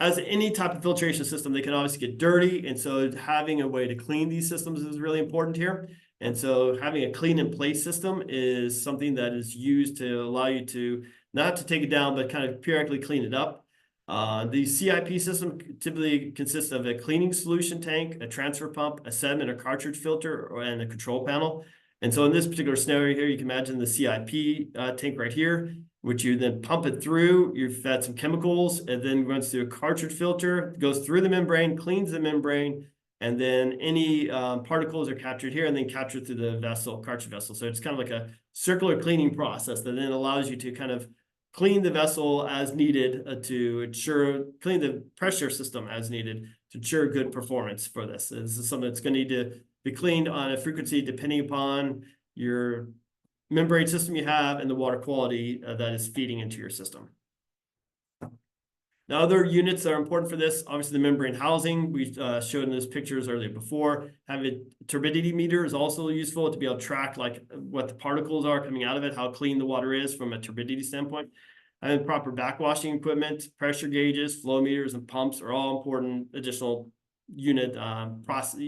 as any type of filtration system, they can obviously get dirty. And so having a way to clean these systems is really important here. And so having a clean in place system is something that is used to allow you to not to take it down, but kind of periodically clean it up. The CIP system typically consists of a cleaning solution tank, a transfer pump, a sediment or cartridge filter, and a control panel. And so in this particular scenario here, you can imagine the CIP tank right here, which you then pump it through. You've fed some chemicals, and then runs through a cartridge filter, goes through the membrane, cleans the membrane, and then any particles are captured here and then captured through the vessel, cartridge vessel. So it's kind of like a circular cleaning process that then allows you to kind of clean the vessel as needed to ensure, clean the pressure system as needed to ensure good performance for this. This is something that's going to need to be cleaned on a frequency depending upon your membrane system you have and the water quality that is feeding into your system. Now, other units that are important for this, obviously the membrane housing, we showed in those pictures earlier before. Having a turbidity meter is also useful to be able to track like what the particles are coming out of it, how clean the water is from a turbidity standpoint. And proper backwashing equipment, pressure gauges, flow meters, and pumps are all important additional unit process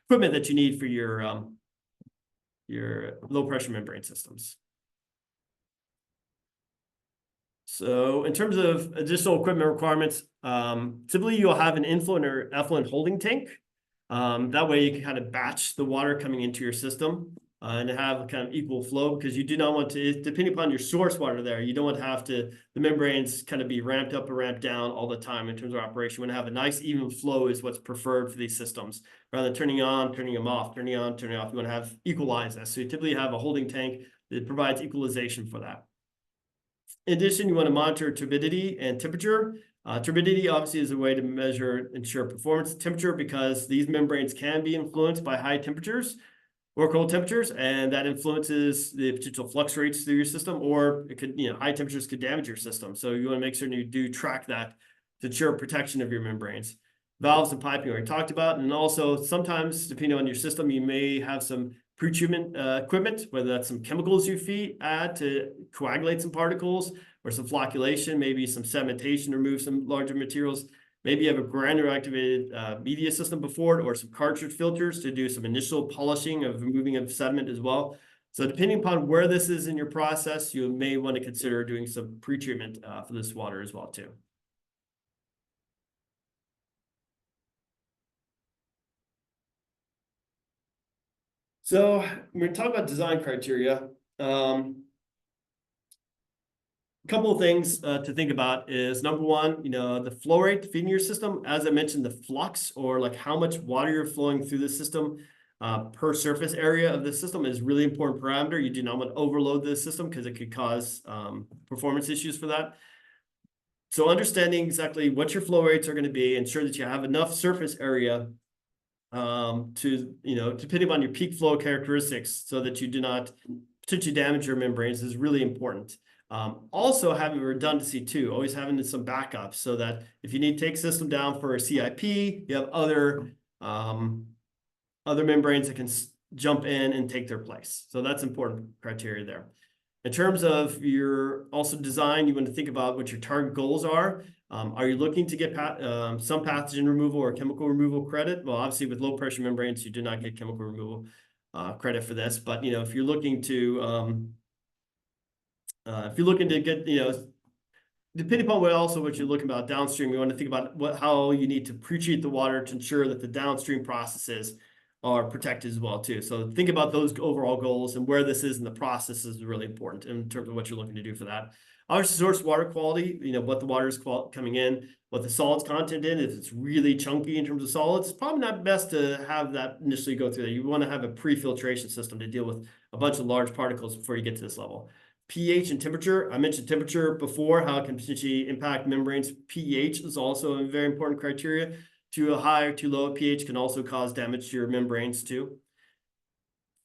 equipment that you need for your low pressure membrane systems. So in terms of additional equipment requirements, typically you'll have an influent or effluent holding tank. That way you can kind of batch the water coming into your system and have kind of equal flow, because you do not want to, depending upon your source water there, you don't want to have to, the membranes kind of be ramped up or ramped down all the time in terms of operation. You want to have a nice even flow is what's preferred for these systems. Rather than turning on, turning them off, turning on, turning off, you want to have equalize that. So you typically have a holding tank that provides equalization for that. In addition, you want to monitor turbidity and temperature. Turbidity obviously is a way to measure, ensure performance. Temperature, because these membranes can be influenced by high temperatures or cold temperatures, and that influences the potential flux rates through your system, or it could, high temperatures could damage your system. So you want to make sure you do track that to ensure protection of your membranes. Valves and piping we talked about, and also sometimes, depending on your system, you may have some pre-treatment equipment, whether that's some chemicals you add to coagulate some particles, or some flocculation, maybe some sedimentation, remove some larger materials. Maybe you have a granular activated media system before it, or some cartridge filters to do some initial polishing of removing of sediment as well. So depending upon where this is in your process, you may want to consider doing some pre-treatment for this water as well too. So when we talk about design criteria, a couple of things to think about is, number one, the flow rate feeding your system. As I mentioned, the flux, or like how much water you're flowing through the system per surface area of the system, is really important parameter. You do not want to overload the system because it could cause performance issues for that. So understanding exactly what your flow rates are going to be, ensure that you have enough surface area to, depending on your peak flow characteristics, so that you do not potentially damage your membranes, is really important. Also having redundancy too, always having some backups, so that if you need to take system down for a CIP, you have other membranes that can jump in and take their place. So that's important criteria there. In terms of your also design, you want to think about what your target goals are. Are you looking to get some pathogen removal or chemical removal credit? Well, obviously with low pressure membranes, you do not get chemical removal credit for this. But if you're looking to get, depending upon what you're looking about downstream, you want to think about how you need to pre-treat the water to ensure that the downstream processes are protected as well too. So think about those overall goals, and where this is in the process is really important in terms of what you're looking to do for that. Obviously, source water quality, what the water is coming in, what the solids content in. If it's really chunky in terms of solids, it's probably not best to have that initially go through there. You want to have a pre-filtration system to deal with a bunch of large particles before you get to this level. pH and temperature. I mentioned temperature before, how it can potentially impact membranes. pH is also a very important criteria. Too high or too low pH can also cause damage to your membranes too.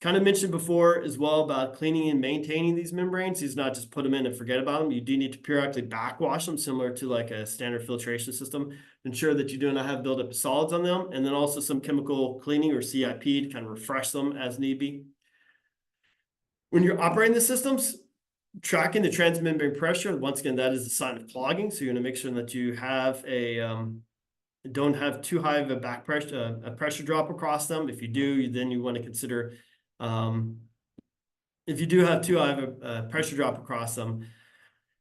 Kind of mentioned before as well about cleaning and maintaining these membranes. These not just put them in and forget about them. You do need to periodically backwash them, similar to like a standard filtration system. Ensure that you do not have buildup of solids on them, and then also some chemical cleaning or CIP to kind of refresh them as need be. When you're operating the systems, tracking the transmembrane pressure, once again, that is a sign of clogging. So you're going to make sure that you have don't have too high of a back pressure, a pressure drop across them. If you do, then you want to consider, if you do have too high of a pressure drop across them,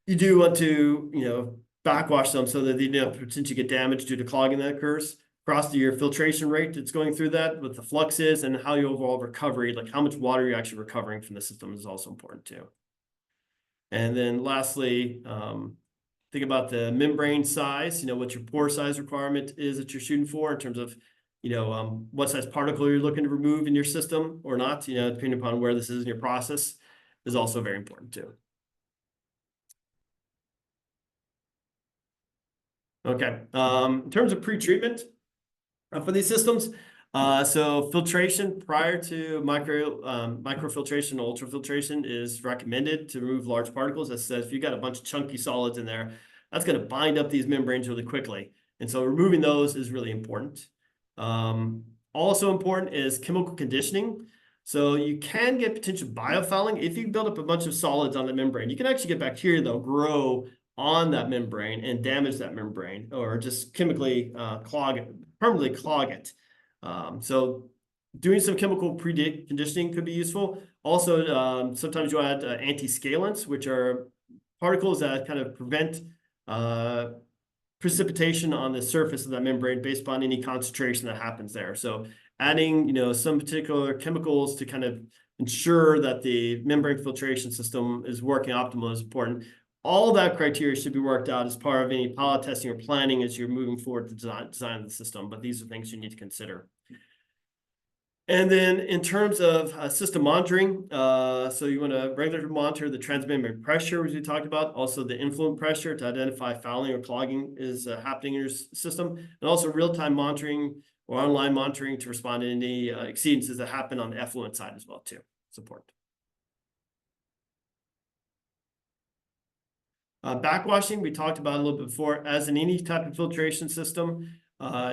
you do want to, backwash them so that they don't potentially get damaged due to clogging that occurs. Across to your filtration rate that's going through that, what the flux is, and how your overall recovery, like how much water you're actually recovering from the system, is also important too. And then lastly, think about the membrane size, what your pore size requirement is that you're shooting for in terms of, what size particle you're looking to remove in your system or not, depending upon where this is in your process, is also very important too. Okay, in terms of pre-treatment for these systems, so filtration prior to microfiltration, ultrafiltration is recommended to remove large particles. As said, if you've got a bunch of chunky solids in there, that's going to bind up these membranes really quickly. And so removing those is really important. Also important is chemical conditioning. So you can get potential biofouling if you build up a bunch of solids on the membrane. You can actually get bacteria that'll grow on that membrane and damage that membrane, or just chemically permanently clog it. So doing some chemical preconditioning could be useful. Also, sometimes you'll add anti-scalants, which are particles that kind of prevent precipitation on the surface of that membrane based upon any concentration that happens there. So adding, some particular chemicals to kind of ensure that the membrane filtration system is working optimally is important. All that criteria should be worked out as part of any pilot testing or planning as you're moving forward to design of the system, but these are things you need to consider. And then in terms of system monitoring, so you want to regularly monitor the transmembrane pressure, as we talked about, also the influent pressure to identify fouling or clogging is happening in your system, and also real-time monitoring or online monitoring to respond to any exceedances that happen on the effluent side as well too. Support. Backwashing, we talked about a little bit before. As in any type of filtration system,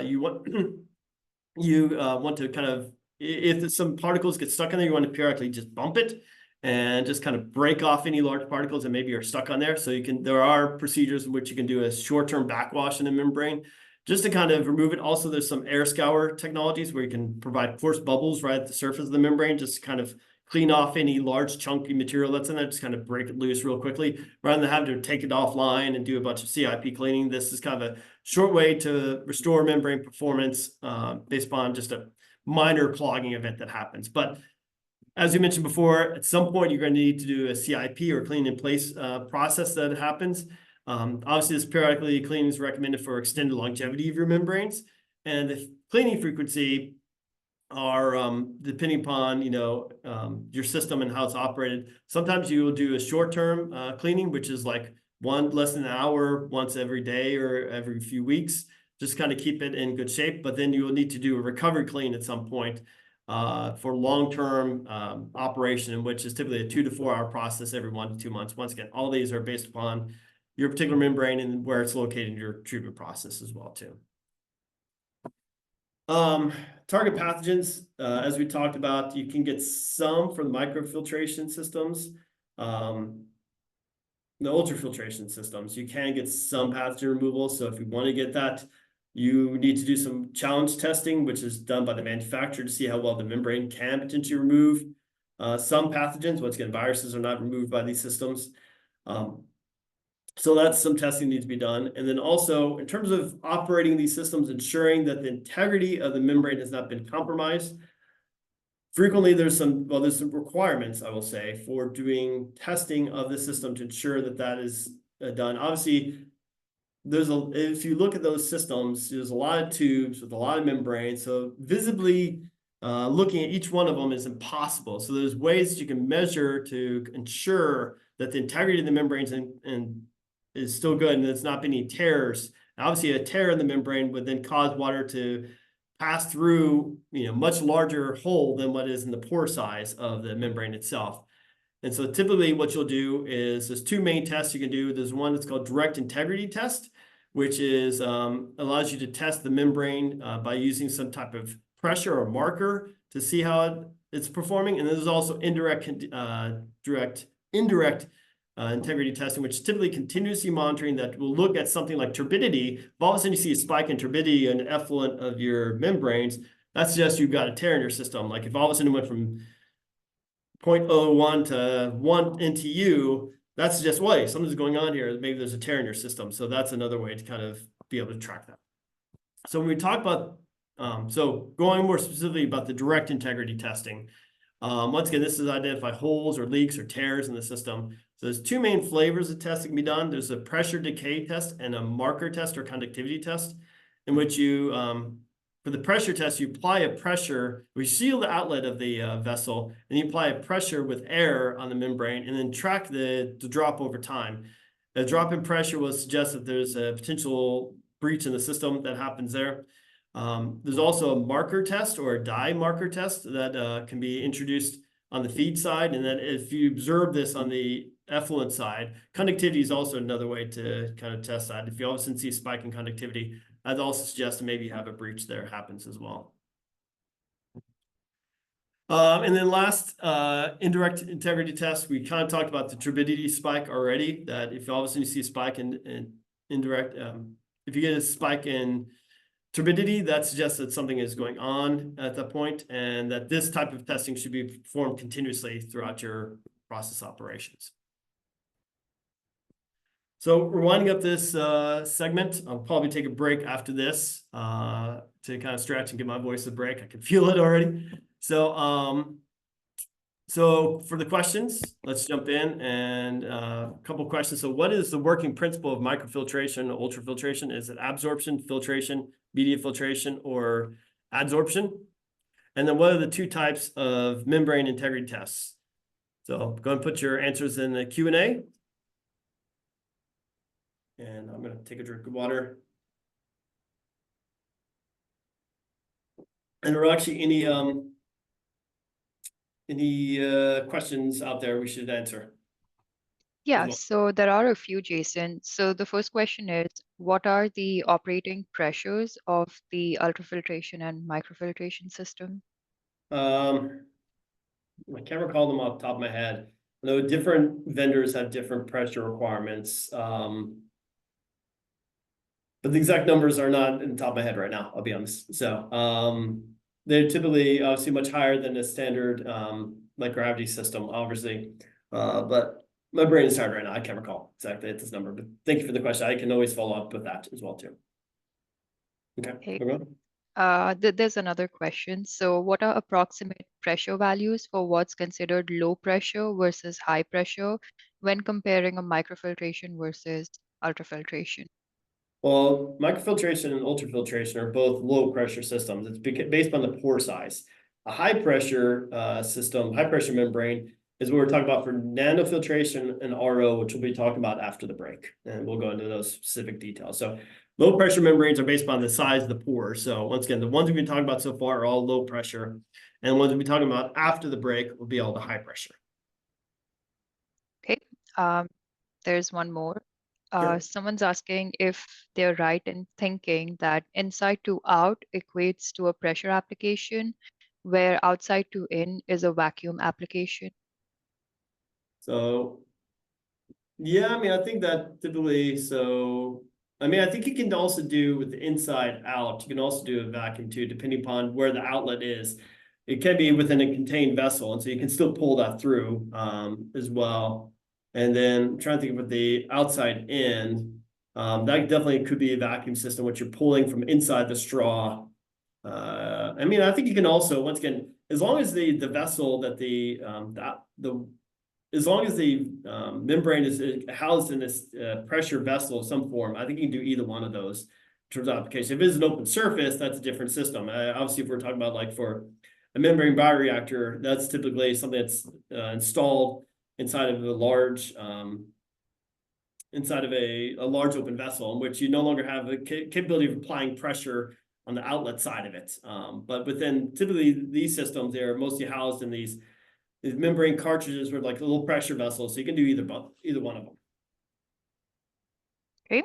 you want to kind of, if some particles get stuck in there, you want to periodically just bump it and just kind of break off any large particles that maybe are stuck on there. So there are procedures in which you can do a short-term backwash in the membrane just to kind of remove it. Also, there's some air scour technologies where you can provide forced bubbles right at the surface of the membrane, just to kind of clean off any large chunky material that's in there, just kind of break it loose real quickly, rather than having to take it offline and do a bunch of CIP cleaning. This is kind of a short way to restore membrane performance based upon just a minor clogging event that happens. But as you mentioned before, at some point, you're going to need to do a CIP or clean in place process that happens. Obviously, this periodically cleaning is recommended for extended longevity of your membranes, and the cleaning frequency are depending upon your system and how it's operated. Sometimes you will do a short-term cleaning, which is like less than an hour once every day or every few weeks, just kind of keep it in good shape. But then you will need to do a recovery clean at some point for long-term operation, which is typically a 2 to 4 hour process every 1 to 2 months. Once again, all these are based upon your particular membrane and where it's located in your treatment process as well too. Target pathogens, as we talked about, you can get some from the microfiltration systems. The ultrafiltration systems, you can get some pathogen removal. So if you want to get that, you need to do some challenge testing, which is done by the manufacturer to see how well the membrane can potentially remove some pathogens. Once again, viruses are not removed by these systems. So that's some testing needs to be done. And then also in terms of operating these systems, ensuring that the integrity of the membrane has not been compromised. Frequently, there's some requirements, I will say, for doing testing of the system to ensure that that is done. Obviously, if you look at those systems, there's a lot of tubes with a lot of membranes. So visibly looking at each one of them is impossible. So there's ways that you can measure to ensure that the integrity of the membranes is still good and there's not been any tears. And obviously, a tear in the membrane would then cause water to pass through, much larger hole than what is in the pore size of the membrane itself. And so typically what you'll do is there's two main tests you can do. There's one that's called direct integrity test, which is allows you to test the membrane by using some type of pressure or marker to see how it's performing. And then there's also indirect integrity testing, which is typically continuously monitoring that will look at something like turbidity. If all of a sudden you see a spike in turbidity and effluent of your membranes, that suggests you've got a tear in your system. Like if all of a sudden it went from 0.01 to 1 NTU, that suggests, wait, something's going on here. Maybe there's a tear in your system. So that's another way to kind of be able to track that. So when we talk about, so going more specifically about the direct integrity testing, once again, this is identify holes or leaks or tears in the system. So there's two main flavors of tests that can be done. There's a pressure decay test and a marker test or conductivity test, in which you, for the pressure test, you apply a pressure, we seal the outlet of the vessel, and you apply a pressure with air on the membrane and then track the drop over time. A drop in pressure will suggest that there's a potential breach in the system that happens there. There's also a marker test or a dye marker test that can be introduced on the feed side. And then if you observe this on the effluent side, conductivity is also another way to kind of test that. If you all of a sudden see a spike in conductivity, I'd also suggest that maybe you have a breach there happens as well. And then last, indirect integrity test, we kind of talked about the turbidity spike already, that if all of a sudden you see a spike in indirect, if you get a spike in turbidity, that suggests that something is going on at that point, and that this type of testing should be performed continuously throughout your process operations. So we're winding up this segment. I'll probably take a break after this to kind of stretch and give my voice a break. I can feel it already. So so for the questions, let's jump in, and a couple of questions. So what is the working principle of microfiltration, ultrafiltration? Is it absorption, filtration, media filtration, or adsorption? And then what are the two types of membrane integrity tests? So go and put your answers in the Q&A. And I'm going to take a drink of water. And are actually any questions out there we should answer? Yeah, well. so there are a few, Jason. So the first question is, what are the operating pressures of the ultrafiltration and microfiltration system? I can't recall them off the top of my head. I know different vendors have different pressure requirements. But the exact numbers are not in the top of my head right now, I'll be honest. So they're typically obviously much higher than a standard like gravity system, obviously. But my brain is tired right now. I can't recall exactly this number, but thank you for the question. I can always follow up with that as well too. Okay. There's another question. So what are approximate pressure values for what's considered low pressure versus high pressure when comparing a microfiltration versus ultrafiltration? Well, microfiltration and ultrafiltration are both low pressure systems. It's based on the pore size. A high pressure system, high pressure membrane, is what we're talking about for nanofiltration and RO, which we'll be talking about after the break. And we'll go into those specific details. So low pressure membranes are based on the size of the pore. So once again, the ones we've been talking about so far are all low pressure. And the ones we'll be talking about after the break will be all the high pressure. Okay, there's one more. Sure. Someone's asking if they're right in thinking that inside to out equates to a pressure application, where outside to in is a vacuum application. So, yeah, I mean, I think that typically, so, I mean, I think you can also do with the inside out, you can also do a vacuum too, depending upon where the outlet is. It can be within a contained vessel, and so you can still pull that through as well. And then I'm trying to think of the outside in, that definitely could be a vacuum system, which you're pulling from inside the straw. I mean, I think you can also, once again, as long as the vessel that as long as the membrane is housed in this pressure vessel of some form, I think you can do either one of those in terms of application. If it is an open surface, that's a different system. Obviously, if we're talking about like for a membrane bioreactor, that's typically something that's installed inside of a large open vessel, in which you no longer have the capability of applying pressure on the outlet side of it. But within typically these systems, they're mostly housed in these membrane cartridges with like little pressure vessels. So you can do either one of them. Okay.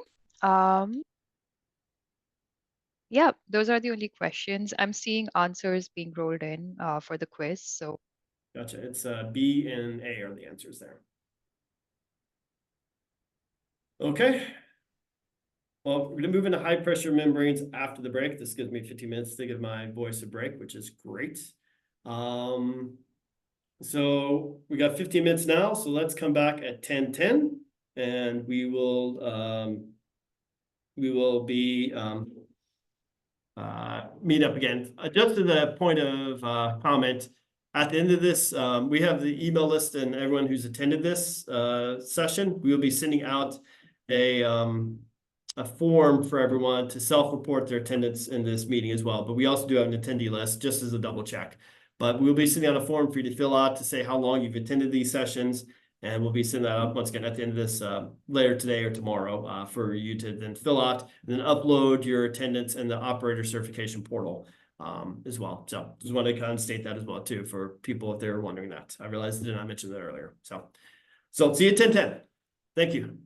Yeah, those are the only questions. I'm seeing answers being rolled in for the quiz. So Gotcha. It's B and A are the answers there. Okay. Well, we're gonna move into high pressure membranes after the break. This gives me 15 minutes to give my voice a break, which is great. So we got 15 minutes now, so let's come back at 10:10 and we will be meet up again. Just to the point of comment, at the end of this, we have the email list and everyone who's attended this session. We will be sending out a form for everyone to self-report their attendance in this meeting as well. But we also do have an attendee list just as a double check. But we'll be sending out a form for you to fill out to say how long you've attended these sessions. And we'll be sending that out once again at the end of this later today or tomorrow for you to then fill out and then upload your attendance in the operator certification portal as well. So just want to kind of state that as well too for people if they're wondering that. I realized I did not mention that earlier. So see you at 10:10. Thank you.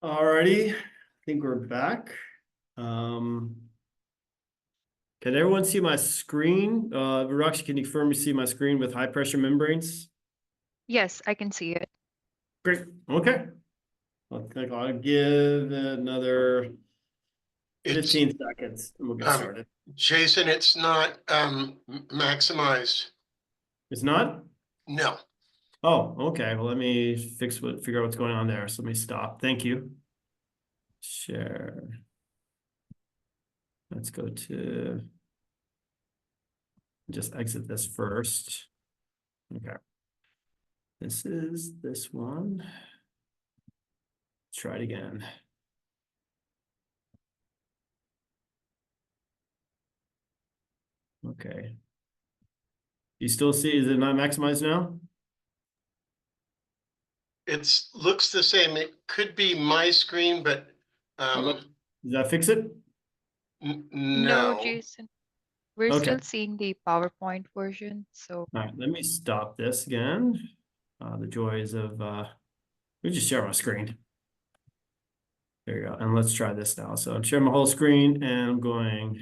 Alrighty, I think we're back. Can everyone see my screen? Raksha, can you confirm you see my screen with high pressure membranes? Yes, I can see it. Great, okay. I'll give it another It's, 15 seconds and we'll get started. Jason, it's not maximized. It's not? No. Oh, okay. Well, let me figure out what's going on there. So let me stop. Thank you. Share. Let's go to, just exit this first. Okay. This is this one. Let's try it again. Okay. You still see, is it not maximized now? It's looks the same. It could be my screen, but Does that fix it? no. Jason. We're Okay. still seeing the PowerPoint version, so All right, let me stop this again. The joys of, let me just share my screen. There you go. And let's try this now. So I'm sharing my whole screen and I'm going,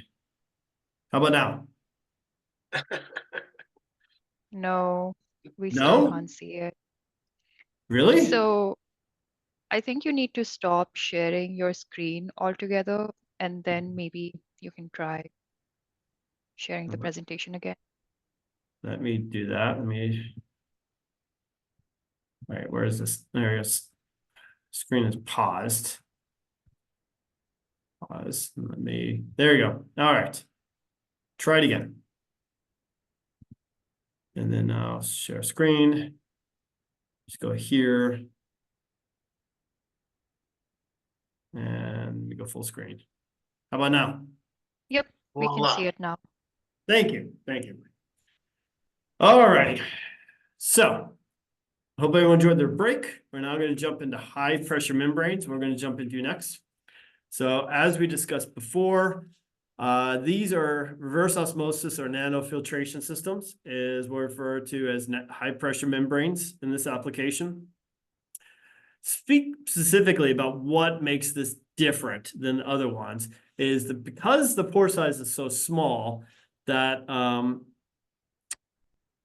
how about now? no, we No? still can't see it. Really? So I think you need to stop sharing your screen altogether, and then maybe you can try sharing the presentation again. Let me do that. All right, where is this? There it is. Screen is paused. Pause. There you go. All right. Try it again. And then I'll share screen. Just go here. And we go full screen. How about now? Yep, we can Voila. see it now. Thank you. Thank you. All right. So, hope everyone enjoyed their break. We're now going to jump into high pressure membranes. We're going to jump into next. So, as we discussed before, these are reverse osmosis or nanofiltration systems, is what we refer to as high pressure membranes in this application. Speak specifically about what makes this different than other ones is that because the pore size is so small that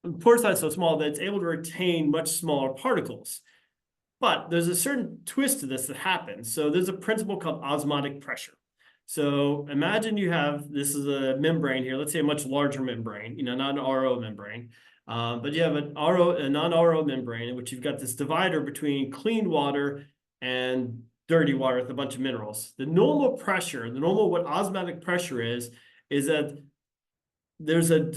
it's able to retain much smaller particles. But there's a certain twist to this that happens. So there's a principle called osmotic pressure. So imagine this is a membrane here, let's say a much larger membrane, not an RO membrane, but you have a non-RO membrane in which you've got this divider between clean water and dirty water with a bunch of minerals. The normal pressure, what osmotic pressure is that there's a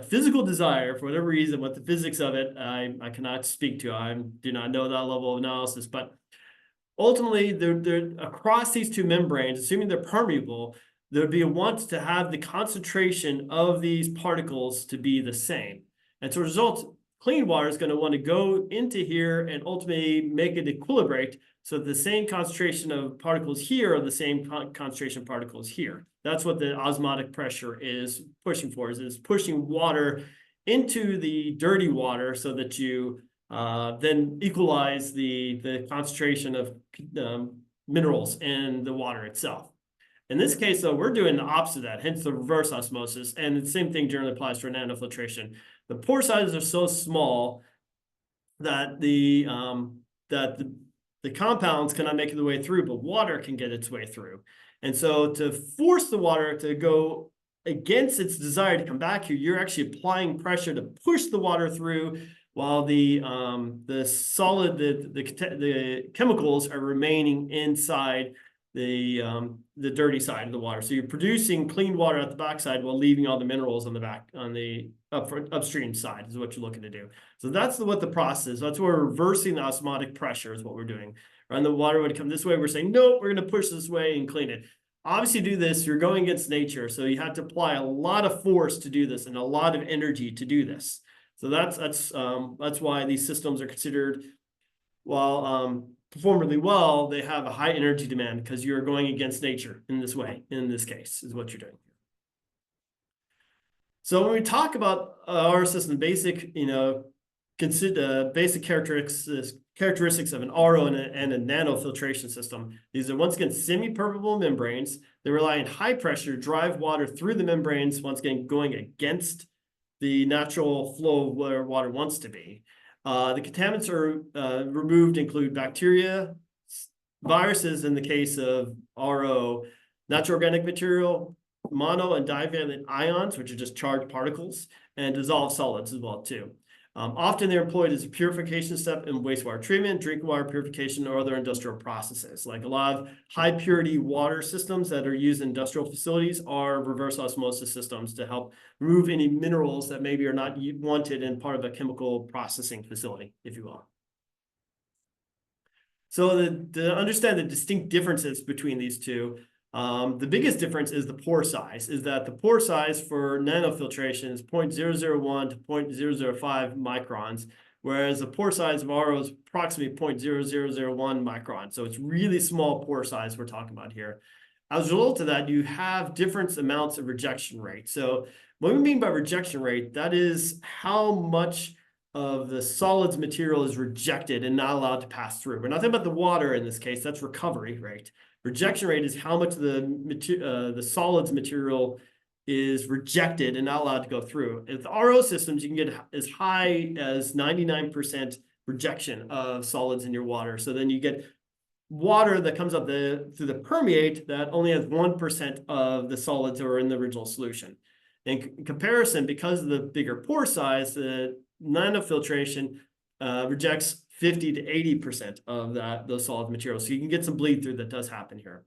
physical desire, for whatever reason, what the physics of it, I cannot speak to. I do not know that level of analysis, but ultimately, they're across these two membranes, assuming they're permeable, there'd be a want to have the concentration of these particles to be the same. And so as a result, clean water is going to want to go into here and ultimately make it equilibrate so the same concentration of particles here are the same concentration of particles here. That's what the osmotic pressure is pushing for, is pushing water into the dirty water so that you then equalize the concentration of minerals in the water itself. In this case, though, we're doing the opposite of that, hence the reverse osmosis, and the same thing generally applies for nanofiltration. The pore sizes are so small that the compounds cannot make their way through, but water can get its way through. And so to force the water to go against its desire to come back here, you're actually applying pressure to push the water through while the chemicals are remaining inside the dirty side of the water. So you're producing clean water at the backside while leaving all the minerals on the upstream side is what you're looking to do. So that's what the process is. That's where we're reversing the osmotic pressure is what we're doing. And the water would come this way. We're saying, nope, we're going to push this way and clean it. Obviously, do this, you're going against nature. So you have to apply a lot of force to do this and a lot of energy to do this. So that's why these systems are considered, while perform really well, they have a high energy demand because you're going against nature in this way. In this case, is what you're doing. So when we talk about our system, basic, basic characteristics characteristics of an RO and a nanofiltration system. These are, once again, semi-permeable membranes. They rely on high pressure to drive water through the membranes, once again, going against the natural flow of where water wants to be. The contaminants are removed include bacteria, viruses in the case of RO, natural organic material, mono and divalent ions, which are just charged particles, and dissolved solids as well too. Often they're employed as a purification step in wastewater treatment, drinking water purification, or other industrial processes. Like a lot of high purity water systems that are used in industrial facilities are reverse osmosis systems to help remove any minerals that maybe are not wanted in part of a chemical processing facility, if you will. So to understand the distinct differences between these two, the biggest difference is the pore size, is that the pore size for nanofiltration is 0.001 to 0.005 microns, whereas the pore size of RO is approximately 0.0001 microns. So it's really small pore size we're talking about here. As a result of that, you have different amounts of rejection rate. So what we mean by rejection rate, that is how much of the solids material is rejected and not allowed to pass through. We're not talking about the water in this case, that's recovery rate. Rejection rate is how much of the solids material is rejected and not allowed to go through. With RO systems, you can get as high as 99% rejection of solids in your water. So then you get water that comes up through the permeate that only has 1% of the solids that were in the original solution. In comparison, because of the bigger pore size, the nanofiltration rejects 50 to 80% of those solid materials. So you can get some bleed through that does happen here.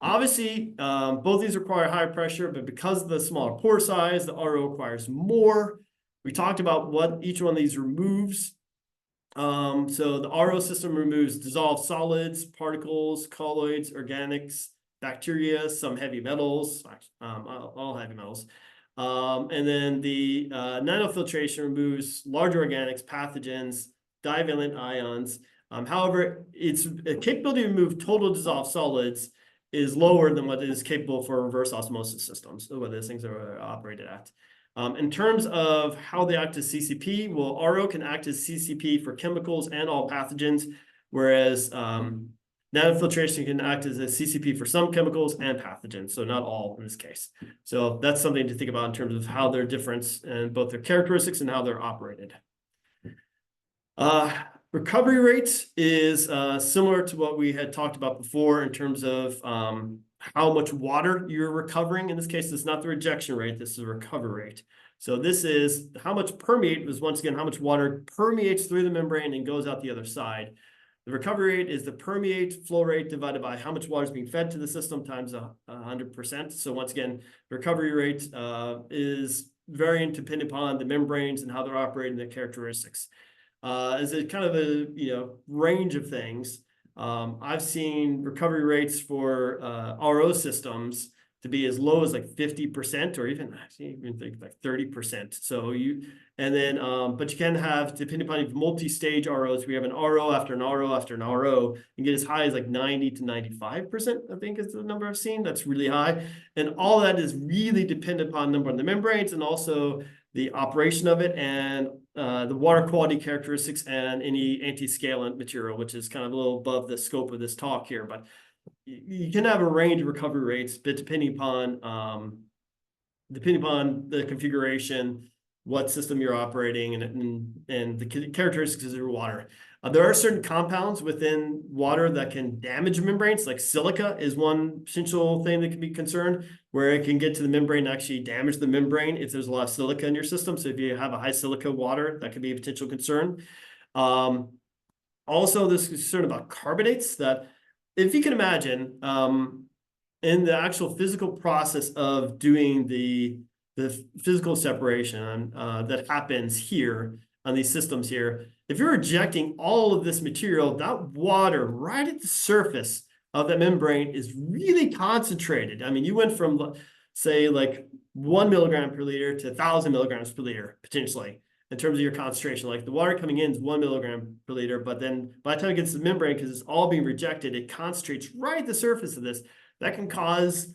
Obviously, both these require higher pressure, but because of the smaller pore size, the RO requires more. We talked about what each one of these removes. So the RO system removes dissolved solids, particles, colloids, organics, bacteria, some heavy metals, all heavy metals. And then the nanofiltration removes large organics, pathogens, divalent ions. However, its capability to remove total dissolved solids is lower than what is capable for reverse osmosis systems, so what those things are operated at. In terms of how they act as CCP, well, RO can act as CCP for chemicals and all pathogens, whereas nanofiltration can act as a CCP for some chemicals and pathogens, so not all in this case. So that's something to think about in terms of how they're different and both their characteristics and how they're operated. Recovery rate is similar to what we had talked about before in terms of how much water you're recovering. In this case, it's not the rejection rate, this is the recovery rate. So this is how much permeate is, once again, how much water permeates through the membrane and goes out the other side. The recovery rate is the permeate flow rate divided by how much water is being fed to the system times 100%. So once again, the recovery rate is varying depending upon the membranes and how they're operating, their characteristics. As a kind of a range of things, I've seen recovery rates for RO systems to be as low as like 50%, or even think like 30%. So but you can have, depending upon multi-stage ROs, we have an RO after an RO after an RO, and get as high as like 90 to 95%, I think is the number I've seen. That's really high. And all that is really dependent upon number of the membranes and also the operation of it and the water quality characteristics and any anti-scalant material, which is kind of a little above the scope of this talk here. But you can have a range of recovery rates, but depending upon the configuration, what system you're operating, and the characteristics of your water. There are certain compounds within water that can damage membranes, like silica is one potential thing that can be concerned, where it can get to the membrane and actually damage the membrane if there's a lot of silica in your system. So if you have a high silica water, that could be a potential concern. Also, this concern about carbonates, that if you can imagine, in the actual physical process of doing the physical separation that happens here on these systems here, if you're ejecting all of this material, that water right at the surface of that membrane is really concentrated. I mean, you went from, say, like 1 milligram per liter to 1,000 milligrams per liter, potentially, in terms of your concentration. Like the water coming in is 1 milligram per liter, but then by the time it gets to the membrane, because it's all being rejected, it concentrates right at the surface of this. That can cause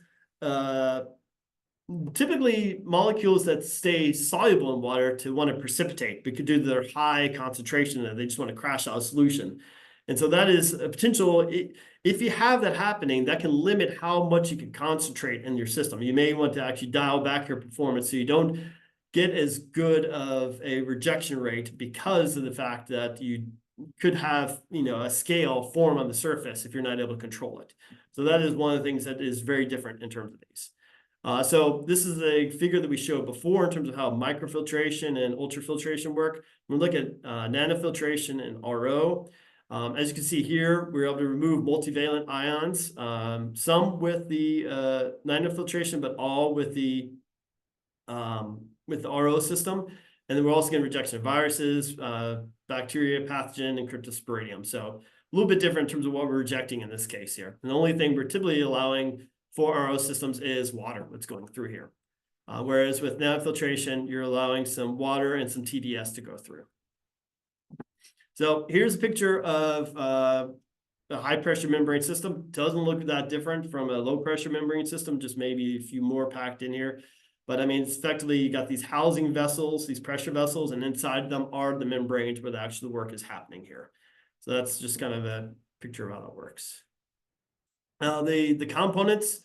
typically molecules that stay soluble in water to want to precipitate because due to their high concentration and they just want to crash out of solution. And so that is a potential, if you have that happening, that can limit how much you can concentrate in your system. You may want to actually dial back your performance so you don't get as good of a rejection rate because of the fact that you could have, a scale form on the surface if you're not able to control it. So that is one of the things that is very different in terms of these. So this is a figure that we showed before in terms of how microfiltration and ultrafiltration work. When we look at nanofiltration and RO, as you can see here, we're able to remove multivalent ions, some with the nanofiltration, but all with the RO system. And then we're also getting rejection of viruses, bacteria, pathogen, and cryptosporidium. So a little bit different in terms of what we're rejecting in this case here. And the only thing we're typically allowing for RO systems is water that's going through here. Whereas with nanofiltration, you're allowing some water and some TDS to go through. So here's a picture of a high pressure membrane system. Doesn't look that different from a low pressure membrane system, just maybe a few more packed in here. But I mean, it's effectively, you got these housing vessels, these pressure vessels, and inside them are the membranes where the actual work is happening here. So that's just kind of a picture of how that works. Now, the components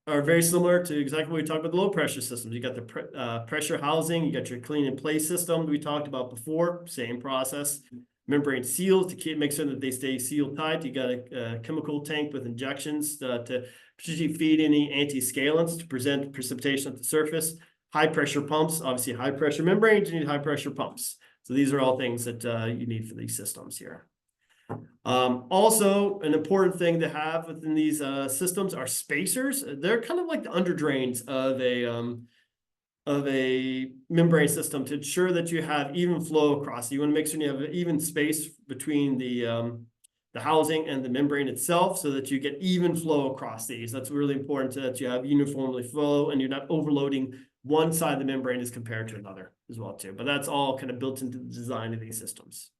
are very similar to exactly what we talked about the low pressure systems. You got the pressure housing, you got your clean in place system we talked about before, same process. Membrane seals to make sure that they stay sealed tight. You got a chemical tank with injections to particularly feed any anti-scalants to prevent precipitation at the surface. High pressure pumps, obviously high pressure membranes, you need high pressure pumps. So these are all things that you need for these systems here. Also, an important thing to have within these systems are spacers. They're kind of like the underdrains of a membrane system to ensure that you have even flow across. You want to make sure you have an even space between the housing and the membrane itself so that you get even flow across these. That's really important that you have uniformly flow and you're not overloading one side of the membrane as compared to another as well too. But that's all kind of built into the design of these systems.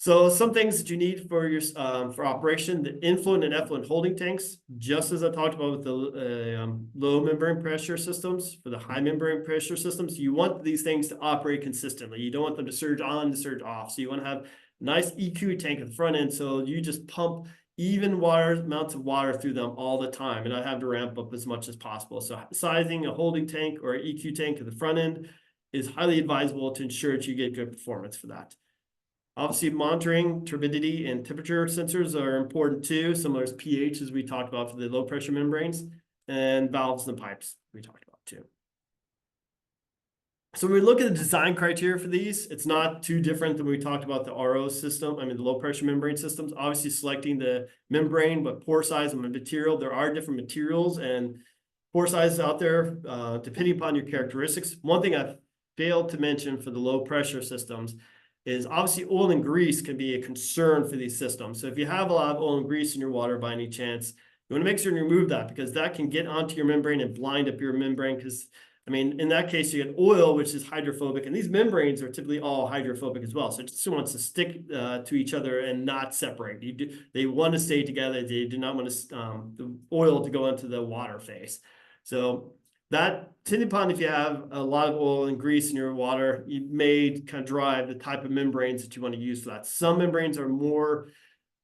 So some things that you need for your for operation, the influent and effluent holding tanks, just as I talked about with the low membrane pressure systems, for the high membrane pressure systems, you want these things to operate consistently. You don't want them to surge on, to surge off. So you want to have a nice EQ tank at the front end, so you just pump even amounts of water through them all the time, and not have to ramp up as much as possible. So sizing a holding tank or an EQ tank at the front end is highly advisable to ensure that you get good performance for that. Obviously, monitoring turbidity and temperature sensors are important too, similar as pH as we talked about for the low pressure membranes, and valves and pipes we talked about too. So when we look at the design criteria for these, it's not too different than we talked about the RO system, the low pressure membrane systems. Obviously selecting the membrane, but pore size and the material. There are different materials and pore sizes out there depending upon your characteristics. One thing I've failed to mention for the low pressure systems is obviously oil and grease can be a concern for these systems. So if you have a lot of oil and grease in your water by any chance, you want to make sure you remove that because that can get onto your membrane and blind up your membrane because, in that case, you get oil, which is hydrophobic, and these membranes are typically all hydrophobic as well. So it just wants to stick to each other and not separate. They want to stay together. They do not want the oil to go into the water phase. So that, depending upon if you have a lot of oil and grease in your water, you may kind of drive the type of membranes that you want to use for that. Some membranes are more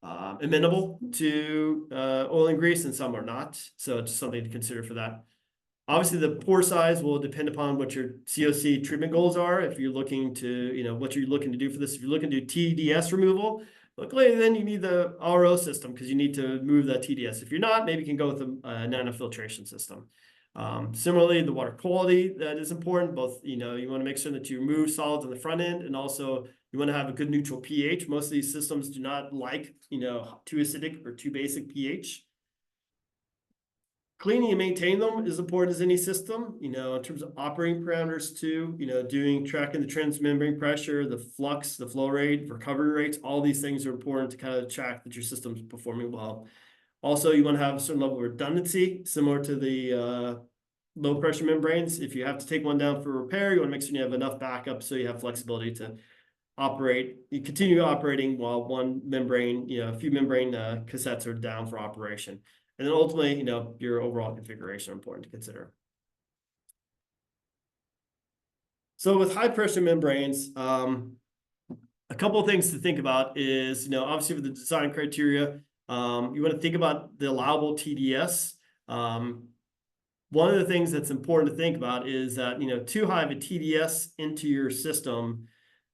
amenable to oil and grease and some are not. So it's something to consider for that. Obviously, the pore size will depend upon what your COC treatment goals are. If you're looking to, what you're looking to do for this. If you're looking to do TDS removal, luckily then you need the RO system because you need to move that TDS. If you're not, maybe you can go with a nanofiltration system. Similarly, the water quality, that is important. Both, you want to make sure that you remove solids on the front end, and also you want to have a good neutral pH. Most of these systems do not like, too acidic or too basic pH. Cleaning and maintaining them is important as any system, in terms of operating parameters too, tracking the transmembrane pressure, the flux, the flow rate, recovery rates, all these things are important to kind of track that your system's performing well. Also, you want to have a certain level of redundancy, similar to the low pressure membranes. If you have to take one down for repair, you want to make sure you have enough backup so you have flexibility to operate. You continue operating while one membrane, a few membrane cassettes are down for operation. And then ultimately, your overall configuration are important to consider. So with high pressure membranes, a couple of things to think about is, obviously with the design criteria, you want to think about the allowable TDS. One of the things that's important to think about is that, too high of a TDS into your system,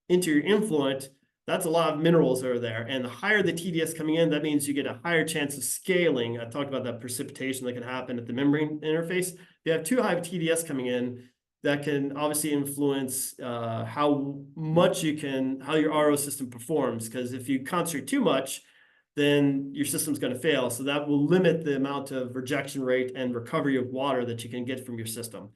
into your influent, that's a lot of minerals that are there. And the higher the TDS coming in, that means you get a higher chance of scaling. I talked about that precipitation that can happen at the membrane interface. If you have too high of TDS coming in, that can obviously influence how your RO system performs. Because if you concentrate too much, then your system's going to fail. So that will limit the amount of rejection rate and recovery of water that you can get from your system.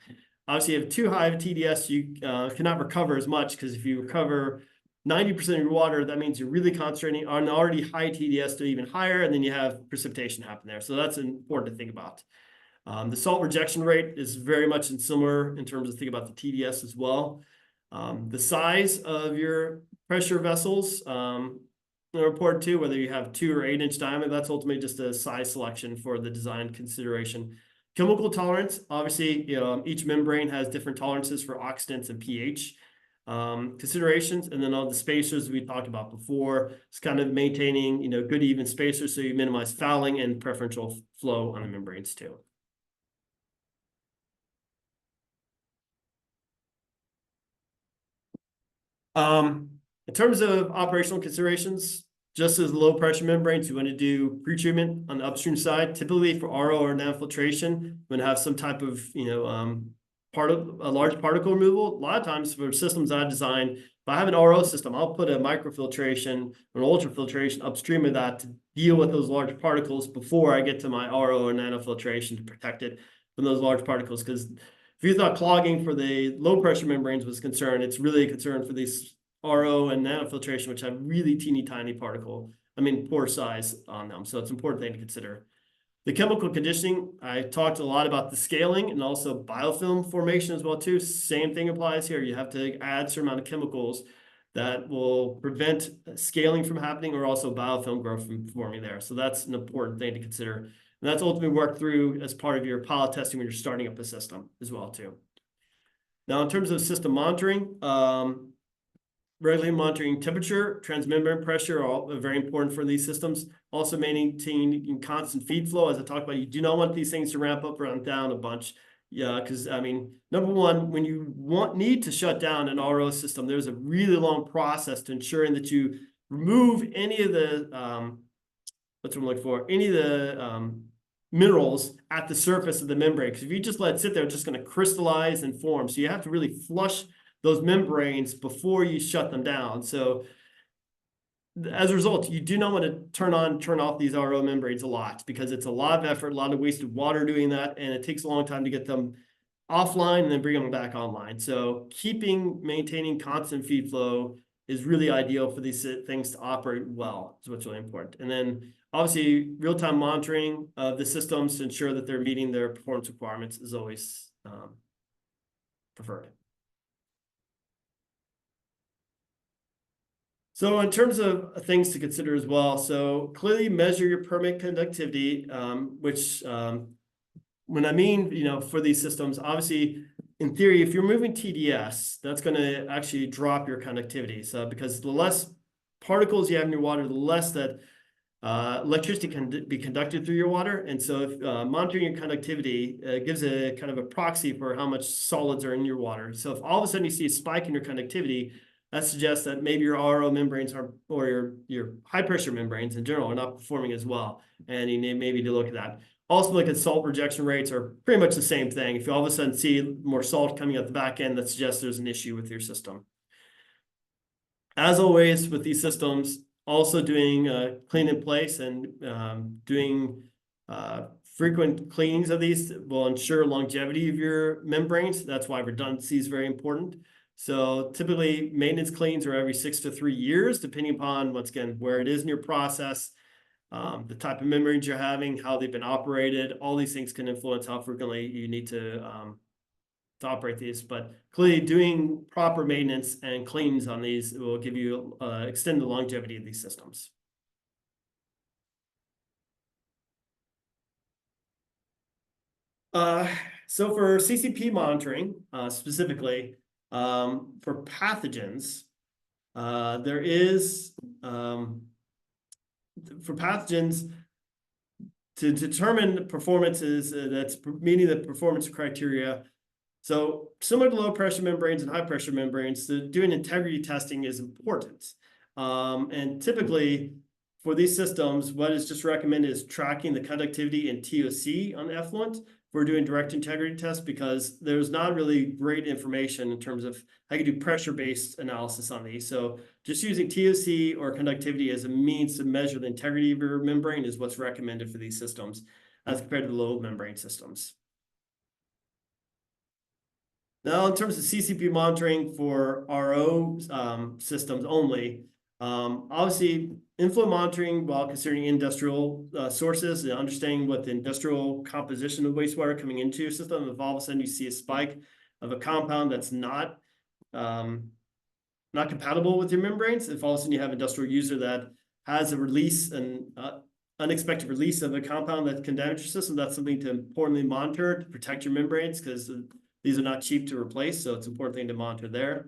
Obviously, if you have too high of TDS, you cannot recover as much, because if you recover 90% of your water, that means you're really concentrating on already high TDS to even higher, and then you have precipitation happen there. So that's important to think about. The salt rejection rate is very much similar in terms of thinking about the TDS as well. The size of your pressure vessels are important too, whether you have 2 or 8-inch diameter. That's ultimately just a size selection for the design consideration. Chemical tolerance, obviously, each membrane has different tolerances for oxidants and pH considerations, and then all the spacers we talked about before. It's kind of maintaining, good even spacers so you minimize fouling and preferential flow on the membranes too. In terms of operational considerations, just as low pressure membranes, you want to do pretreatment on the upstream side. Typically for RO or nanofiltration, you want to have some type of, a large particle removal. A lot of times for systems I design, if I have an RO system, I'll put a microfiltration or an ultrafiltration upstream of that to deal with those large particles before I get to my RO or nanofiltration to protect it from those large particles. Because if you thought clogging for the low pressure membranes was concerned, it's really a concern for these RO and nanofiltration, which have really teeny tiny pore size on them. So it's an important thing to consider. The chemical conditioning, I talked a lot about the scaling and also biofilm formation as well too. Same thing applies here. You have to add a certain amount of chemicals that will prevent scaling from happening, or also biofilm growth from forming there. So that's an important thing to consider. And that's ultimately worked through as part of your pilot testing when you're starting up a system as well too. Now, in terms of system monitoring, regularly monitoring temperature, transmembrane pressure are all very important for these systems. Also maintaining constant feed flow. As I talked about, you do not want these things to ramp up or ramp down a bunch. Yeah, because number one, when you need to shut down an RO system, there's a really long process to ensuring that you remove any of the minerals at the surface of the membrane. Because if you just let it sit there, it's just going to crystallize and form. So you have to really flush those membranes before you shut them down. So as a result, you do not want to turn off these RO membranes a lot, because it's a lot of effort, a lot of wasted water doing that, and it takes a long time to get them offline and then bring them back online. So maintaining constant feed flow is really ideal for these things to operate well. Is what's really important. And then obviously real-time monitoring of the systems to ensure that they're meeting their performance requirements is always preferred. So in terms of things to consider as well, so clearly measure your permeate conductivity, which when I mean, for these systems, obviously, in theory, if you're moving TDS, that's going to actually drop your conductivity. So because the less particles you have in your water, the less that electricity can be conducted through your water. And so if monitoring your conductivity gives a kind of a proxy for how much solids are in your water. So if all of a sudden you see a spike in your conductivity, that suggests that maybe your RO membranes or your high pressure membranes in general are not performing as well. And you need maybe to look at that. Also look at salt rejection rates, are pretty much the same thing. If you all of a sudden see more salt coming out the back end, that suggests there's an issue with your system. As always with these systems, also doing clean in place and doing frequent cleanings of these will ensure longevity of your membranes. That's why redundancy is very important. So typically maintenance cleans are every 6 to 3 years, depending upon, once again, where it is in your process, the type of membranes you're having, how they've been operated. All these things can influence how frequently you need to operate these. But clearly doing proper maintenance and cleans on these will give you extend the longevity of these systems. So for CCP monitoring specifically, For pathogens, there is, for pathogens, to determine performances that's meeting the performance criteria. So similar to low pressure membranes and high pressure membranes, doing integrity testing is important. And typically for these systems, what is just recommended is tracking the conductivity and TOC on effluent. We're doing direct integrity tests because there's not really great information in terms of how you do pressure-based analysis on these. So just using TOC or conductivity as a means to measure the integrity of your membrane is what's recommended for these systems as compared to the low membrane systems. Now, in terms of CCP monitoring for RO systems only, obviously inflow monitoring while considering industrial sources and understanding what the industrial composition of wastewater coming into your system. If all of a sudden you see a spike of a compound that's not compatible with your membranes, if all of a sudden you have an industrial user that has a release and unexpected release of a compound that can damage your system, that's something to importantly monitor to protect your membranes, because these are not cheap to replace, so it's an important thing to monitor there. In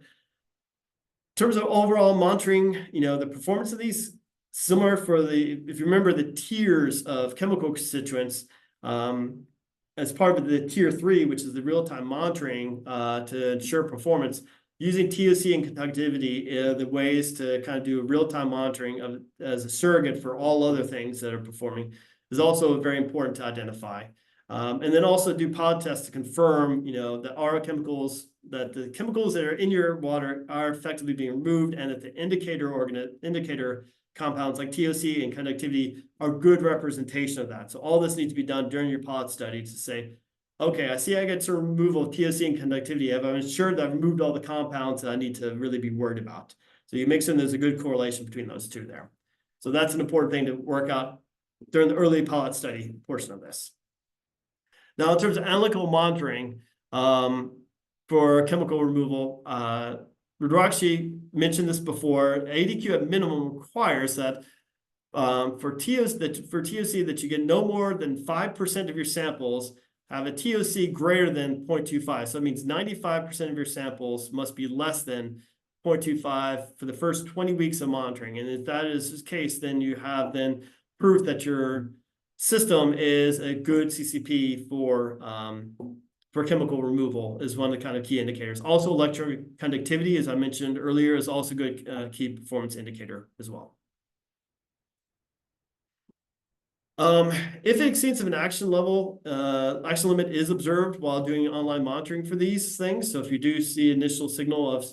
terms of overall monitoring, the performance of these, similar for if you remember the tiers of chemical constituents, as part of the tier 3, which is the real-time monitoring to ensure performance, using TOC and conductivity, the ways to kind of do real-time monitoring as a surrogate for all other things that are performing is also very important to identify. And then also do pod tests to confirm, that RO chemicals, that the chemicals that are in your water are effectively being removed, and that the indicator compounds like TOC and conductivity are good representation of that. So all this needs to be done during your pod study to say, okay, I see I get some removal of TOC and conductivity. I've ensured that I've removed all the compounds that I need to really be worried about. So you make sure there's a good correlation between those two there. So that's an important thing to work out during the early pilot study portion of this. Now, in terms of analytical monitoring for chemical removal, Rudrakshi mentioned this before. ADEQ at minimum requires that for TOC that you get no more than 5% of your samples have a TOC greater than 0.25. So that means 95% of your samples must be less than 0.25 for the first 20 weeks of monitoring. And if that is the case, then you have proof that your system is a good CCP for chemical removal is one of the kind of key indicators. Also, electric conductivity, as I mentioned earlier, is also a good key performance indicator as well. If it exceeds an action level, action limit is observed while doing online monitoring for these things. So if you do see initial signal of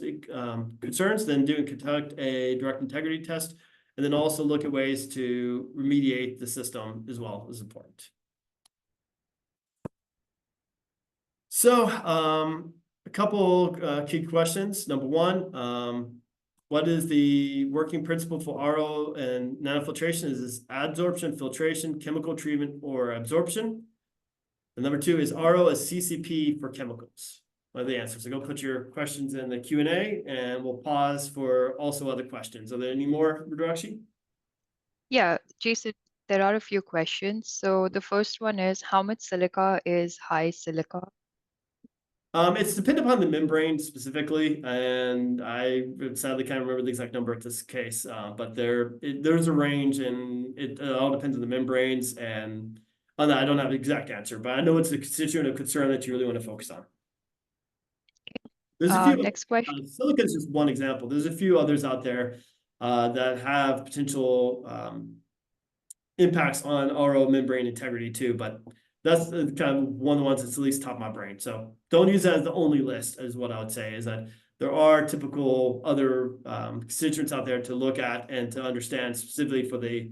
concerns, then conduct a direct integrity test, and then also look at ways to remediate the system as well is important. So a couple key questions. Number one, what is the working principle for RO and nanofiltration? Is this adsorption, filtration, chemical treatment, or absorption? And number two, is RO a CCP for chemicals? What are the answers? So go put your questions in the Q&A, and we'll pause for also other questions. Are there any more, Rudrakshi? Yeah, Jason, there are a few questions. So the first one is, how much silica is high silica? It's dependent upon the membrane specifically, and I sadly can't remember the exact number in this case, but there's a range, and it all depends on the membranes, and on that I don't have an exact answer, but I know it's a constituent of concern that you really want to focus on. There's a few. Next question. Silica is just one example. There's a few others out there that have potential impacts on RO membrane integrity too, but that's kind of one of the ones that's at least top of my brain. So don't use that as the only list, is what I would say, is that there are typical other constituents out there to look at and to understand specifically for the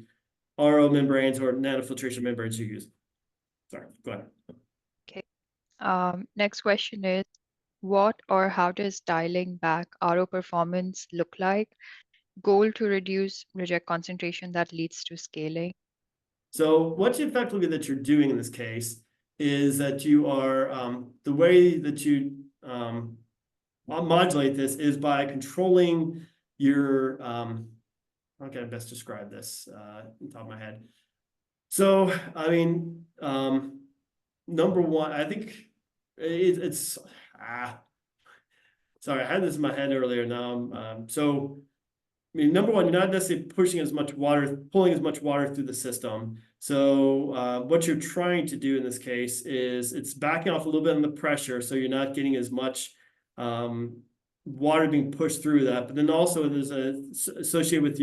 RO membranes or nanofiltration membranes you use. Sorry, go ahead. Okay. Next question is, what or how does dialing back RO performance look like? Goal to reduce reject concentration that leads to scaling. So what effectively that you're doing in this case is that you are, the way that you modulate this is by controlling your, how can I best describe this on top of my head? So, I mean, number one, I think it's sorry, I had this in my head earlier now. So, I mean, number one, you're not necessarily pushing as much water, pulling as much water through the system. So what you're trying to do in this case is it's backing off a little bit on the pressure, so you're not getting as much water being pushed through that. But then also there's associated with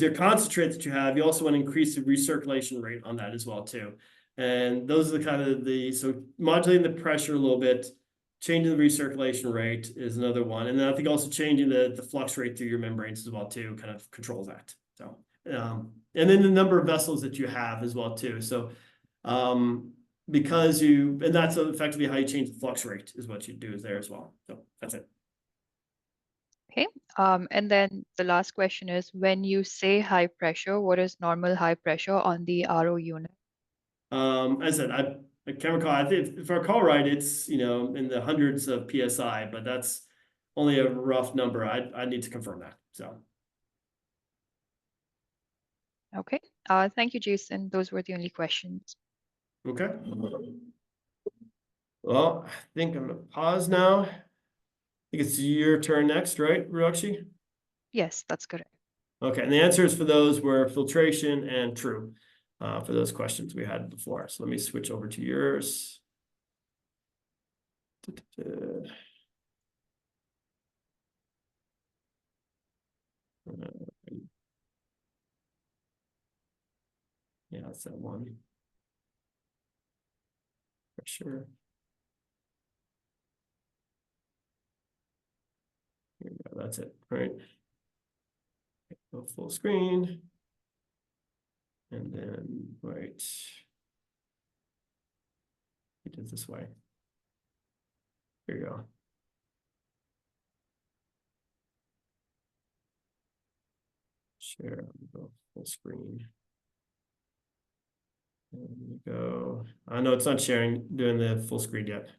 your concentrate that you have, you also want to increase the recirculation rate on that as well too. And those are the kind of so modulating the pressure a little bit, changing the recirculation rate is another one. And then I think also changing the flux rate through your membranes as well too, kind of controls that. So, and then the number of vessels that you have as well too. So, because and that's effectively how you change the flux rate is what you do is there as well. So that's it. Okay. And then the last question is, when you say high pressure, what is normal high pressure on the RO unit? As I said, I can't recall. I think if I recall right, it's in the hundreds of PSI, but that's only a rough number. I need to confirm that. So Okay. Thank you, Jason. Those were the only questions. okay. Well, I think I'm gonna pause now. I think it's your turn next, right, Ruakshi? Yes, that's correct. Okay, and the answers for those were filtration and true for those questions we had before. So let me switch over to yours. Yeah, that's that one. Pressure. Here we go, that's it, all right. Go full screen. And then, right. We did this way. Here you go. Share, go full screen. There we go. I know it's not doing the full screen yet.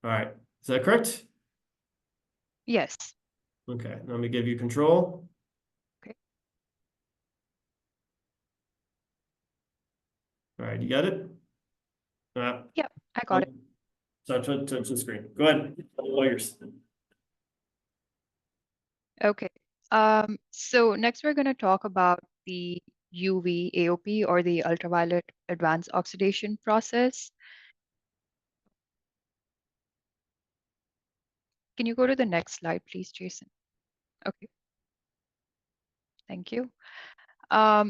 All right, is that correct? Yes. Okay, now let me give you control. Okay. All right, you got it? Yep, I got it. So touch the screen. Go ahead, all yours. Okay. So next we're going to talk about the UV AOP, or the ultraviolet advanced oxidation process. Can you go to the next slide, please, Jason? Okay. Thank you.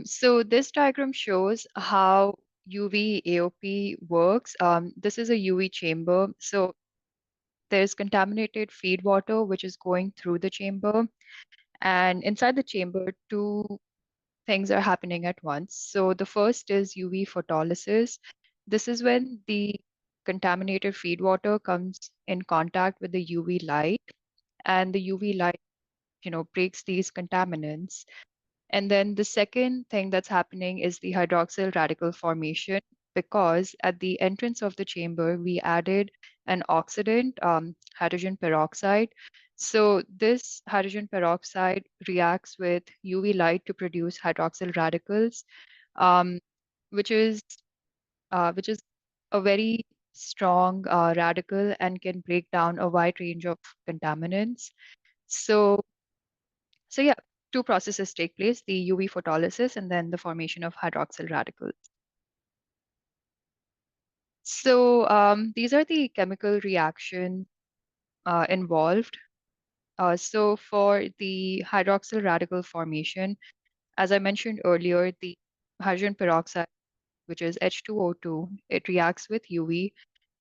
So this diagram shows how UV AOP works. This is a UV chamber. So there's contaminated feed water, which is going through the chamber. And inside the chamber, two things are happening at once. So the first is UV photolysis. This is when the contaminated feed water comes in contact with the UV light, and the UV light, breaks these contaminants. And then the second thing that's happening is the hydroxyl radical formation, because at the entrance of the chamber, we added an oxidant, hydrogen peroxide. So this hydrogen peroxide reacts with UV light to produce hydroxyl radicals, um, which is a very strong radical and can break down a wide range of contaminants. So yeah, two processes take place, the UV photolysis and then the formation of hydroxyl radicals. So these are the chemical reactions involved. So for the hydroxyl radical formation, as I mentioned earlier, the hydrogen peroxide, which is H2O2, it reacts with UV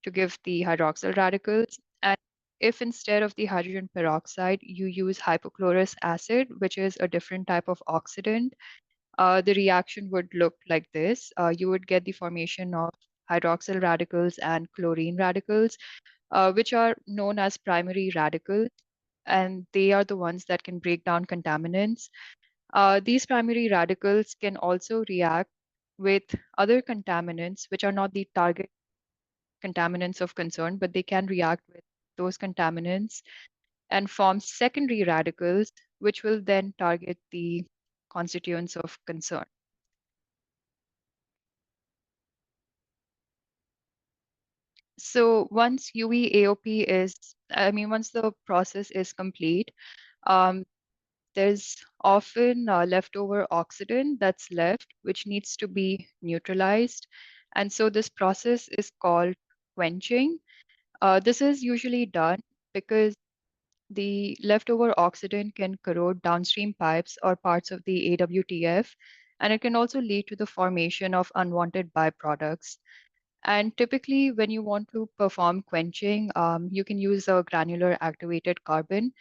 to give the hydroxyl radicals. And if instead of the hydrogen peroxide, you use hypochlorous acid, which is a different type of oxidant, the reaction would look like this. You would get the formation of hydroxyl radicals and chlorine radicals, which are known as primary radicals, and they are the ones that can break down contaminants. These primary radicals can also react with other contaminants, which are not the target contaminants of concern, but they can react with those contaminants and form secondary radicals, which will then target the constituents of concern. So once UV AOP once the process is complete, um, there's often leftover oxidant that's left, which needs to be neutralized. And so this process is called quenching. This is usually done because the leftover oxidant can corrode downstream pipes or parts of the AWTF, and it can also lead to the formation of unwanted byproducts. And typically, when you want to perform quenching, you can use a granular activated carbon.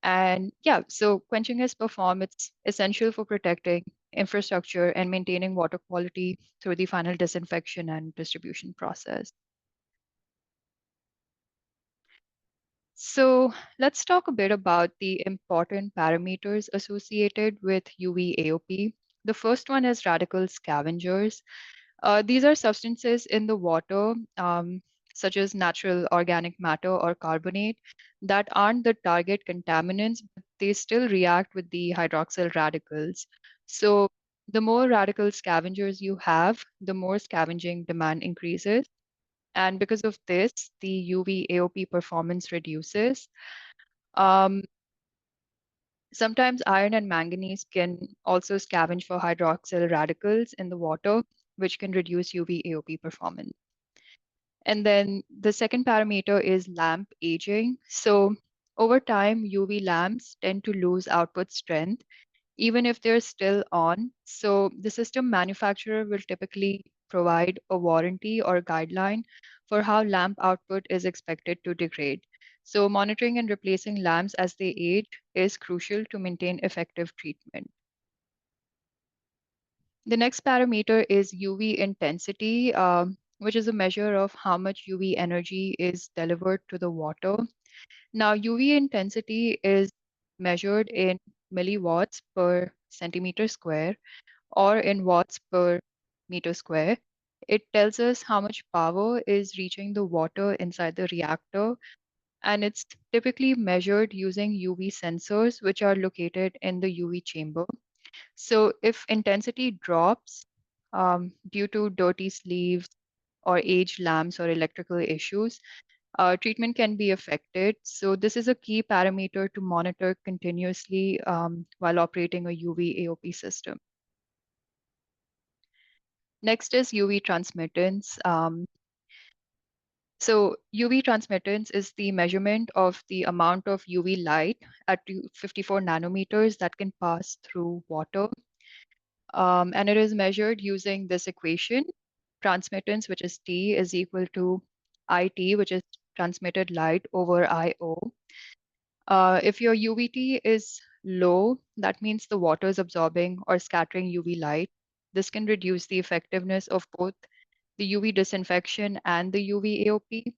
And yeah, so quenching is performed. It's essential for protecting infrastructure and maintaining water quality through the final disinfection and distribution process. So let's talk a bit about the important parameters associated with UV AOP. The first one is radical scavengers. These are substances in the water, such as natural organic matter or carbonate, that aren't the target contaminants, but they still react with the hydroxyl radicals. So the more radical scavengers you have, the more scavenging demand increases. And because of this, the UV AOP performance reduces. Um, Sometimes iron and manganese can also scavenge for hydroxyl radicals in the water, which can reduce UV AOP performance. And then the second parameter is lamp aging. So over time, UV lamps tend to lose output strength, even if they're still on. So the system manufacturer will typically provide a warranty or a guideline for how lamp output is expected to degrade. So monitoring and replacing lamps as they age is crucial to maintain effective treatment. The next parameter is UV intensity, which is a measure of how much UV energy is delivered to the water. Now, UV intensity is measured in milliwatts per centimeter square or in watts per meter square. It tells us how much power is reaching the water inside the reactor, and it's typically measured using UV sensors, which are located in the UV chamber. So if intensity drops due to dirty sleeves or aged lamps or electrical issues, treatment can be affected. So this is a key parameter to monitor continuously while operating a UV AOP system. Next is UV transmittance. So UV transmittance is the measurement of the amount of UV light at 54 nanometers that can pass through water. And it is measured using this equation. Transmittance, which is T, is equal to IT, which is transmitted light over IO. If your UVT is low, that means the water is absorbing or scattering UV light. This can reduce the effectiveness of both the UV disinfection and the UV AOP.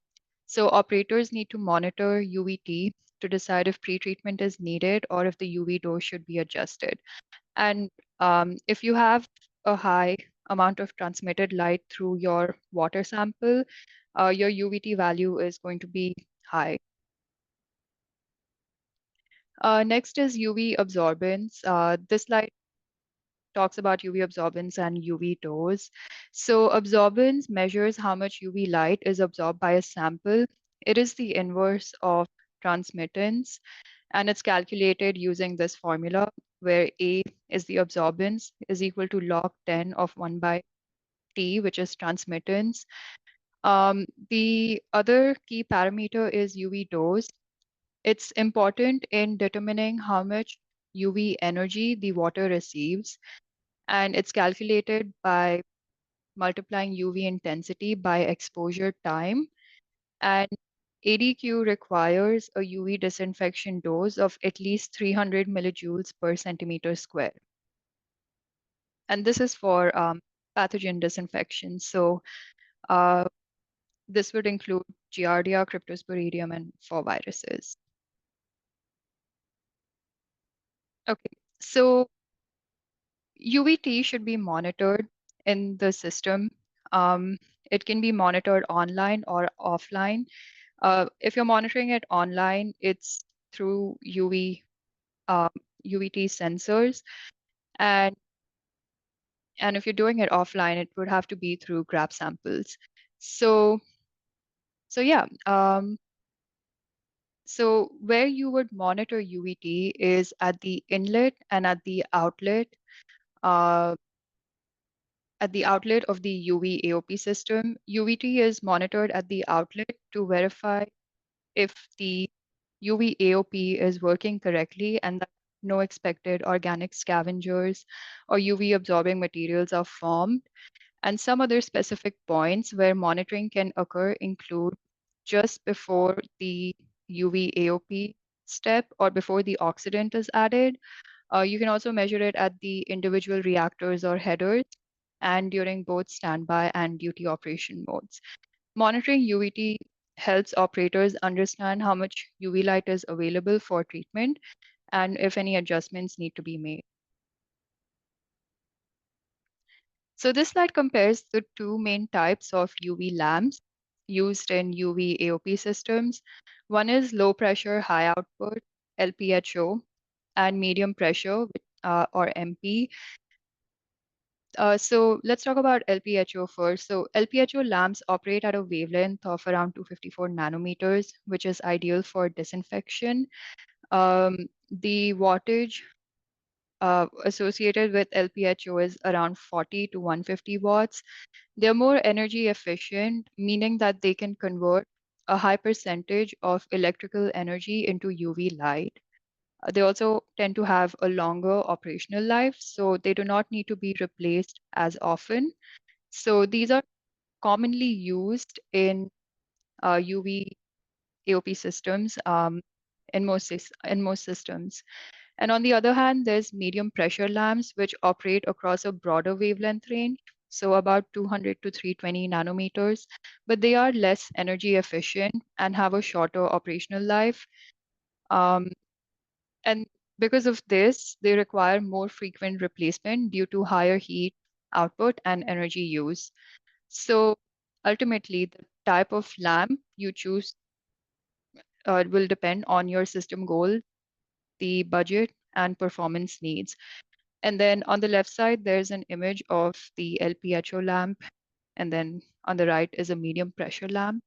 So operators need to monitor UVT to decide if pretreatment is needed or if the UV dose should be adjusted. And if you have a high amount of transmitted light through your water sample, your UVT value is going to be high. Next is UV absorbance. This slide talks about UV absorbance and UV dose. So absorbance measures how much UV light is absorbed by a sample. It is the inverse of transmittance, and it's calculated using this formula where A is the absorbance is equal to log 10 of 1 by T, which is transmittance. The other key parameter is UV dose. It's important in determining how much UV energy the water receives, and it's calculated by multiplying UV intensity by exposure time. And ADEQ requires a UV disinfection dose of at least 300 millijoules per centimeter square. And this is for pathogen disinfection. So this would include Giardia, Cryptosporidium, and for viruses. Okay, so UVT should be monitored in the system. It can be monitored online or offline. If you're monitoring it online, it's through UVT sensors. And if you're doing it offline, it would have to be through grab samples. So So yeah, so where you would monitor UVT is at the inlet and at the outlet. Uh, at the outlet of the UV AOP system, UVT is monitored at the outlet to verify if the UV AOP is working correctly and that no expected organic scavengers or UV absorbing materials are formed. And some other specific points where monitoring can occur include just before the UV AOP step or before the oxidant is added. You can also measure it at the individual reactors or headers and during both standby and duty operation modes. Monitoring UVT helps operators understand how much UV light is available for treatment and if any adjustments need to be made. So this slide compares the two main types of UV lamps used in UV AOP systems. One is low pressure, high output, LPHO, and medium pressure, or MP. So let's talk about LPHO first. So LPHO lamps operate at a wavelength of around 254 nanometers, which is ideal for disinfection. The wattage associated with LPHO is around 40 to 150 watts. They're more energy efficient, meaning that they can convert a high percentage of electrical energy into UV light. They also tend to have a longer operational life, so they do not need to be replaced as often. So these are commonly used in UV AOP systems in most systems. And on the other hand, there's medium pressure lamps, which operate across a broader wavelength range, so about 200 to 320 nanometers, but they are less energy efficient and have a shorter operational life. Um, and because of this, they require more frequent replacement due to higher heat output and energy use. So ultimately, the type of lamp you choose will depend on your system goal, the budget, and performance needs. And then on the left side, there's an image of the LPHO lamp. And then on the right is a medium pressure lamp.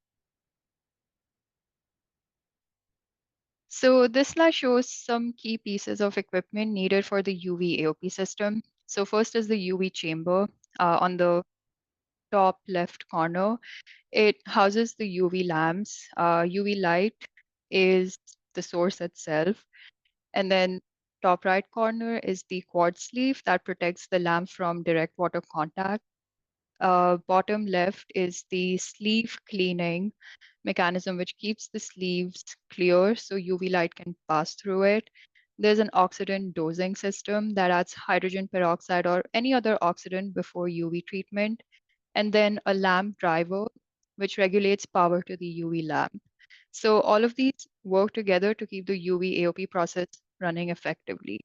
So this slide shows some key pieces of equipment needed for the UV AOP system. So first is the UV chamber on the top left corner. It houses the UV lamps. UV light is the source itself. And then top right corner is the quartz sleeve that protects the lamp from direct water contact. Bottom left is the sleeve cleaning mechanism, which keeps the sleeves clear so UV light can pass through it. There's an oxidant dosing system that adds hydrogen peroxide or any other oxidant before UV treatment. And then a lamp driver, which regulates power to the UV lamp. So all of these work together to keep the UV AOP process running effectively.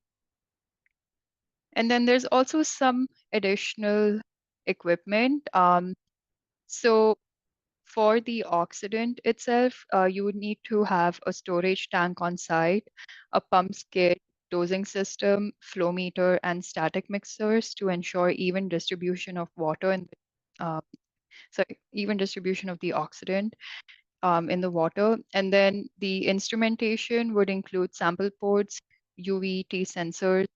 And then there's also some additional equipment. So for the oxidant itself, you would need to have a storage tank on site, a pump skid, dosing system, flow meter, and static mixers to ensure even distribution of water and even distribution of the oxidant in the water. And then the instrumentation would include sample ports, UVT sensors,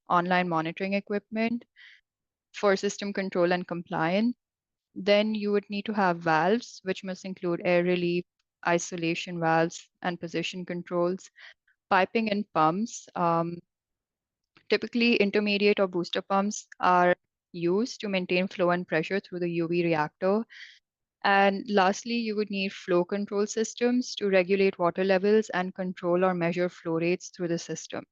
online monitoring equipment for system control and compliance. Then you would need to have valves, which must include air relief, isolation valves, and position controls, piping and pumps. Typically, intermediate or booster pumps are used to maintain flow and pressure through the UV reactor. And lastly, you would need flow control systems to regulate water levels and control or measure flow rates through the system.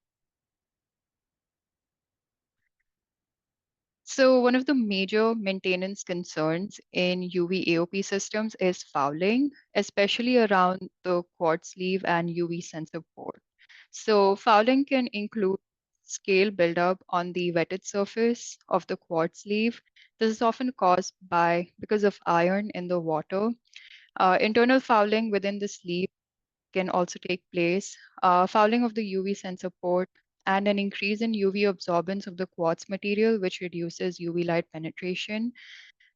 So one of the major maintenance concerns in UV AOP systems is fouling, especially around the quartz sleeve and UV sensor port. So fouling can include scale buildup on the wetted surface of the quartz sleeve. This is often caused because of iron in the water. Internal fouling within the sleeve can also take place. Fouling of the UV sensor port and an increase in UV absorbance of the quartz material, which reduces UV light penetration.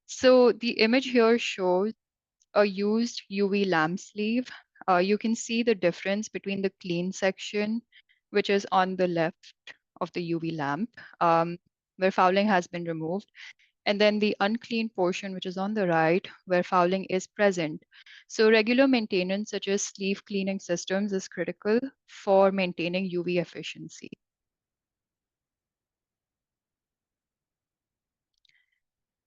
So the image here shows a used UV lamp sleeve, you can see the difference between the clean section, which is on the left of the UV lamp, where fouling has been removed, and then the unclean portion, which is on the right, where fouling is present. So regular maintenance, such as sleeve cleaning systems, is critical for maintaining UV efficiency.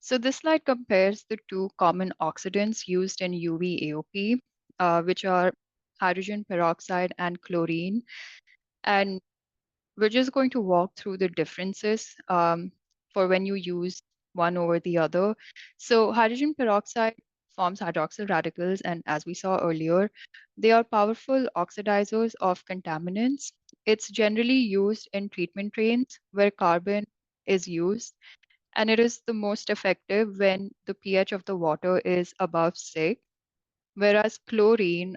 So this slide compares the two common oxidants used in UV AOP, which are hydrogen peroxide and chlorine. And we're just going to walk through the differences for when you use one over the other. So hydrogen peroxide forms hydroxyl radicals, and as we saw earlier, they are powerful oxidizers of contaminants. It's generally used in treatment trains where carbon is used, and it is the most effective when the pH of the water is above 6, whereas chlorine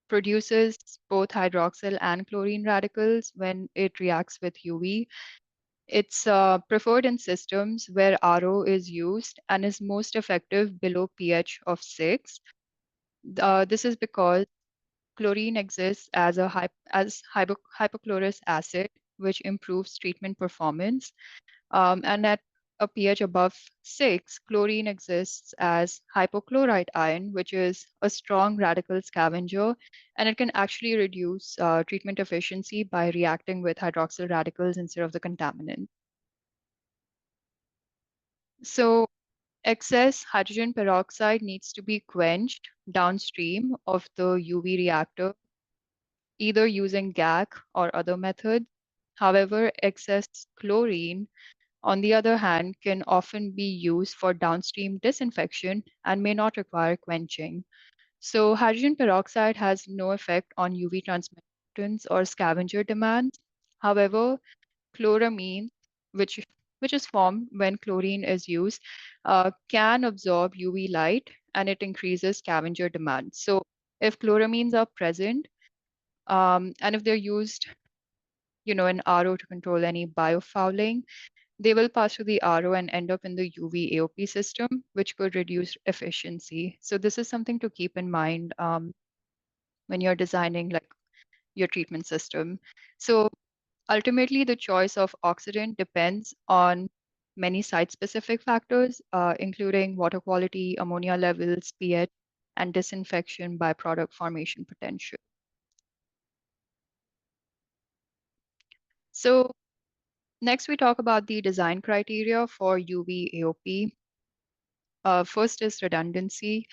produces both hydroxyl and chlorine radicals when it reacts with UV. It's preferred in systems where RO is used and is most effective below pH of 6. This is because chlorine exists as a hypochlorous acid, which improves treatment performance. And at a pH above 6, chlorine exists as hypochlorite ion, which is a strong radical scavenger, and it can actually reduce treatment efficiency by reacting with hydroxyl radicals instead of the contaminant. So excess hydrogen peroxide needs to be quenched downstream of the UV reactor, either using GAC or other methods. However, excess chlorine, on the other hand, can often be used for downstream disinfection and may not require quenching. So hydrogen peroxide has no effect on UV transmittance or scavenger demand. However, chloramine, which which is formed when chlorine is used, can absorb UV light and it increases scavenger demand. So if chloramines are present, and if they're used, in RO to control any biofouling, they will pass through the RO and end up in the UV AOP system, which could reduce efficiency. So this is something to keep in mind when you're designing like your treatment system. So ultimately, the choice of oxidant depends on many site-specific factors, including water quality, ammonia levels, pH, and disinfection byproduct formation potential. So next, we talk about the design criteria for UV AOP. First is redundancy.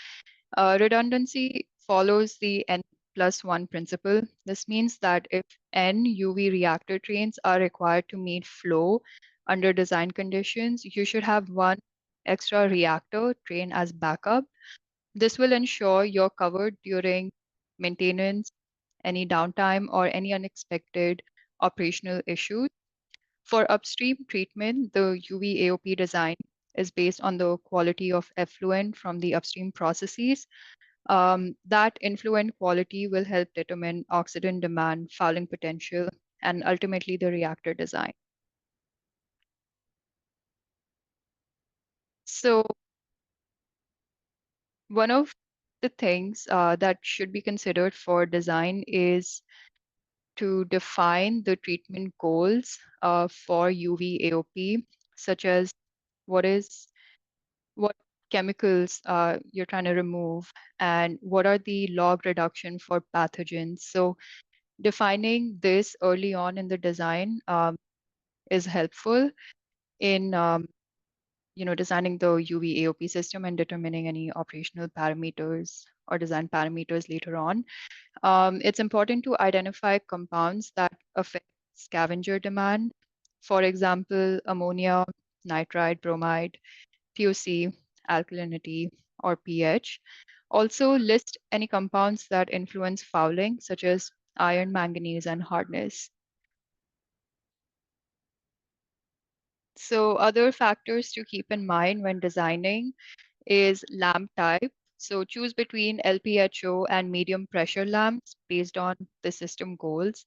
Redundancy follows the N+1 principle. This means that if N UV reactor trains are required to meet flow under design conditions, you should have one extra reactor train as backup. This will ensure you're covered during maintenance, any downtime, or any unexpected operational issues. For upstream treatment, the UV AOP design is based on the quality of effluent from the upstream processes. That influent quality will help determine oxidant demand, fouling potential, and ultimately the reactor design. So one of the things that should be considered for design is to define the treatment goals for UV AOP, such as what chemicals you're trying to remove and what are the log reduction for pathogens. So defining this early on in the design is helpful in designing the UV AOP system and determining any operational parameters or design parameters later on. It's important to identify compounds that affect scavenger demand. For example, ammonia, nitrite, bromide, POC, alkalinity, or pH. Also list any compounds that influence fouling, such as iron, manganese, and hardness. So other factors to keep in mind when designing is lamp type. So choose between LPHO and medium pressure lamps based on the system goals.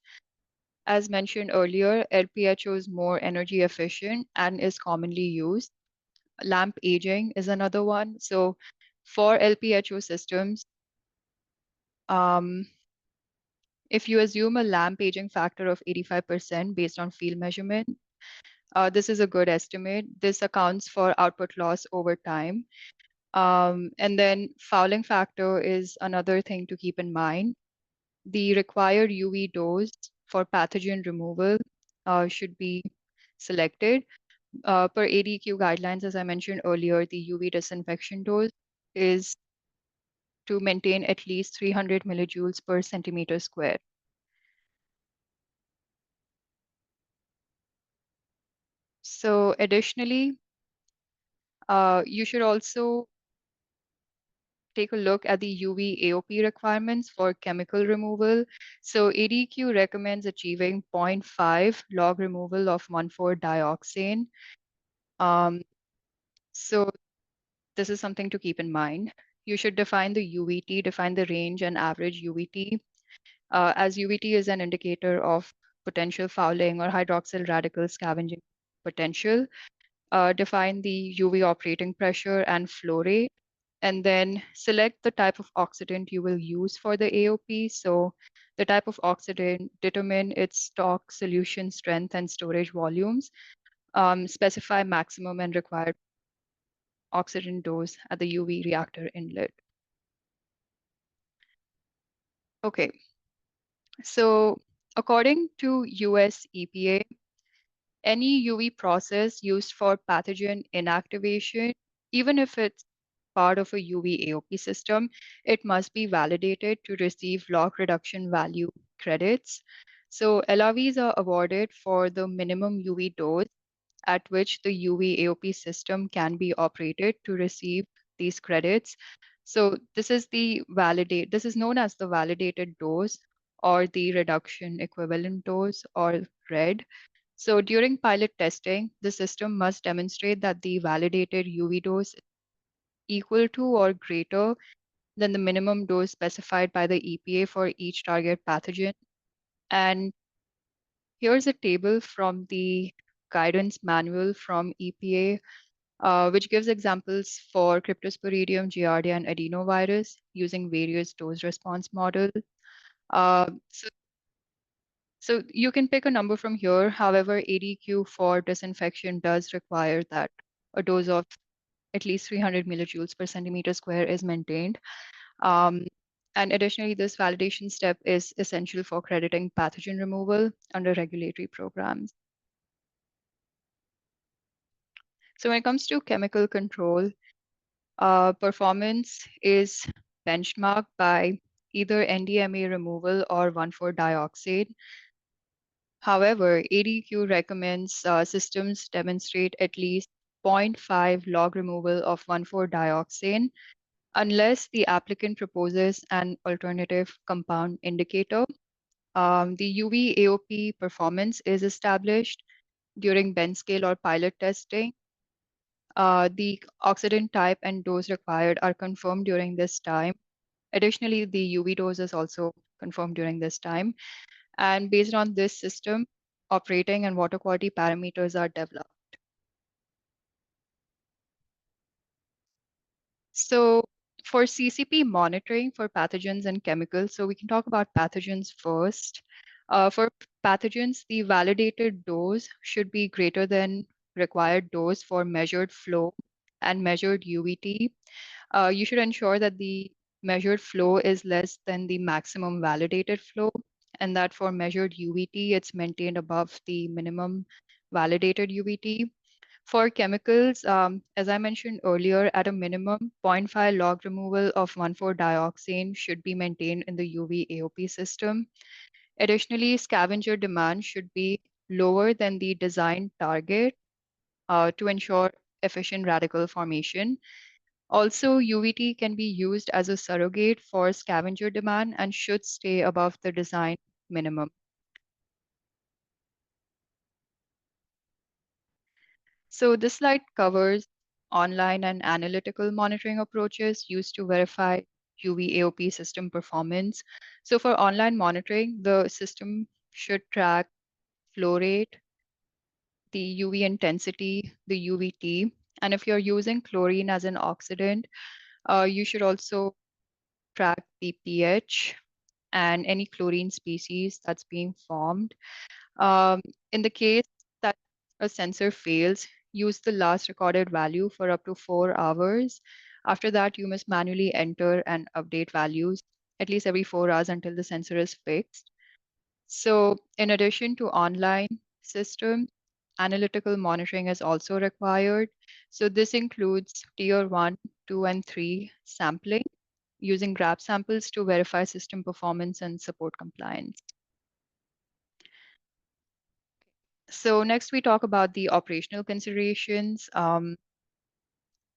As mentioned earlier, LPHO is more energy efficient and is commonly used. Lamp aging is another one. So For LPHO systems, if you assume a lamp aging factor of 85% based on field measurement, this is a good estimate. This accounts for output loss over time. And then fouling factor is another thing to keep in mind. The required UV dose for pathogen removal should be selected. Per ADEQ guidelines, as I mentioned earlier, the UV disinfection dose is to maintain at least 300 millijoules per centimeter square. So additionally, you should also take a look at the UV AOP requirements for chemical removal. So ADEQ recommends achieving 0.5 log removal of 1,4-dioxane. So this is something to keep in mind. You should define the UVT, define the range and average UVT, as UVT is an indicator of potential fouling or hydroxyl radical scavenging potential. Define the UV operating pressure and flow rate, and then select the type of oxidant you will use for the AOP. So the type of oxidant, determine its stock, solution strength, and storage volumes. Specify maximum and required oxidant dose at the UV reactor inlet. Okay, so according to US EPA, any UV process used for pathogen inactivation, even if it's part of a UV AOP system, it must be validated to receive log reduction value credits. So LRVs are awarded for the minimum UV dose at which the UV AOP system can be operated to receive these credits. So this is known as the validated dose or the reduction equivalent dose, or RED. So during pilot testing, the system must demonstrate that the validated UV dose is equal to or greater than the minimum dose specified by the EPA for each target pathogen. And here's a table from the guidance manual from EPA, which gives examples for Cryptosporidium, Giardia, and adenovirus using various dose response models. Uh, so So you can pick a number from here. However, ADEQ for disinfection does require that a dose of at least 300 millijoules per centimeter square is maintained. Um, and additionally, this validation step is essential for crediting pathogen removal under regulatory programs. So when it comes to chemical control, performance is benchmarked by either NDMA removal or 1,4-dioxane. However, ADEQ recommends systems demonstrate at least 0.5 log removal of 1,4-dioxane unless the applicant proposes an alternative compound indicator. The UV AOP performance is established during bench scale or pilot testing. The oxidant type and dose required are confirmed during this time. Additionally, the UV dose is also confirmed during this time. And based on this system, operating and water quality parameters are developed. So for CCP monitoring for pathogens and chemicals, so we can talk about pathogens first. For pathogens, the validated dose should be greater than required dose for measured flow and measured UVT. You should ensure that the measured flow is less than the maximum validated flow, and that for measured UVT, it's maintained above the minimum validated UVT. For chemicals, as I mentioned earlier, at a minimum, 0.5 log removal of 1,4-dioxane should be maintained in the UV AOP system. Additionally, scavenger demand should be lower than the design target to ensure efficient radical formation. Also, UVT can be used as a surrogate for scavenger demand and should stay above the design minimum. So this slide covers online and analytical monitoring approaches used to verify UV AOP system performance. So for online monitoring, the system should track flow rate, the UV intensity, the UVT, and if you're using chlorine as an oxidant, You should also track the pH and any chlorine species that's being formed. Um, in the case that a sensor fails, use the last recorded value for up to 4 hours. After that, you must manually enter and update values at least every 4 hours until the sensor is fixed. So in addition to online systems, analytical monitoring is also required. So this includes tier 1, 2, and 3 sampling using grab samples to verify system performance and support compliance. So next we talk about the operational considerations.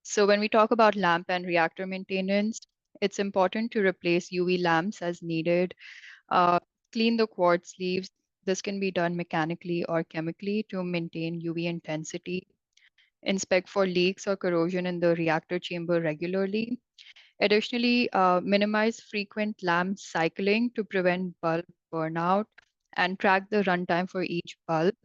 So when we talk about lamp and reactor maintenance, it's important to replace UV lamps as needed. Uh, Clean the quad sleeves. This can be done mechanically or chemically to maintain UV intensity. Inspect for leaks or corrosion in the reactor chamber regularly. Additionally, minimize frequent lamp cycling to prevent bulb burnout and track the runtime for each bulb.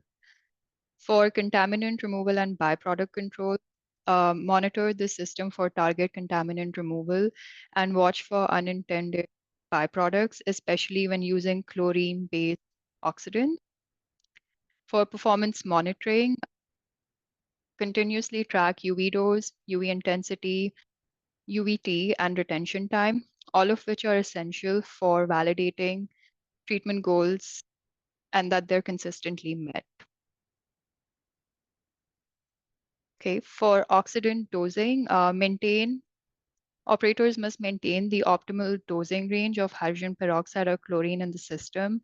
For contaminant removal and byproduct control, monitor the system for target contaminant removal and watch for unintended byproducts, especially when using chlorine-based oxidant. For performance monitoring, continuously track UV dose, UV intensity, UVT, and retention time, all of which are essential for validating treatment goals and that they're consistently met. Okay, for oxidant dosing, operators must maintain the optimal dosing range of hydrogen peroxide or chlorine in the system.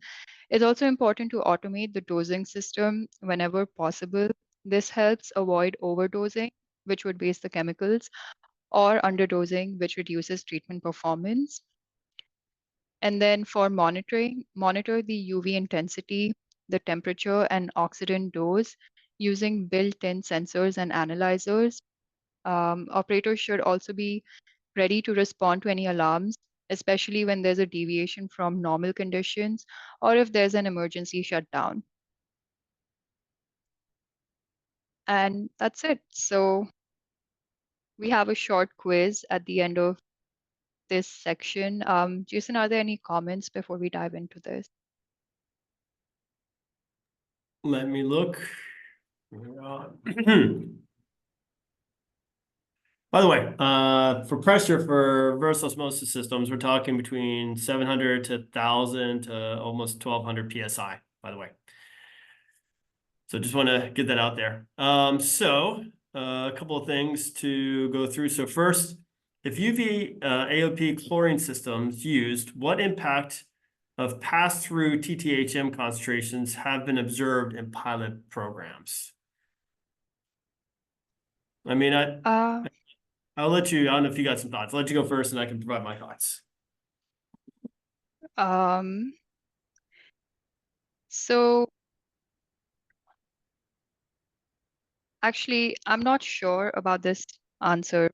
It's also important to automate the dosing system whenever possible. This helps avoid overdosing, which would waste the chemicals, or underdosing, which reduces treatment performance. And then for monitoring, monitor the UV intensity, the temperature, and oxidant dose using built-in sensors and analyzers. Operators should also be ready to respond to any alarms, especially when there's a deviation from normal conditions or if there's an emergency shutdown. And that's it. So we have a short quiz at the end of this section. Jason, are there any comments before we dive into this? Let me look. By the way, for pressure for reverse osmosis systems, we're talking between 700 to 1,000 to almost 1,200 PSI, by the way. So just want to get that out there. A couple of things to go through. So first, if UV AOP chlorine systems used, what impact of pass-through TTHM concentrations have been observed in pilot programs? I mean, I'll let you, I don't know if you got some thoughts. I'll let you go first and I can provide my thoughts. So actually, I'm not sure about this answer.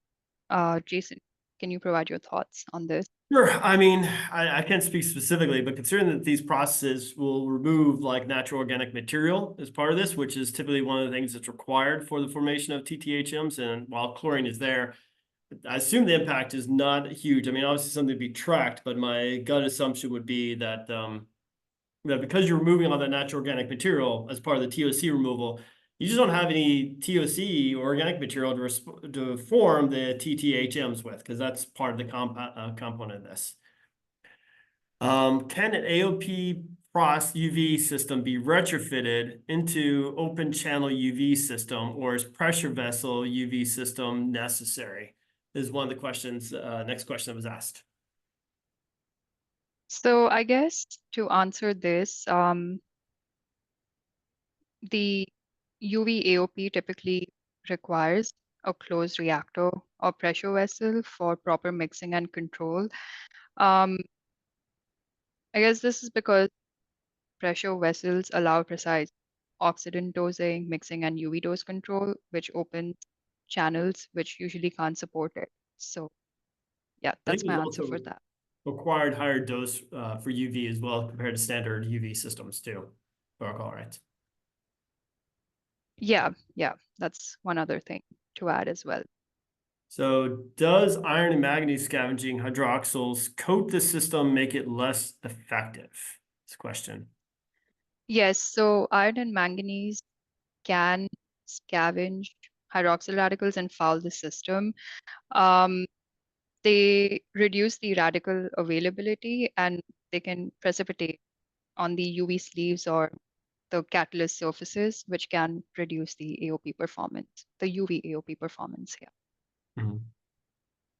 Jason, can you provide your thoughts on this? Sure. I mean, I can't speak specifically, but considering that these processes will remove like natural organic material as part of this, which is typically one of the things that's required for the formation of TTHMs, and while chlorine is there, I assume the impact is not huge. I mean, obviously something to be tracked, but my gut assumption would be that that because you're removing all that natural organic material as part of the TOC removal, you just don't have any TOC or organic material to form the TTHMs with, because that's part of the component of this. Can an AOP cross UV system be retrofitted into open channel UV system, or is pressure vessel UV system necessary? Is one of the questions, next question that was asked. So I guess to answer this, the UV AOP typically requires a closed reactor or pressure vessel for proper mixing and control. I guess this is because pressure vessels allow precise oxidant dosing, mixing, and UV dose control, which opens channels which usually can't support it. So yeah, I think that's my there's answer also for that. required higher dose for UV as well compared to standard UV systems too. If I recall right. Yeah, that's one other thing to add as well. So does iron and manganese scavenging hydroxyls coat the system, make it less effective? This question. Yes, so iron and manganese can scavenge hydroxyl radicals and foul the system. Um, they reduce the radical availability and they can precipitate on the UV sleeves or the catalyst surfaces, which can reduce the AOP performance, the UV AOP performance here. Mhm.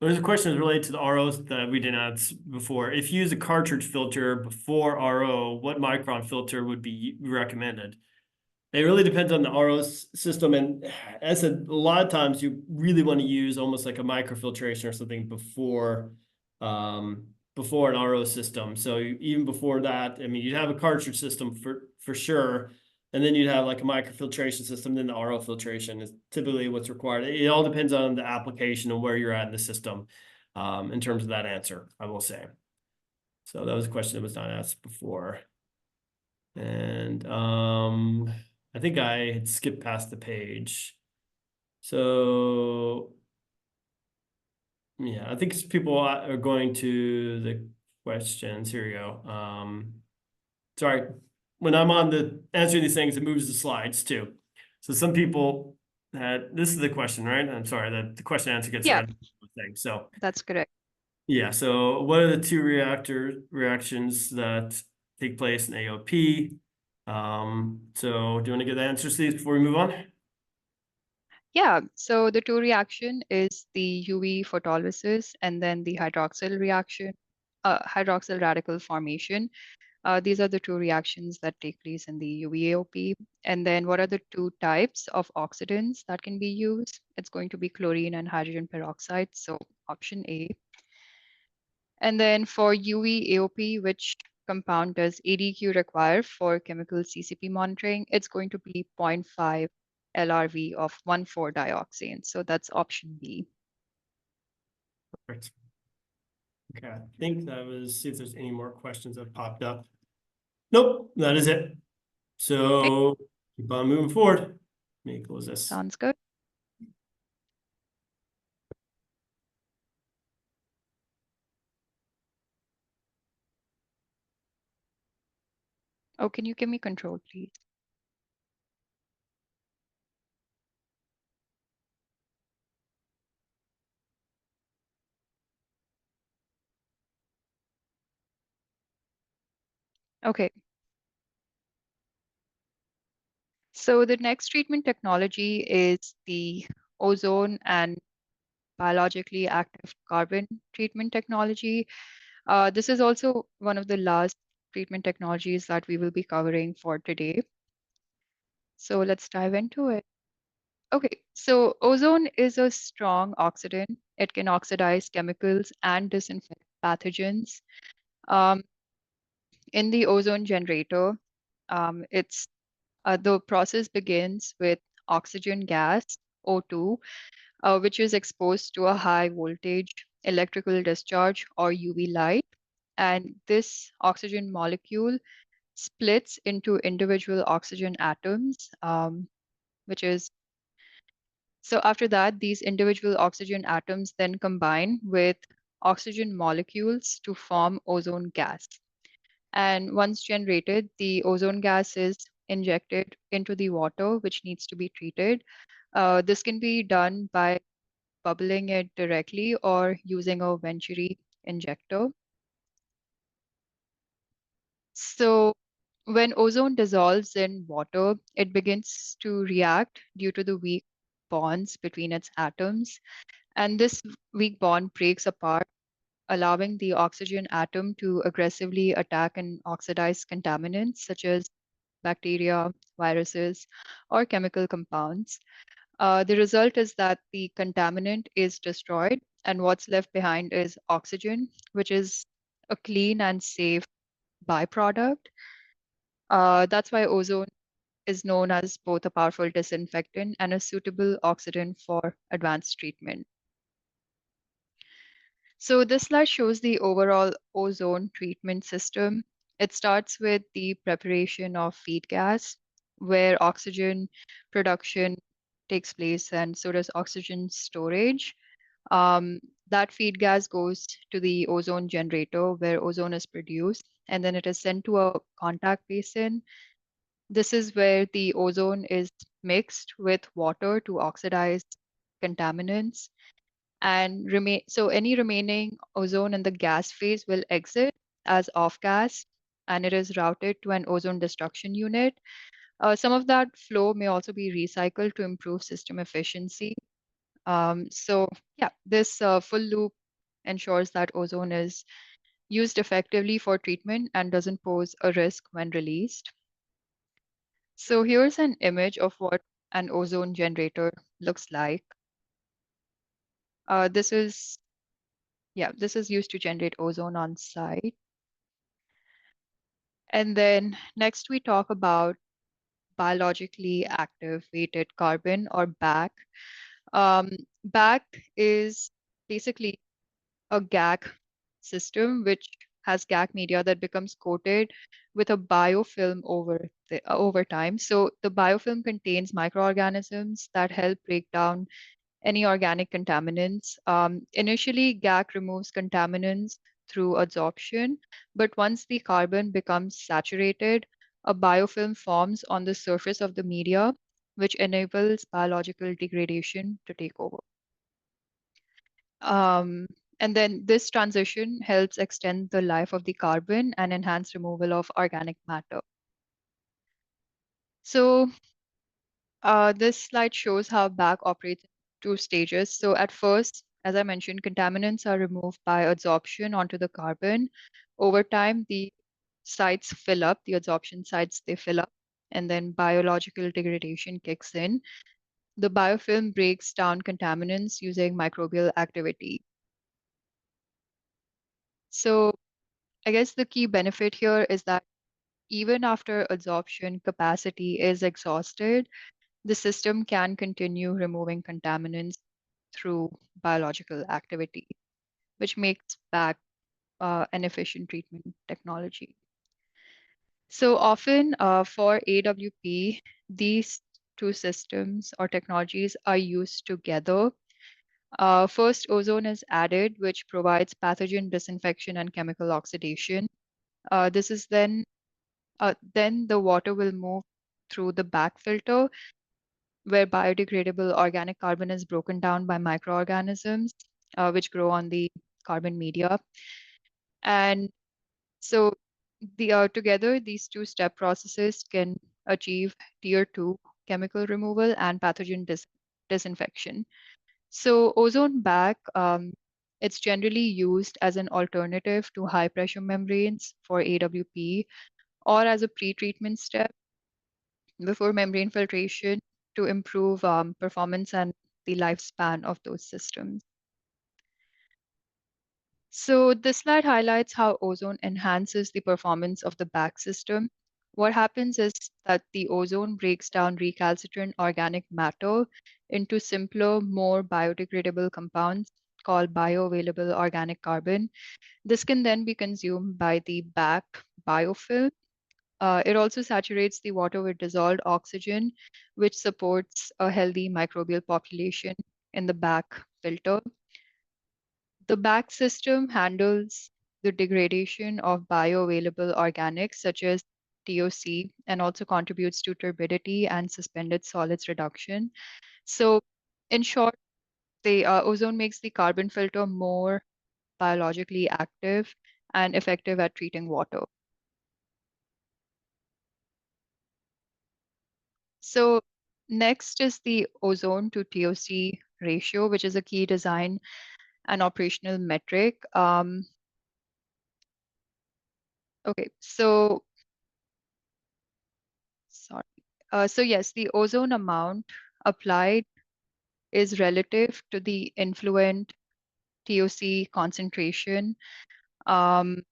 There's a question related to the ROs that we didn't answer before. If you use a cartridge filter before RO, what micron filter would be recommended? It really depends on the RO system, and as I said, a lot of times you really want to use almost like a microfiltration or something before before an RO system. So even before that, I mean, you'd have a cartridge system for sure, and then you'd have like a microfiltration system. Then the RO filtration is typically what's required. It all depends on the application and where you're at in the system, in terms of that answer, I will say. So that was a question that was not asked before, and I think I had skipped past the page. So yeah, I think people are going to the questions. Here we go. Sorry, when I'm on the answering these things, it moves the slides too. So some people had, this is the question, right? I'm sorry, the question answer gets Yeah. rid of the thing. So That's correct. yeah, so what are the two reactions that take place in AOP? So do you want to get the answers to these before we move on? Yeah, so the two reaction is the UV photolysis and then the hydroxyl reaction, hydroxyl radical formation. These are the two reactions that take place in the UVAOP. And then what are the two types of oxidants that can be used? It's going to be chlorine and hydrogen peroxide, so option A. And then for UVAOP, which compound does ADEQ require for chemical CCP monitoring? It's going to be 0.5 LRV of 1,4-dioxane. So that's option B. Perfect. Okay, I think that was, see if there's any more questions that popped up. Nope, that is it. So keep on moving forward. Let me close this. Sounds good. Oh, can you give me control, please? Okay. So the next treatment technology is the ozone and biologically active carbon treatment technology. This is also one of the last treatment technologies that we will be covering for today. So let's dive into it. Okay, so ozone is a strong oxidant. It can oxidize chemicals and disinfect pathogens. Um, in the ozone generator, the process begins with oxygen gas, O2, which is exposed to a high voltage electrical discharge or UV light. And this oxygen molecule splits into individual oxygen atoms, which is so after that, these individual oxygen atoms then combine with oxygen molecules to form ozone gas. And once generated, the ozone gas is injected into the water, which needs to be treated. This can be done by bubbling it directly or using a Venturi injector. So when ozone dissolves in water, it begins to react due to the weak bonds between its atoms. And this weak bond breaks apart, allowing the oxygen atom to aggressively attack and oxidize contaminants such as bacteria, viruses, or chemical compounds. The result is that the contaminant is destroyed, and what's left behind is oxygen, which is a clean and safe byproduct. That's why ozone is known as both a powerful disinfectant and a suitable oxidant for advanced treatment. So this slide shows the overall ozone treatment system. It starts with the preparation of feed gas, where oxygen production takes place, and so does oxygen storage. That feed gas goes to the ozone generator where ozone is produced, and then it is sent to a contact basin. This is where the ozone is mixed with water to oxidize contaminants and remain. So any remaining ozone in the gas phase will exit as off gas, and it is routed to an ozone destruction unit. Some of that flow may also be recycled to improve system efficiency. So yeah, this full loop ensures that ozone is used effectively for treatment and doesn't pose a risk when released. So here's an image of what an ozone generator looks like. This is used to generate ozone on site. And then next we talk about biologically active weighted carbon, or BAC. BAC is basically a GAC system which has GAC media that becomes coated with a biofilm over time. So the biofilm contains microorganisms that help break down any organic contaminants. Initially, GAC removes contaminants through adsorption, but once the carbon becomes saturated, a biofilm forms on the surface of the media, which enables biological degradation to take over. Um, and then this transition helps extend the life of the carbon and enhance removal of organic matter. So this slide shows how BAC operates in two stages. So at first, as I mentioned, contaminants are removed by adsorption onto the carbon. Over time, the sites fill up, the adsorption sites, they fill up, and then biological degradation kicks in. The biofilm breaks down contaminants using microbial activity. So I guess the key benefit here is that even after adsorption capacity is exhausted, the system can continue removing contaminants through biological activity, which makes BAC an efficient treatment technology. So often for AWP, these two systems or technologies are used together. First, ozone is added, which provides pathogen disinfection and chemical oxidation. This is then the water will move through the BAC filter, where biodegradable organic carbon is broken down by microorganisms, which grow on the carbon media. And so together, these two-step processes can achieve tier 2 chemical removal and pathogen disinfection. So ozone BAC, it's generally used as an alternative to high pressure membranes for AWP, or as a pre-treatment step before membrane filtration to improve performance and the lifespan of those systems. So this slide highlights how ozone enhances the performance of the BAC system. What happens is that the ozone breaks down recalcitrant organic matter into simpler, more biodegradable compounds called bioavailable organic carbon. This can then be consumed by the BAC biofilm. It also saturates the water with dissolved oxygen, which supports a healthy microbial population in the BAC filter. The BAC system handles the degradation of bioavailable organics such as TOC, and also contributes to turbidity and suspended solids reduction. So in short, the ozone makes the carbon filter more biologically active and effective at treating water. So next is the ozone to TOC ratio, which is a key design and operational metric. Okay, so sorry. So yes, the ozone amount applied is relative to the influent TOC concentration. Um,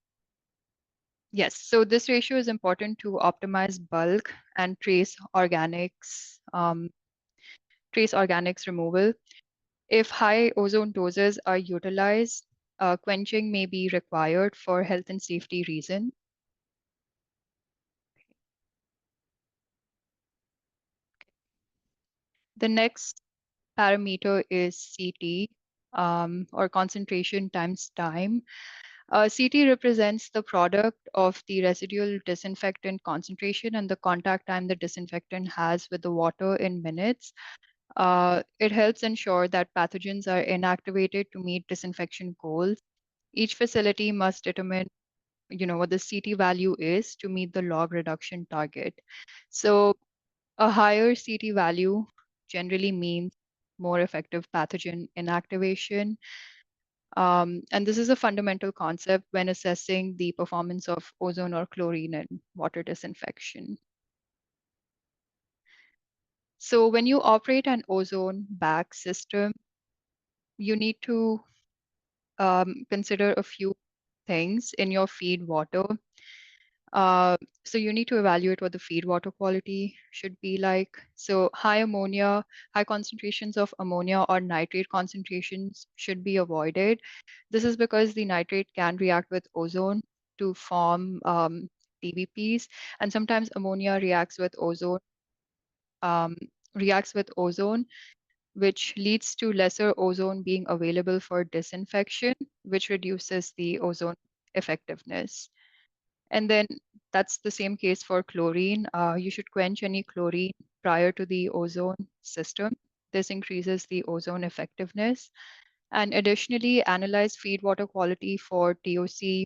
yes, so this ratio is important to optimize bulk and trace organics removal. If high ozone doses are utilized, quenching may be required for health and safety reasons. The next parameter is CT. or concentration times time. CT represents the product of the residual disinfectant concentration and the contact time the disinfectant has with the water in minutes. It helps ensure that pathogens are inactivated to meet disinfection goals. Each facility must determine, what the CT value is to meet the log reduction target. So a higher CT value generally means more effective pathogen inactivation. And this is a fundamental concept when assessing the performance of ozone or chlorine in water disinfection. So when you operate an ozone bag system, you need to consider a few things in your feed water. So you need to evaluate what the feed water quality should be like. So high concentrations of ammonia or nitrate concentrations should be avoided. This is because the nitrate can react with ozone to form TBPs, and sometimes ammonia um, reacts with ozone, which leads to lesser ozone being available for disinfection, which reduces the ozone effectiveness. And then that's the same case for chlorine. You should quench any chlorine prior to the ozone system. This increases the ozone effectiveness. And additionally, analyze feed water quality for TOC,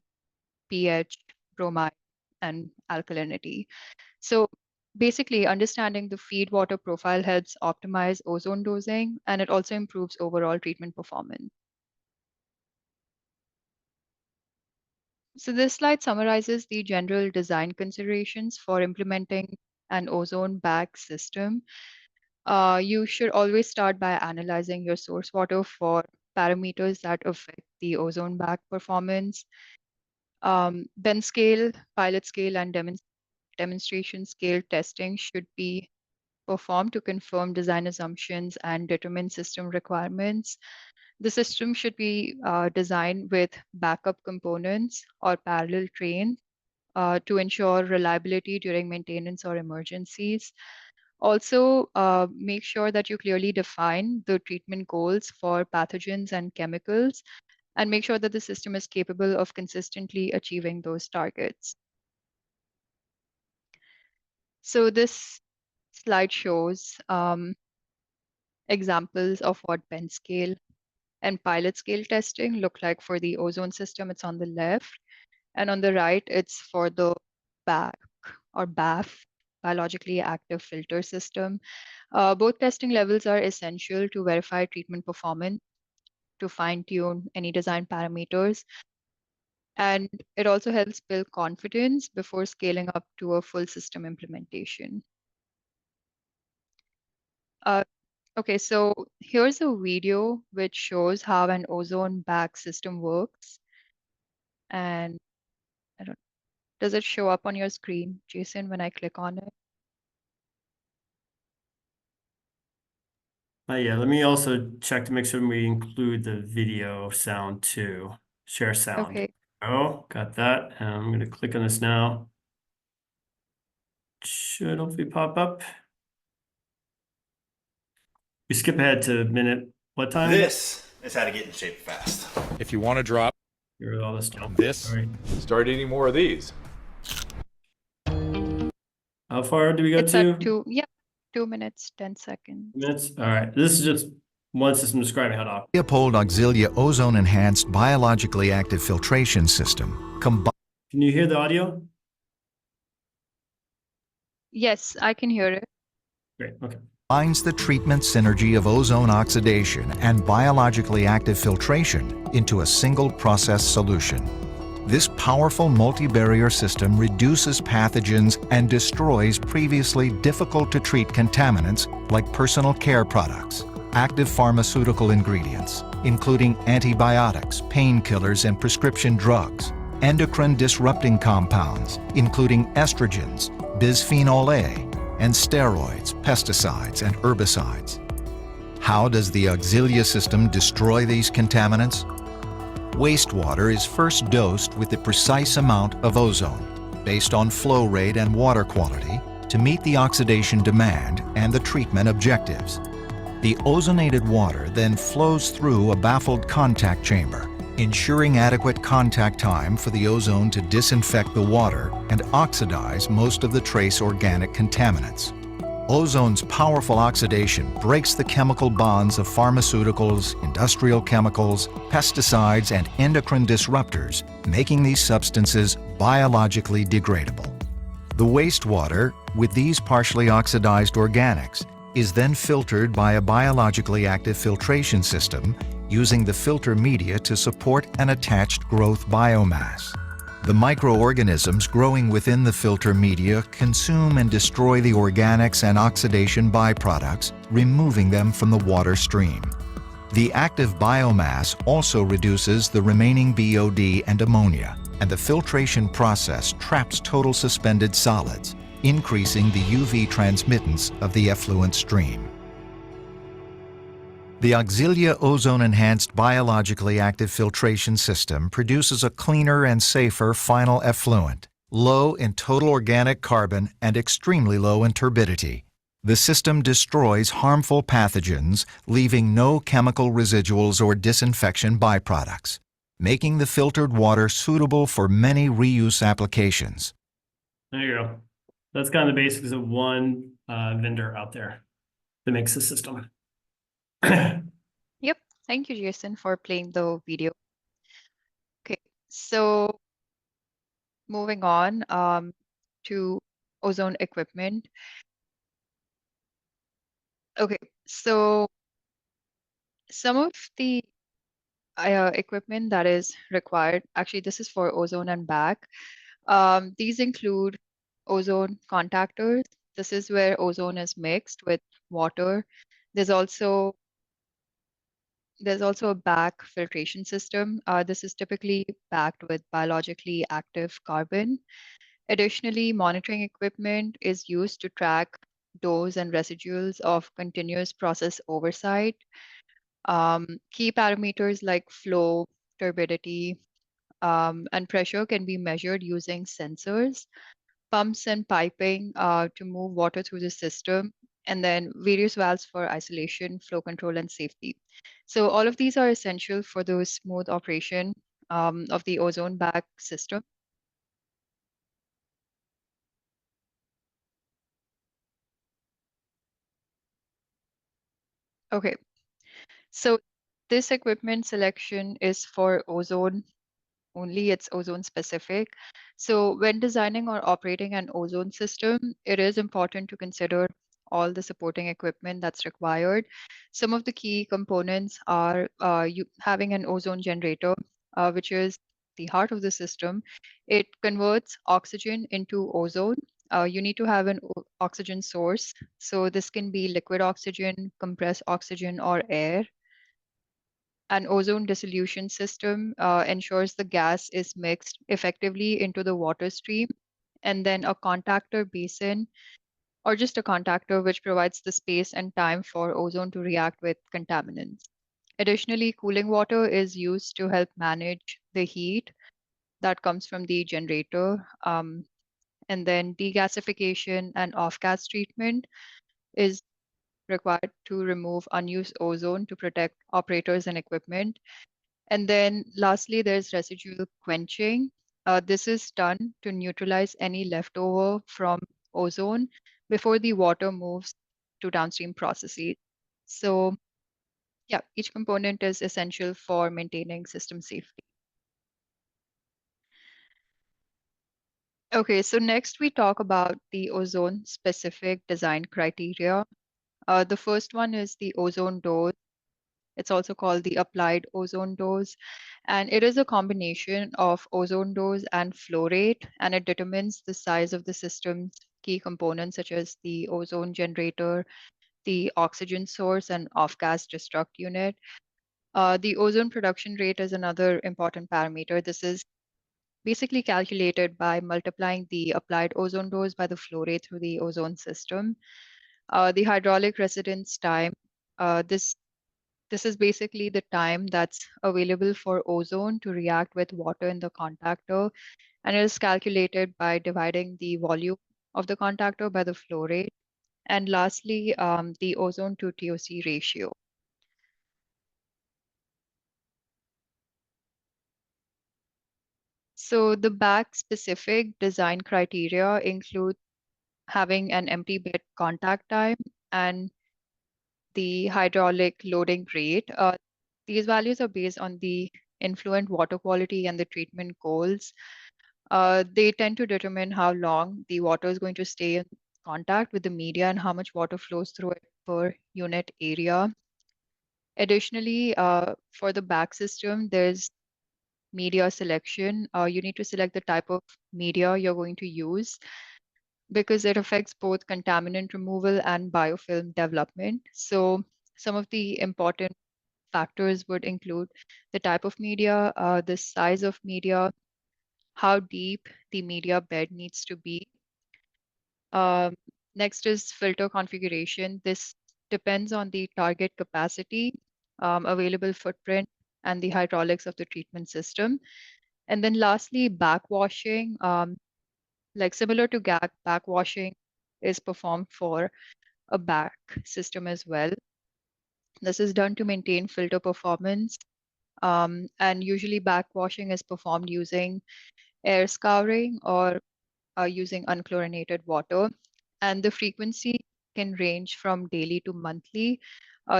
pH, bromide, and alkalinity. So basically, understanding the feed water profile helps optimize ozone dosing, and it also improves overall treatment performance. So this slide summarizes the general design considerations for implementing an ozone bag system. You should always start by analyzing your source water for parameters that affect the ozone bag performance. Then scale, pilot scale, and demonstration scale testing should be performed to confirm design assumptions and determine system requirements. The system should be designed with backup components or parallel trains to ensure reliability during maintenance or emergencies. Also, make sure that you clearly define the treatment goals for pathogens and chemicals, and make sure that the system is capable of consistently achieving those targets. So this slide shows examples of what bench scale and pilot scale testing look like for the ozone system. It's on the left, and on the right, it's for the BAC or BAF, biologically active filter system. Both testing levels are essential to verify treatment performance, to fine tune any design parameters. And it also helps build confidence before scaling up to a full system implementation. Okay, so here's a video which shows how an ozone bag system works. And does it show up on your screen, Jason, when I click on it? Yeah, let me also check to make sure we include the video sound too. Share sound. Okay. Oh, got that. I'm going to click on this now. Should hopefully pop up. We skip ahead to minute, what time? This is how to get in shape fast. If you want to drop Here's all this stuff. this, All right. start eating more of these. How far do we go It's to? at 2 minutes, 10 seconds. Minutes. All right. This is just one system describing how to operate. Leopold Auxilia ozone-enhanced biologically active filtration system combines Can you hear the audio? Yes, I can hear it. Great. Okay. the treatment synergy of ozone oxidation and biologically active filtration into a single process solution. This powerful multi-barrier system reduces pathogens and destroys previously difficult to treat contaminants like personal care products, active pharmaceutical ingredients, including antibiotics, painkillers, and prescription drugs, endocrine disrupting compounds, including estrogens, bisphenol A, and steroids, pesticides, and herbicides. How does the Auxilia system destroy these contaminants? Wastewater is first dosed with the precise amount of ozone, based on flow rate and water quality, to meet the oxidation demand and the treatment objectives. The ozonated water then flows through a baffled contact chamber, ensuring adequate contact time for the ozone to disinfect the water and oxidize most of the trace organic contaminants. Ozone's powerful oxidation breaks the chemical bonds of pharmaceuticals, industrial chemicals, pesticides, and endocrine disruptors, making these substances biologically degradable. The wastewater, with these partially oxidized organics, is then filtered by a biologically active filtration system using the filter media to support an attached growth biomass. The microorganisms growing within the filter media consume and destroy the organics and oxidation byproducts, removing them from the water stream. The active biomass also reduces the remaining BOD and ammonia, and the filtration process traps total suspended solids, increasing the UV transmittance of the effluent stream. The Auxilia ozone-enhanced biologically active filtration system produces a cleaner and safer final effluent, low in total organic carbon and extremely low in turbidity. The system destroys harmful pathogens, leaving no chemical residuals or disinfection byproducts, making the filtered water suitable for many reuse applications. There you go. That's kind of the basics of one vendor out there that makes the system. Yep. Thank you, Jason, for playing the video. Okay, so moving on to ozone equipment. Okay, so some of the equipment that is required, actually this is for ozone and back. These include ozone contactors. This is where ozone is mixed with water. There's also a back filtration system. This is typically backed with biologically active carbon. Additionally, monitoring equipment is used to track dose and residuals of continuous process oversight. Key parameters like flow, turbidity, and pressure can be measured using sensors, pumps and piping to move water through the system, and then various valves for isolation, flow control, and safety. So all of these are essential for the smooth operation of the ozone bag system. Okay, so this equipment selection is for ozone only, it's ozone specific. So when designing or operating an ozone system, it is important to consider all the supporting equipment that's required. Some of the key components are having an ozone generator, which is the heart of the system. It converts oxygen into ozone. You need to have an oxygen source. So this can be liquid oxygen, compressed oxygen, or air. An ozone dissolution system ensures the gas is mixed effectively into the water stream, and then a contactor basin, or just a contactor, which provides the space and time for ozone to react with contaminants. Additionally, cooling water is used to help manage the heat that comes from the generator. And then degasification and off-gas treatment is required to remove unused ozone to protect operators and equipment. And then lastly, there's residual quenching. This is done to neutralize any leftover from ozone before the water moves to downstream processes. So yeah, each component is essential for maintaining system safety. Okay, so next we talk about the ozone specific design criteria. The first one is the ozone dose. It's also called the applied ozone dose, and it is a combination of ozone dose and flow rate, and it determines the size of the system's key components such as the ozone generator, the oxygen source, and off-gas destruct unit. The ozone production rate is another important parameter. This is basically calculated by multiplying the applied ozone dose by the flow rate through the ozone system. The hydraulic residence time, this is basically the time that's available for ozone to react with water in the contactor, and it is calculated by dividing the volume of the contactor by the flow rate. And lastly, the ozone to TOC ratio. So the BAC specific design criteria include having an empty bed contact time and the hydraulic loading rate. These values are based on the influent water quality and the treatment goals. They tend to determine how long the water is going to stay in contact with the media and how much water flows through it per unit area. Additionally, for the back system, there's media selection. You need to select the type of media you're going to use because it affects both contaminant removal and biofilm development. So some of the important factors would include the type of media, the size of media, how deep the media bed needs to be. Um, Next is filter configuration. This depends on the target capacity, available footprint, and the hydraulics of the treatment system. And then lastly, backwashing. Like similar to GAC, backwashing is performed for a back system as well. This is done to maintain filter performance. And usually backwashing is performed using air scouring or using unchlorinated water. And the frequency can range from daily to monthly.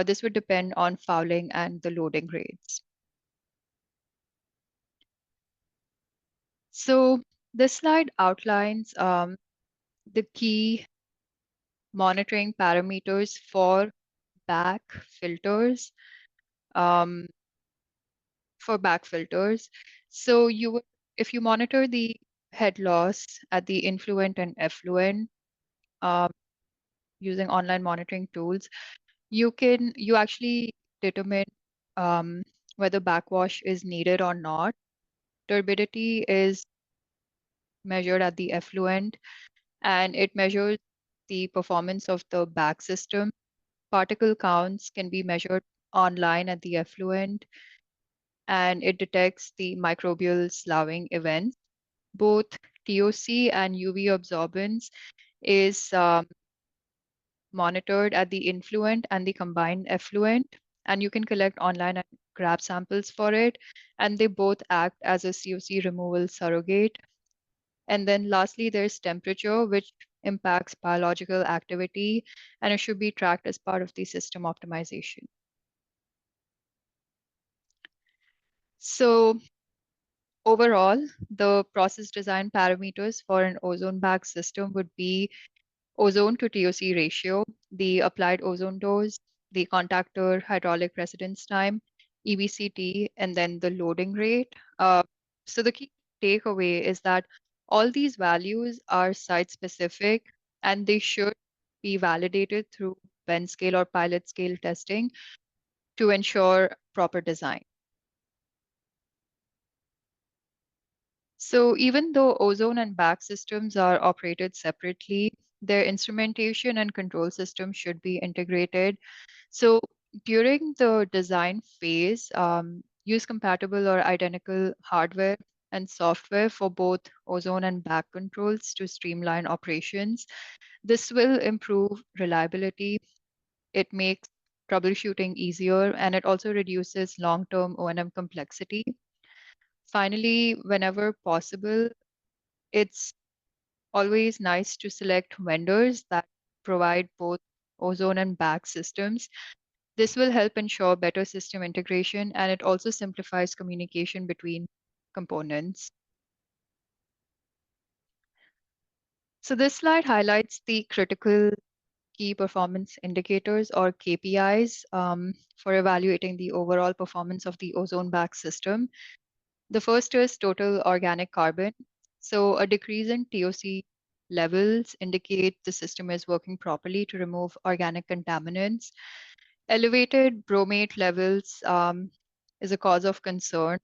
This would depend on fouling and the loading rates. So this slide outlines the key monitoring parameters for back filters. Um, for back filters. So if you monitor the head loss at the influent and effluent um, using online monitoring tools, you actually determine um, whether backwash is needed or not. Turbidity is measured at the effluent, and it measures the performance of the back system. Particle counts can be measured online at the effluent, and it detects the microbial sloughing events. Both TOC and UV absorbance is monitored at the influent and the combined effluent, and you can collect online and grab samples for it, and they both act as a COC removal surrogate. And then lastly, there's temperature, which impacts biological activity, and it should be tracked as part of the system optimization. So overall, the process design parameters for an ozone bag system would be ozone to TOC ratio, the applied ozone dose, the contactor hydraulic residence time, EBCT, and then the loading rate. So the key takeaway is that all these values are site specific and they should be validated through bench scale or pilot scale testing to ensure proper design. So even though ozone and BAC systems are operated separately, their instrumentation and control system should be integrated. So during the design phase, use compatible or identical hardware and software for both ozone and BAC controls to streamline operations. This will improve reliability. It makes troubleshooting easier, and it also reduces long-term O&M complexity. Finally, whenever possible, it's always nice to select vendors that provide both ozone and BAC systems. This will help ensure better system integration, and it also simplifies communication between components. So this slide highlights the critical key performance indicators or KPIs for evaluating the overall performance of the ozone BAC system. The first is total organic carbon. So a decrease in TOC levels indicate the system is working properly to remove organic contaminants. Elevated bromate levels is a cause of concern.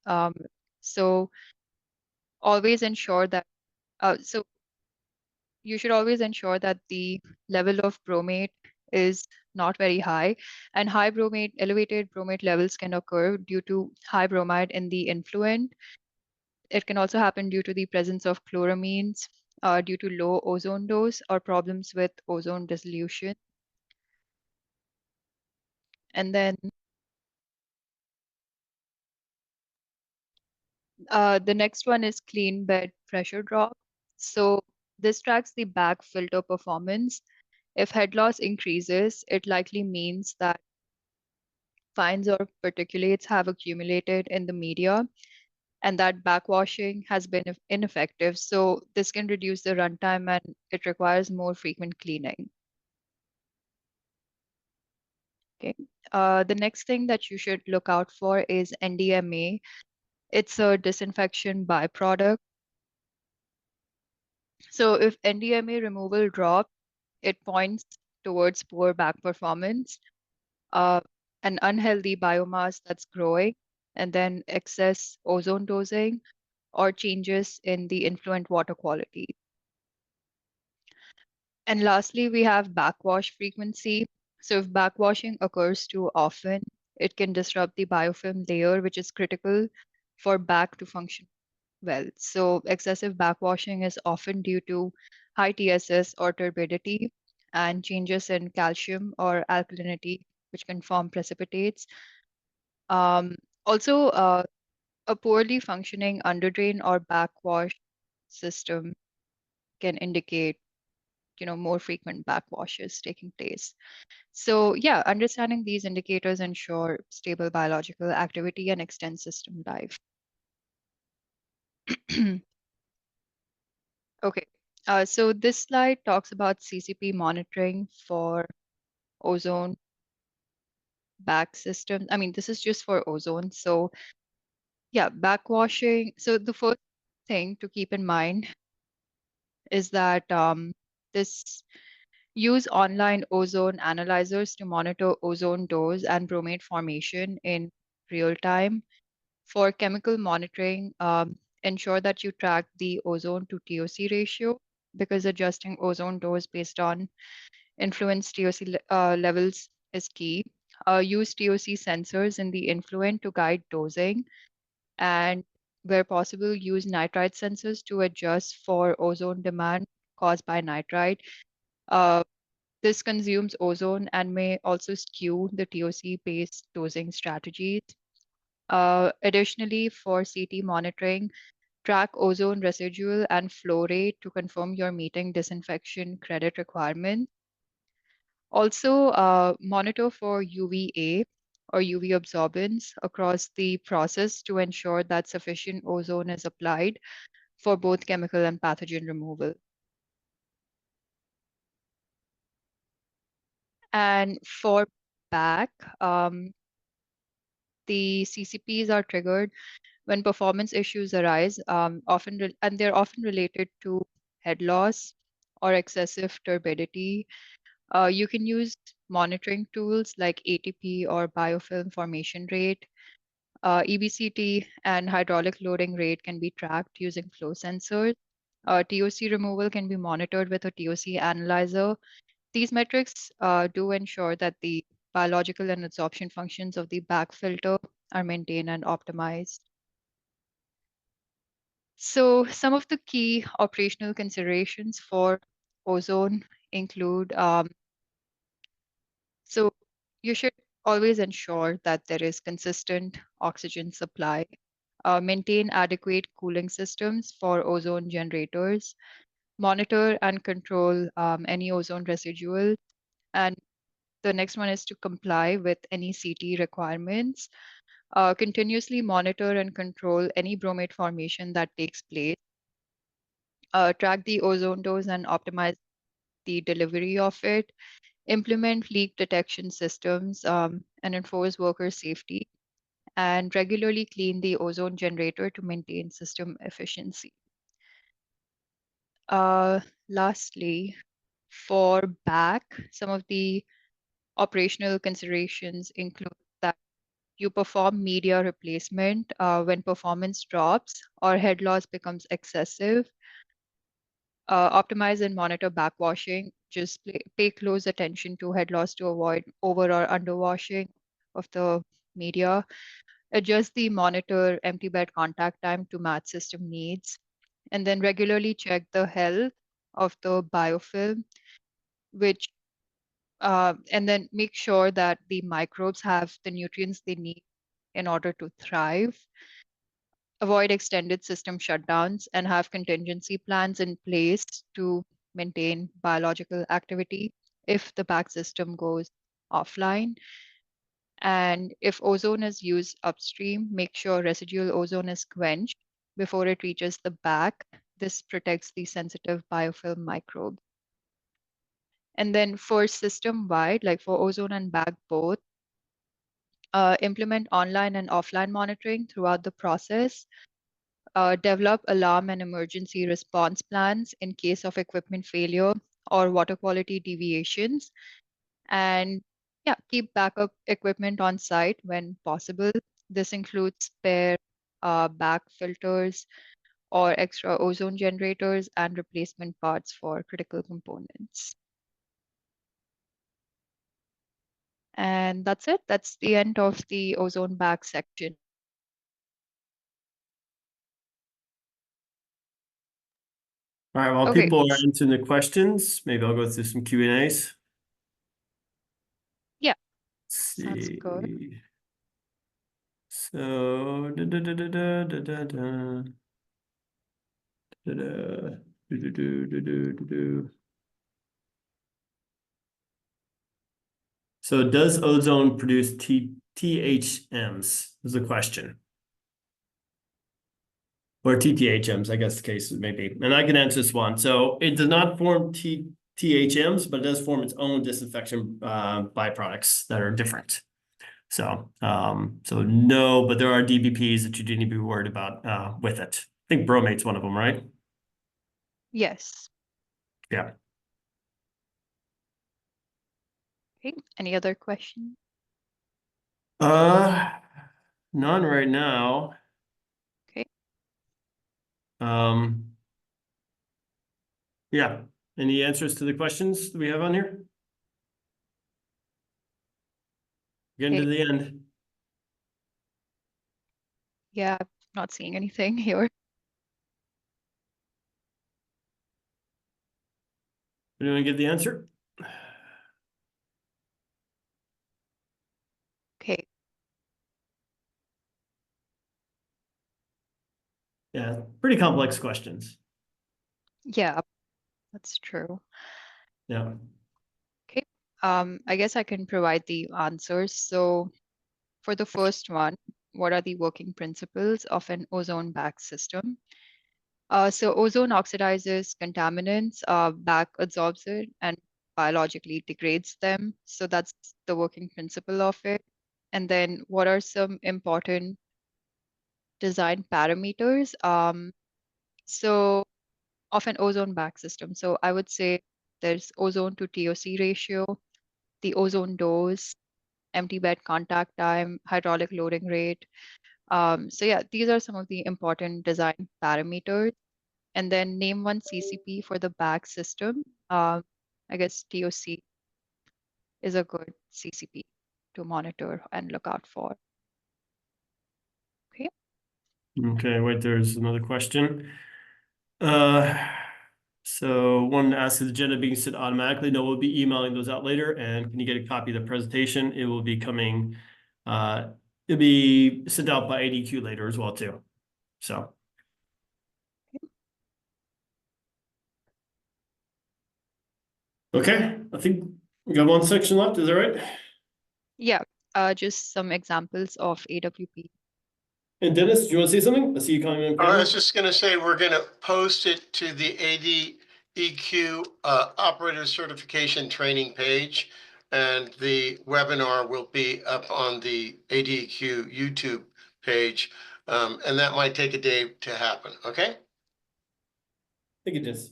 Um, so always ensure that, so you should always ensure that the level of bromate is not very high, and elevated bromate levels can occur due to high bromide in the influent. It can also happen due to the presence of chloramines due to low ozone dose or problems with ozone dissolution. And then the next one is clean bed pressure drop. So this tracks the bag filter performance. If head loss increases, it likely means that fines or particulates have accumulated in the media and that backwashing has been ineffective. So this can reduce the runtime and it requires more frequent cleaning. Okay. The next thing that you should look out for is NDMA. It's a disinfection byproduct. So if NDMA removal drops, it points towards poor back performance, uh, an unhealthy biomass that's growing, and then excess ozone dosing or changes in the influent water quality. And lastly, we have backwash frequency. So if backwashing occurs too often, it can disrupt the biofilm layer, which is critical for back to function well. So excessive backwashing is often due to high TSS or turbidity and changes in calcium or alkalinity, which can form precipitates. Um, Also, a poorly functioning underdrain or backwash system can indicate, more frequent backwashes taking place. So yeah, understanding these indicators ensure stable biological activity and extend system life. Okay, so this slide talks about CCP monitoring for ozone back systems. I mean, this is just for ozone. So yeah, backwashing. So the first thing to keep in mind is that this use online ozone analyzers to monitor ozone dose and bromate formation in real time. For chemical monitoring, ensure that you track the ozone to TOC ratio because adjusting ozone dose based on influence TOC levels is key. Use TOC sensors in the influent to guide dosing, and where possible, use nitrite sensors to adjust for ozone demand caused by nitrite. Uh, this consumes ozone and may also skew the TOC-based dosing strategies. Additionally, for CT monitoring, track ozone residual and flow rate to confirm you're meeting disinfection credit requirements. Also, monitor for UVA or UV absorbance across the process to ensure that sufficient ozone is applied for both chemical and pathogen removal. And for back, the CCPs are triggered when performance issues arise, and they're often related to head loss or excessive turbidity. You can use monitoring tools like ATP or biofilm formation rate. EBCT and hydraulic loading rate can be tracked using flow sensors. TOC removal can be monitored with a TOC analyzer. These metrics do ensure that the biological and adsorption functions of the back filter are maintained and optimized. So some of the key operational considerations for ozone include, so you should always ensure that there is consistent oxygen supply, maintain adequate cooling systems for ozone generators, monitor and control any ozone residual, and the next one is to comply with any CT requirements, continuously monitor and control any bromate formation that takes place, track the ozone dose and optimize the delivery of it, implement leak detection systems and enforce worker safety, and regularly clean the ozone generator to maintain system efficiency. Lastly, for back, some of the operational considerations include that you perform media replacement when performance drops or head loss becomes excessive. Optimize and monitor backwashing. Just pay close attention to head loss to avoid over or underwashing of the media. Adjust the monitor empty bed contact time to match system needs. And then regularly check the health of the biofilm, which and then make sure that the microbes have the nutrients they need in order to thrive. Avoid extended system shutdowns and have contingency plans in place to maintain biological activity if the back system goes offline. And if ozone is used upstream, make sure residual ozone is quenched before it reaches the back. This protects the sensitive biofilm microbes. And then for system-wide, like for ozone and back both, implement online and offline monitoring throughout the process. Develop alarm and emergency response plans in case of equipment failure or water quality deviations. And yeah, keep backup equipment on site when possible. This includes spare back filters or extra ozone generators and replacement parts for critical components. And that's it. That's the end of the ozone bag section. All right, while Okay. people are answering the questions, maybe I'll go through some Q&As. Yeah, Let's sounds see. good. So, da, da, da, da, da, da, da, da. Da, da, do, do, do, do, do, do, do. So does ozone produce THMs is the question. Or TPHMs, I guess the case may be. And I can answer this one. So it does not form THMs, but it does form its own disinfection byproducts that are different. So so no, but there are DBPs that you do need to be worried about with it. I think bromate's one of them, right? Yes. Yeah. Okay. Any other questions? None right now. Okay. Yeah. Any answers to the questions that we have on here? Getting to Okay. the end. Yeah, not seeing anything here. Anyone get the answer? Okay. Yeah, pretty complex questions. Yeah, that's true. Yeah. Okay. I guess I can provide the answers. So for the first one, what are the working principles of an ozone bag system? So ozone oxidizes contaminants, back absorbs it, and biologically degrades them. So that's the working principle of it. And then what are some important design parameters? So of an ozone bag system. So I would say there's ozone to TOC ratio, the ozone dose, empty bed contact time, hydraulic loading rate. So yeah, these are some of the important design parameters. And then name one CCP for the bag system. I guess TOC is a good CCP to monitor and look out for. Okay. Okay, wait, there's another question. So one asks, is the agenda being sent automatically? No, we'll be emailing those out later. And can you get a copy of the presentation? It will be coming, it'll be sent out by ADEQ later as well too. So. Okay, I think we got one section left, is that right? Yeah, just some examples of AWP. And Dennis, do you want to say something? I see you coming in. I was just going to say, we're going to post it to the ADEQ operator certification training page. And the webinar will be up on the ADEQ YouTube page. And that might take a day to happen. Okay. Thank you, Dennis.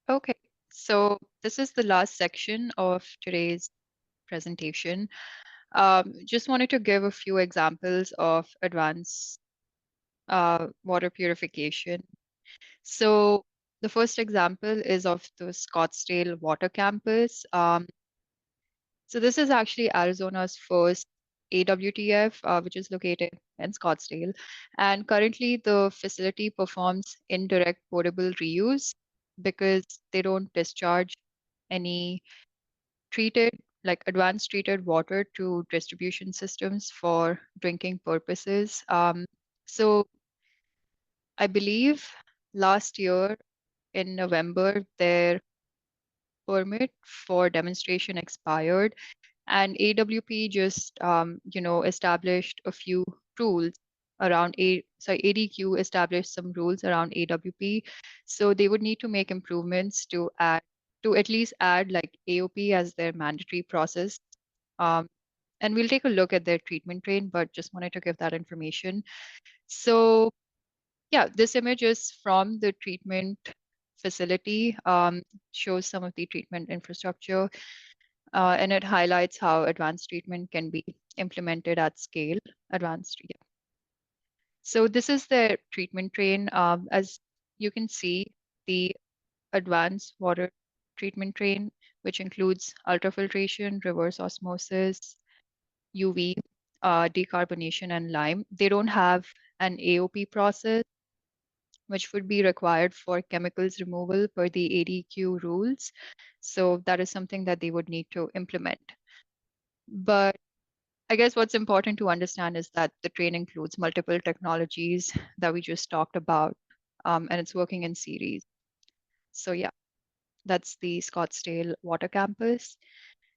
Okay, so this is the last section of today's presentation. Just wanted to give a few examples of advanced water purification. So the first example is of the Scottsdale Water Campus. So this is actually Arizona's first AWTF, which is located in Scottsdale. And currently, the facility performs indirect potable reuse because they don't discharge any treated, like advanced treated water to distribution systems for drinking purposes. So I believe last year in November, their permit for demonstration expired, and AWP just established a few rules around ADEQ established some rules around AWP. So they would need to make improvements to at least add like AOP as their mandatory process. Um, and we'll take a look at their treatment train, but just wanted to give that information. So yeah, this image is from the treatment facility, shows some of the treatment infrastructure, and it highlights how advanced treatment can be implemented at scale. Yeah. So this is the treatment train. As you can see, the advanced water treatment train, which includes ultrafiltration, reverse osmosis, UV, decarbonation, and lime. They don't have an AOP process, which would be required for chemicals removal per the ADEQ rules. So that is something that they would need to implement. But I guess what's important to understand is that the train includes multiple technologies that we just talked about, and it's working in series. So yeah, that's the Scottsdale Water Campus.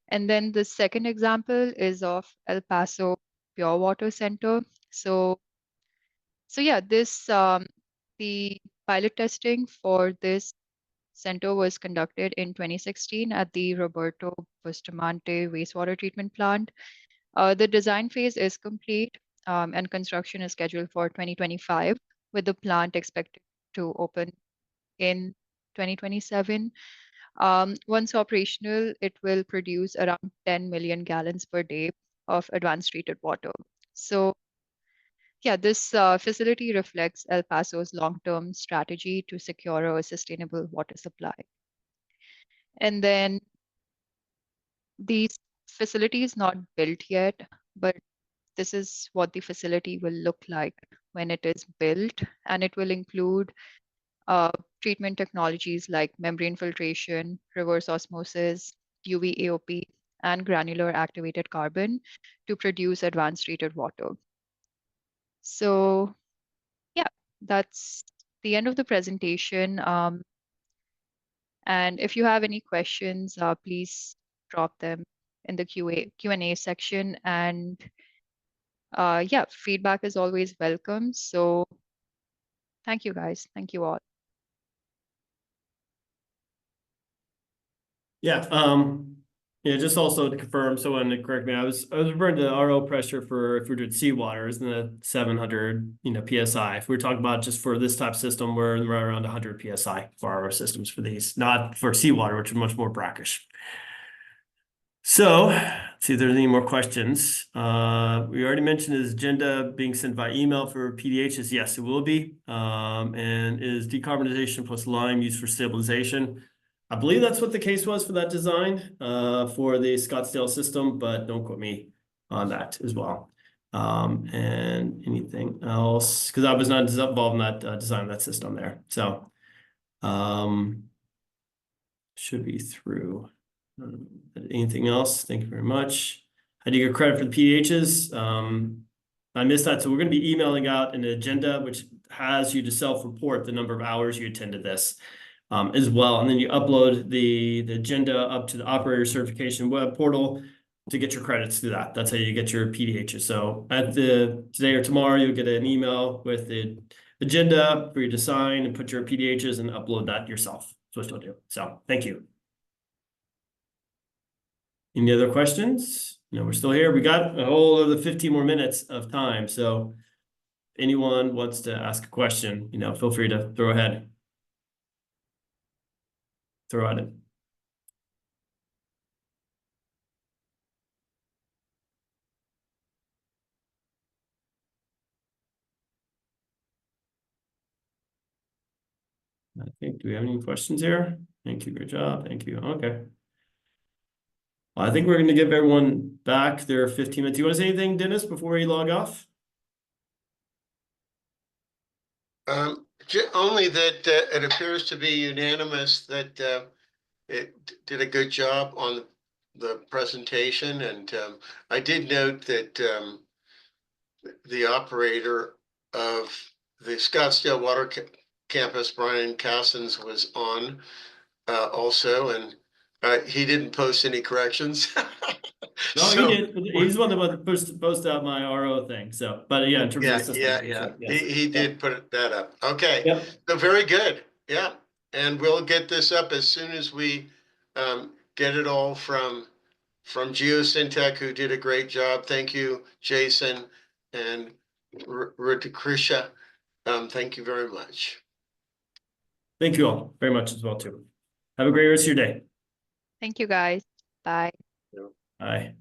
And then the second example is of El Paso Pure Water Center. So yeah, the pilot testing for this center was conducted in 2016 at the Roberto Bustamante wastewater treatment plant. The design phase is complete, and construction is scheduled for 2025, with the plant expected to open in 2027. Once operational, it will produce around 10 million gallons per day of advanced treated water. So yeah, this facility reflects El Paso's long-term strategy to secure a sustainable water supply. And then these facility is not built yet, but this is what the facility will look like when it is built, and it will include treatment technologies like membrane filtration, reverse osmosis, UV AOP, and granular activated carbon to produce advanced treated water. So yeah, that's the end of the presentation. And if you have any questions, please drop them in the Q&A section. And yeah, feedback is always welcome. So thank you guys. Thank you all. Yeah, just also to confirm, someone to correct me, I was referring to RO pressure for if we're doing seawater is in the 700, PSI. If we're talking about just for this type of system, we're right around 100 PSI for RO systems for these, not for seawater, which is much more brackish. So, let's see if there's any more questions. We already mentioned his agenda being sent by email for PDHs. Yes, it will be. And is decarbonization plus lime used for stabilization? I believe that's what the case was for that design for the Scottsdale system, but don't quote me on that as well. And anything else? Because I was not involved in that design of that system there. So should be through. Anything else? Thank you very much. How do you get credit for the PDHs? I missed that. So we're going to be emailing out an agenda which has you to self-report the number of hours you attended this as well. And then you upload the agenda up to the operator certification web portal to get your credits through that. That's how you get your PDHs. So at today or tomorrow, you'll get an email with the agenda for you to sign and put your PDHs and upload that yourself. That's what you'll do. So thank you. Any other questions? No, we're still here. We got a whole other 15 more minutes of time. So if anyone wants to ask a question, feel free to throw ahead. Throw at it. I think, do we have any questions here? Thank you. Good job. Thank you. Okay. I think we're gonna give everyone back their 15 minutes. You want to say anything, Dennis, before you log off? Only that it appears to be unanimous that it did a good job on the presentation. And I did note that the operator of the Scottsdale Water Campus, Brian Cassens, was on also, and he didn't post any corrections. No, So, he did. He's the one that was post out my RO thing. So, but yeah, in terms of yeah, the system. yeah, for yeah. sure, yes. He did put that up. Okay. Yep. So very good. Yeah. And we'll get this up as soon as we get it all from Geosyntec, who did a great job. Thank you, Jason and Ritikrisha. Thank you very much. Thank you all very much as well too. Have a great rest of your day. Thank you, guys. Bye. Bye.